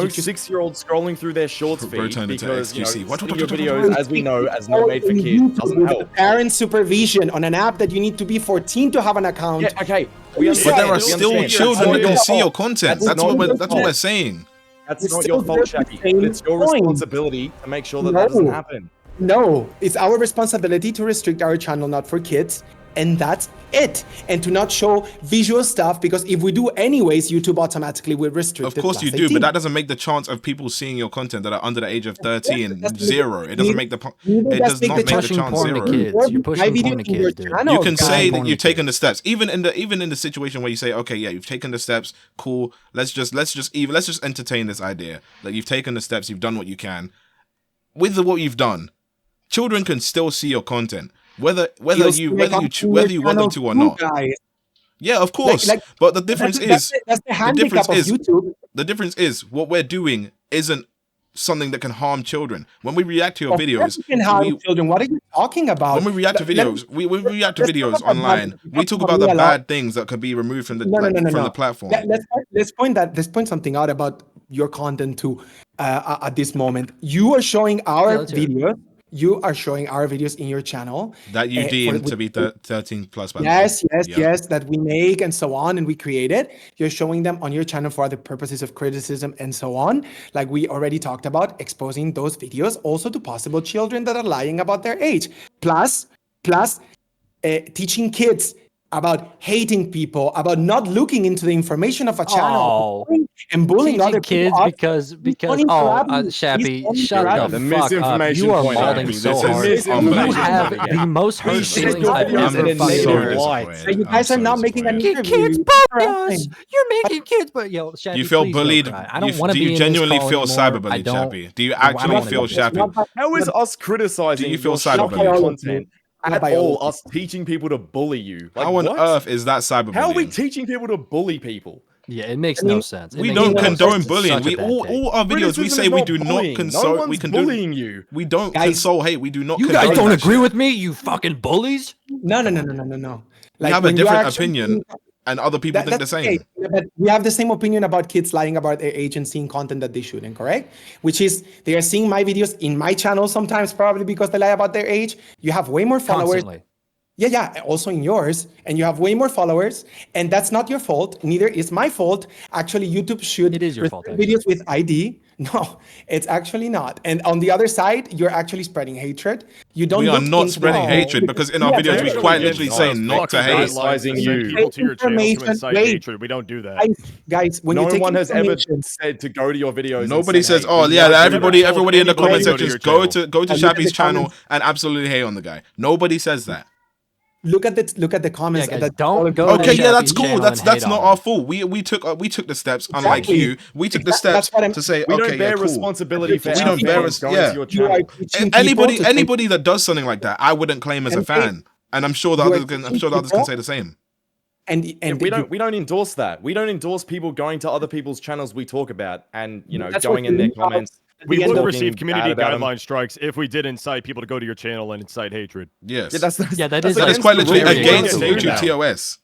Would you just- 6-year-old scrolling through their shorts Bro feed turned into because XQC. What? video videos, as we know, as not made for kids, doesn't With help. parent supervision on an app that you need to be 14 to have an account. Yeah, okay. We But there understand, are we still understand. children that can see your content. That's not your That's what we're fault. saying. That's It's not still your fault, the Chappy. same But it's your point. responsibility to make sure that that doesn't No. happen. No, it's our responsibility to restrict our channel not for kids, and that's it. And to not show visual stuff, because if we do anyways, YouTube automatically will restrict Of it course you plus do, 18. but that doesn't make the chance of people seeing your content that are under the age of 13 That's- zero. It doesn't make the neither it does does make not the make the pushing chance porn to zero. kids. You're My pushing video porn to in your kids, dude. channel, You can guys. say that porn you've to taken the steps, even in the situation where you say, okay, yeah, you've taken the steps, cool. Let's just entertain this idea. Like you've taken the steps, you've done what you can. With what you've done, children can still see your content, whether you want them to or not. Guys. Yeah, of course. Like, but the difference that's is the handicap of YouTube. the difference is what we're doing isn't something that can harm children. When we react to your Of course videos, you can harm children. What are you talking about? when we react to videos, we react to let's videos talk about online. that. We talk about the bad things that could be removed from the the platform. Let's point something out about your content too. At this moment, you are showing our let's hear it. videos. You are showing our videos in your channel That you for- deem with- to be 13 plus. By the way. Yes, that we make and so on, and we created. You're showing them on your channel for the purposes of criticism and so on. Like we already talked about, exposing those videos also to possible children that are lying about their age. Plus, teaching kids about hating people, about not looking into the information of a channel, and bullying other kids people. because uncollaborative. Shappy, He's shut uncollaborative. the The fuck up. misinformation You are point, malding Shappy. so This is hard. unbelievable. You have Yeah. the most hurt Please share feelings your I've videos ever and then fucking name heard. your disappointed. life. So you I'm guys so are not making an disappointed. interview. Kids bully us. You're making kids, but Shappy, You feel please don't bullied. cry. I don't want to Do be you in genuinely this feel call anymore. I cyberbullied, don't. Shappy? Do you I actually wanna feel be- Shappy? How is us criticizing Do you feel your shocking cyberbullied? content Not at biology. all us teaching people to bully you? Like, How on what? earth is that cyberbullying? How are we teaching people to bully people? Yeah, it makes I mean, no sense. It We makes don't no condone sense. It's bullying. such a We bad take. all our videos we Criticism say is we not do bullying. not console. No one's bullying you. We don't Guys, console hate. We do not. You condone guys don't that agree shit. with me, you fucking bullies? No. We have a when you are different actually opinion, seeing- and other people think the that's same. okay, but we have the same opinion about kids lying about their age and seeing content that they shouldn't, correct? Which is they are seeing my videos in my channel sometimes, probably because they lie about their age. You have way more followers. Constantly. Yeah, also in yours, and you have way more followers, and that's not your fault. Neither is my fault. Actually, YouTube should It is your fault, restrict videos with ID. No, it's actually not. And on the other side, you're actually spreading hatred. You don't. We are look not into spreading the- hatred because in our Yeah, videos we but- quite literally say not to hate. Criticizing Send you. people to your channel to Information- incite wait. hatred. We don't do that. Guys, when No you take one has ever information- said to go to your videos. and Nobody say, says, hey, "Oh we yeah, like everybody your in the Anybody comment go to sections your go channel. to look at Shappy's the channel comments. and absolutely hate on the guy." Nobody says that. Look at the comments. Yeah, guys, that- don't go Okay, to yeah, that's Shappy's cool. channel That's and hate not on our him. fault. We took the steps. Unlike Exactly. you, we took the That's steps what I'm- to say, We okay, don't bear yeah, cool. responsibility for We our don't bear fans going yeah. to your You are channel. teaching people Anybody to think- that does something like that, I wouldn't claim as a And fan. And I'm sure the you are others can. I'm teaching sure the others can people- say the same. and Yeah, we don't endorse that. We don't endorse people going to other people's channels we talk about and That's going what in their we comments. We the end would of- receive bad community about 'em. guideline strikes if we did incite people to go to your channel and incite hatred. Yes, Yeah, that's that is that against is quite the literally rules. against Very YouTube against. TOS.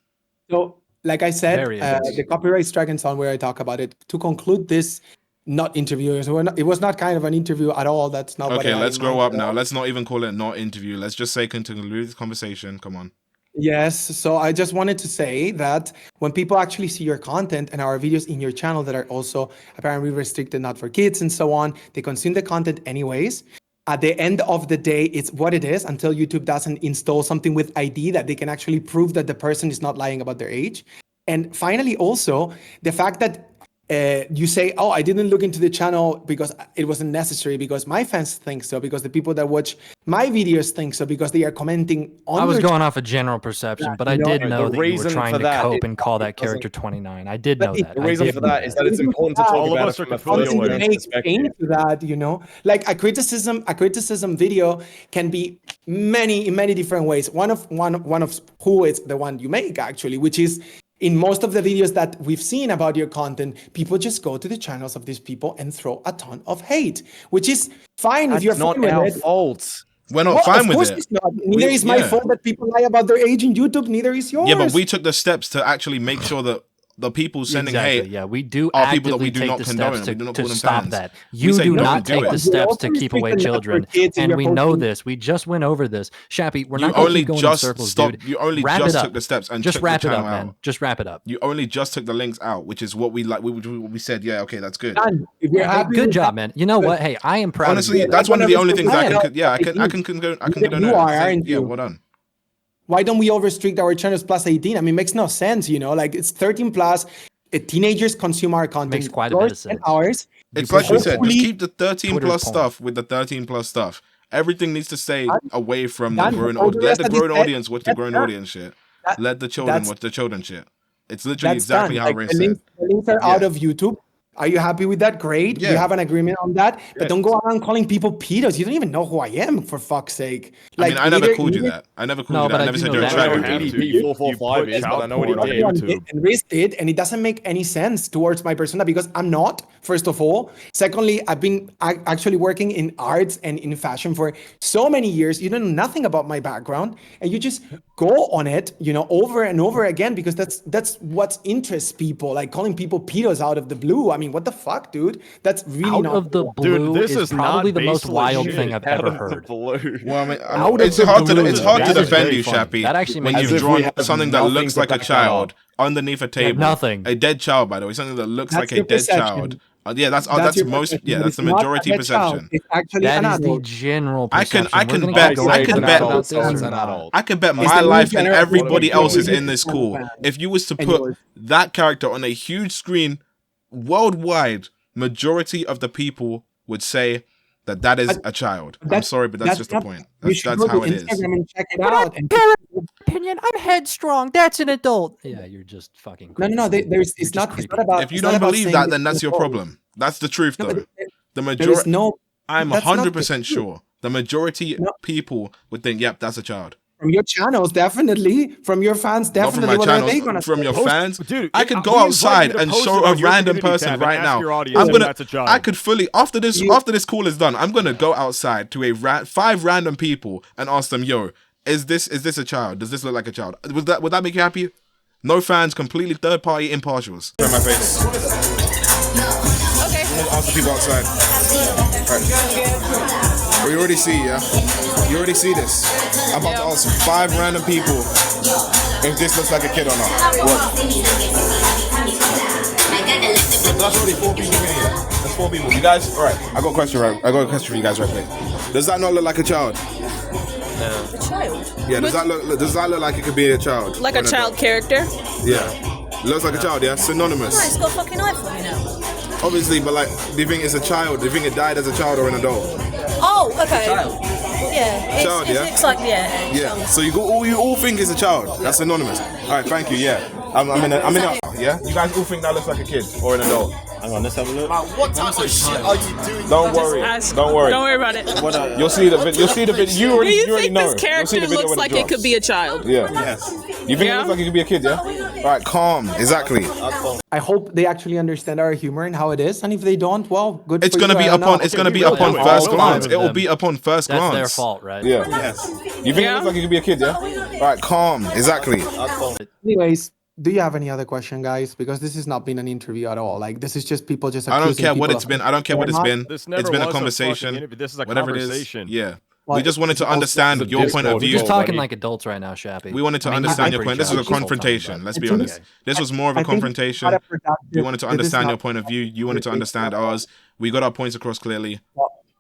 So, like I said, Very against. the copyright strike and so on, where I talk about it. To conclude this, not interviewers. It was not kind of an interview at all. That's not. what Okay, I had let's in grow mind up at now. all. Let's not even call it not interview. Let's just say conclude this conversation. Come on. Yes. So I just wanted to say that when people actually see your content and our videos in your channel that are also apparently restricted, not for kids and so on, they consume the content anyways. At the end of the day, it's what it is until YouTube doesn't install something with ID that they can actually prove that the person is not lying about their age. And finally, also the fact that you say, oh, I didn't look into the channel because it wasn't necessary, because my fans think so, because the people that watch my videos think so, because they are commenting on I was your going off a general perception, but I did know that you were trying to cope and call that character 29. I did know that. The reason for that is that it's important to talk All of about us it are from a completely first aware. perspective. into that, you know, like a criticism video can be in many different ways. One of who is the one you make, actually, which is, in most of the videos that we've seen about your content, people just go to the channels of these people and throw a ton of hate, which is fine if you're That's not fine with our it. fault. We're not Well, fine of with course it. it's not. Neither is my fault that people lie about their age in YouTube. Neither is yours. Yeah, but we took the steps to actually make sure that the people sending hate yeah, we do are people that actively we do take not the condone. steps We do not to call them stop fans. that. We You say do don't not do take it. the steps to keep away children, and we know this. We just went over this. Shappy, we're You not going to only keep going in just circles, stopped. dude. You only Wrap just it up. took the steps and Just took wrap the it channel up, man. out. Just wrap it up. You only just took the links out, which is what we like. We said, yeah, okay, that's good. Done. If you're Hey, happy good with job, that, man. You know what? Hey, I am proud Honestly, of you. that's one of the only things I I can. Yeah, I can condone. I can condone You it. are, Say, aren't yeah, you? well done. Why don't we all restrict our channels plus 18? I mean, it makes no sense, you know, like it's 13 plus. Teenagers consume our content. Makes quite a bit of and sense. hours. It's like we said, just Hopefully- keep the 13 Twitter's plus point. stuff with the 13 plus stuff. Everything needs to stay away from the Done. grown All the audience. Let rest the of this grown said, audience watch the that's grown done. audience shit. That- Let the children that's- watch the children shit. It's literally That's exactly done. how Like, Ray the said. links are out Yeah. of YouTube. Are you happy with that? Great. Yeah. We have an agreement on that. But don't go around calling people pedos. You don't even know who I am, for fuck's sake. I mean, I never called you that. I never called No, you but that. I I never do said know you're that. attracted You to have me. to. DDP 445 put is, but I know what child he porn did. on YouTube. And Riz did, and it doesn't make any sense towards my persona because I'm not, first of all. Secondly, I've been actually working in arts and in fashion for so many years. You know nothing about my background, and you just go on it, you know, over and over again because that's what interests people. Like calling people pedos out of the blue. I mean, what the fuck, dude? That's really Out not of the cool. blue Dude, this is is probably not the most baseless wild shit. thing I've Out ever of the heard. blue. Well, I mean, Out of it's the hard to blue. it's hard to That is defend very you, funny. Shappy. That actually when makes you've As if drawn we have something that nothing looks to like a back that up. child underneath a table. nothing. A dead child, by the way, something that looks That's like a your dead perception. child. Yeah, that's your most. perception, Yeah, but that's the it's not majority a dead child. perception. It's actually That an is the adult. general I perception. can We're gonna bet- keep going I can into bet- about this it's or an not. adult. I can bet It's my the new life and generation everybody of else's people. in this school. If you was to And put yours. that character on a huge screen worldwide, majority of the people would say that is a child. I'm sorry, but that's just the not- point. You should That's go how to it is. Instagram and check it But out. And Opinion. I'm headstrong. That's an adult. Yeah, you're just fucking. no. creepy. There's You're it's just not. creepy. It's not about. If you it's not don't about believe saying that, this then that's is your adult. problem. That's the truth, No, though. but The there is majority. no. I'm that's not the 100% truth. sure. The majority No. people would think, yep, that's a child. From your channels, definitely. From your fans, Not definitely. from my What are they channels, gonna from say? your fans. Dude, I could we go invite outside you to and post show it on a your random community person tab and right ask now. your audience I'm if gonna. that's a child. I could fully after this call is done. I'm gonna go outside to 5 random people and ask them, "Yo, is this a child? Does this look like a child?" Would that make you happy? No fans, completely third party impartials. In my face. Okay. I'm gonna ask the people outside. Right. We already see, yeah. You already see this. I'm about to ask 5 random people if this looks like a kid or not. What? That's already 4 people in here. That's 4 people. You guys, all right. I got a question for you guys right quick. Does that not look like a child? A child? Yeah. Does that look like it could be a child? Like a child character? Yeah. Looks like a child. Yeah. Synonymous. No, it's got a fucking eye for me now. Obviously, but like, do you think it's a child? Do you think it died as a child or an adult? Oh, okay. Yeah. Child, it yeah? looks like, yeah. Yeah. So you all think it's a child. That's synonymous. All right. Thank you. Yeah. I'm in a. Yeah. You guys all think that looks like a kid or an adult? Hang on. Let's have a look. What type of shit are you doing? Don't worry. Don't worry. Don't worry about it. You'll see the video. You'll see the video. You already know. This You'll character see the video looks when it like it drops. could be a child? Yeah. Yes. You think it looks like it could be a kid? Yeah. All right. Calm. Exactly. I hope they actually understand our humor and how it is. And if they don't, well, good. It's for gonna you, be I don't upon. know. It's gonna be really upon don't. first All glance. five It of will them. be upon first That's glance. their fault, right? Yeah. Yes. You think it looks like it could be a kid? Yeah. All right. Calm. Exactly. Anyways, do you have any other question, guys? Because this has not been an interview at all. Like, this is just people just. I don't accusing care what people it's of been. I don't care what it's not. been. This never It's been a was conversation. fucking interview. This is a Whatever it is. conversation. Yeah. Well, We just wanted to it's also- understand it's a your point of Discord view. You're just talking buddy. like adults right now, Shappy. We wanted to I mean, understand I'm your point. pretty This was a childish, that's what I'm talking confrontation. about. Let's I be think- honest. This was more of a I think it's confrontation. not a productive- We wanted to this is understand not- your point of view. You wanted to understand ours. We got our points across clearly.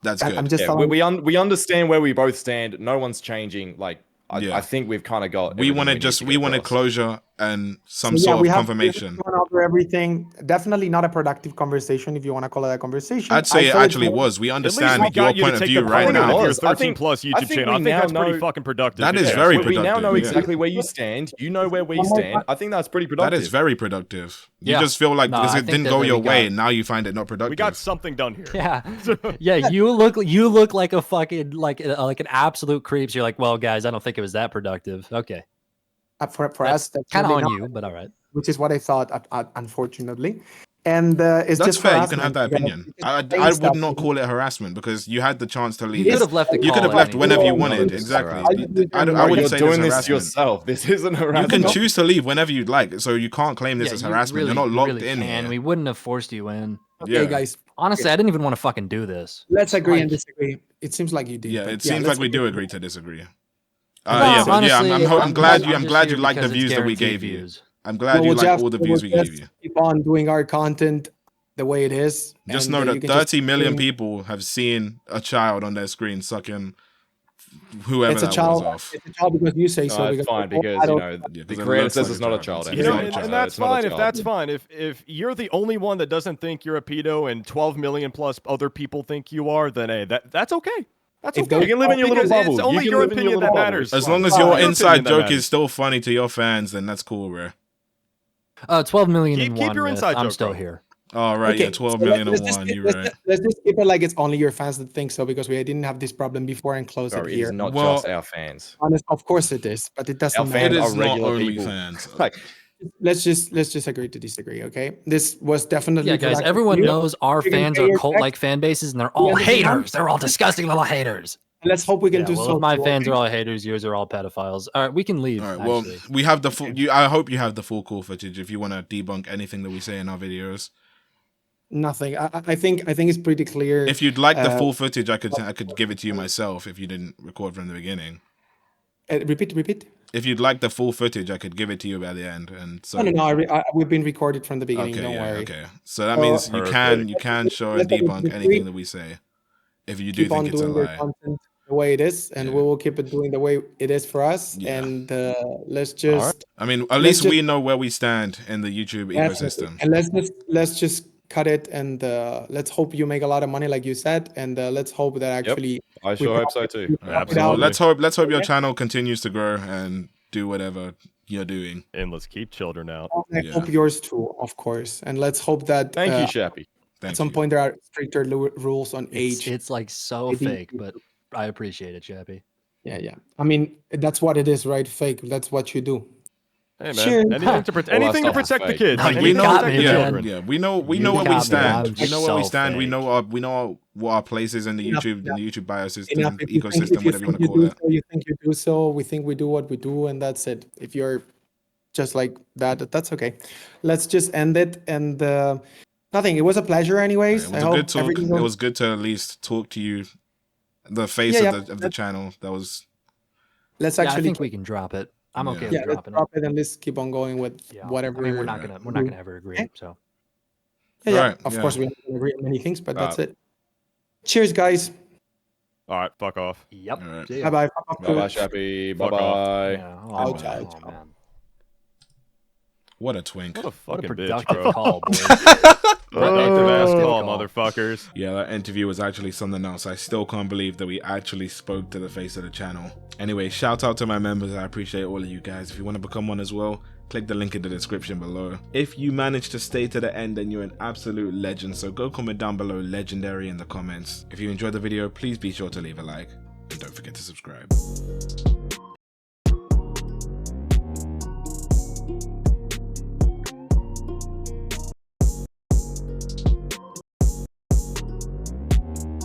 That's good. I'm just Yeah, telling we understand where we both stand. No one's changing. Like, Yeah. I think we've kind of got. we everything wanted need to get we wanted across. closure and some So, yeah, sort we of have confirmation. gone over everything. Definitely not a productive conversation, if you want to call it a conversation. I'd say I it felt actually more- was. We At least understand we your got you point to of take view the right point now. of your was. I 13 think- plus I YouTube think channel. I we think now that's pretty know- fucking productive. That is yeah. very We now know productive, yeah. exactly where you stand. You know where we stand. I think that's pretty That productive. is very productive. You Yeah. just feel like No, because I it think didn't that go we your way, got- and now you find it not productive. We got something done here. Yeah, yeah. You look like a fucking like an absolute creep. So you're like, well, guys, I don't think it was that productive. Okay, for that's us, that's kind of on definitely not, you, but all right. which is what I thought, unfortunately. And it's That's just fair. You can have harassment, that because opinion. it's I saying would stuff, not call it harassment because you had the chance to leave. You could have left the You could call have at left any whenever you time. wanted. This is Exactly. harassment. I Bro, wouldn't you're say doing this this harassment. yourself. This isn't You harassment. can choose to leave whenever you'd like, so you can't claim this Yeah, as you harassment. really, You're not you locked really in can. here. We wouldn't have forced you in. Okay, Yeah. guys, Honestly, I didn't even want to fucking do this. let's agree Like- and disagree. It seems like you did. Yeah, but it seems let's like we do agree. agree to disagree. No, Yeah, but yeah, honestly, I'm glad I'm you. I'm just glad you here like the because it's views that we guaranteed gave you. views. I'm glad you Well, like Jeff, all the we'll views we just gave you. keep on doing our content the way it is. Just and, know you that can just 30 million bring- people have seen a child on their screen sucking whoever It's a that child. was off. It's a child because you say so. It's because fine all because, you adults- know, Yeah, the 'cause it creator looks says like it's a not a child. child. It's and You it's know, not a and child. that's It's not a fine if child. that's fine. If you're the only one that doesn't think you're a pedo and 12 million plus other people think you are, then hey, that's okay. That's If okay. those- You can live in your little Because bubble. it's only You can your live in your opinion that little bubble. matters. As long as Fine. your Your inside opinion that joke matters. is still funny to your fans, then that's cool, bro. 12 million Keep- in keep one. your Riff. inside I'm joke, still bro. here. All right, yeah, 12 so million let's on just one. keep- You're let's right. just- Let's just keep it like it's only your fans that think so, because we didn't have this problem before and close Bro, it it here. is not Well- just our fans. Of course it is, but it doesn't Our matter. It fans is are not regular only people. fans. Like, Let's just agree to disagree, okay? This was definitely Yeah, guys, productive. everyone You- knows our you can fans pay are your cult-like tax. fan bases, and they're You all understand? haters. They're all disgusting little haters. Let's hope we can Yeah, do well, so. if my too, fans okay? are all haters, yours are all pedophiles. All right, we can leave. All right, well, actually. we have the full. I hope you have the full call footage if you want to debunk anything that we say in our videos. Nothing. I think it's pretty clear. If you'd like the Uh, full footage, I could give it to you myself if you didn't record from the beginning. Repeat. If you'd like the full footage, I could give it to you by the end. And so No. We've been recorded from the beginning. okay, Don't yeah, worry. okay. So that So- means you can Perfect. show and Let's agree to debunk disagree. anything that we say. If you do Keep on think it's a doing your lie. content the way it is, and Yeah. we will keep it doing the way it is for us. Yeah. And let's just I mean, at Let's least just- we know where we stand in the YouTube ecosystem. and let's just cut it, and let's hope you make a lot of money, like you said, and let's hope that actually. I we sure hope profit- so too. we profit Absolutely. out. Let's hope your channel continues to grow and do whatever you're doing. And let's keep children out. I Yeah. hope yours too, of course, and let's hope that Thank you, Shappy. Thank at some you. point there are stricter rules on age. It's like so Maybe- fake, but I appreciate it, Chappy. Yeah. I mean, that's what it is, right? Fake. That's what you do. Hey man, Cheers. anything to, All that anything to stuff is protect the fake. kids. No, Anything you to got protect me, the man. children. Yeah, we know You where we got me. stand. I'm We know where we so stand. We fake. know what our place is in the Enough, YouTube biosystem, Enough. If you think- ecosystem, if you whatever you want think to call it. so, you think you do so. We think we do what we do, and that's it. If you're just like that, that's okay. Let's just end it. And nothing. It was a pleasure, anyways. It was a good talk. It was good to at least talk to you, the face Yeah, of the channel. That was. Let's Yeah, I actually. think we can drop it. I'm Yeah. okay Yeah, with let's dropping drop it and let's keep on going with it. Yeah. whatever. I mean, we're not gonna ever agree. Okay. So Yeah. Alright, Of yeah. course, we don't agree on many things, but that's it. Cheers, guys. All right, fuck off. yep. All right. See ya. Bye bye. Bye bye, Shappy. Bye Fuck off. bye. Yeah. Oh, Ouch, man. ouch. Oh, man. What a twink. What a What a fucking bitch, productive bro. call, boys. Productive ass Oh. call, motherfuckers. Yeah, that interview was actually something else. I still can't believe that we actually spoke to the face of the channel. Anyway, shout out to my members. I appreciate all of you guys. If you want to become one as well, click the link in the description below. If you managed to stay to the end, then you're an absolute legend. So go comment down below legendary in the comments. If you enjoyed the video, please be sure to leave a like. And don't forget to subscribe.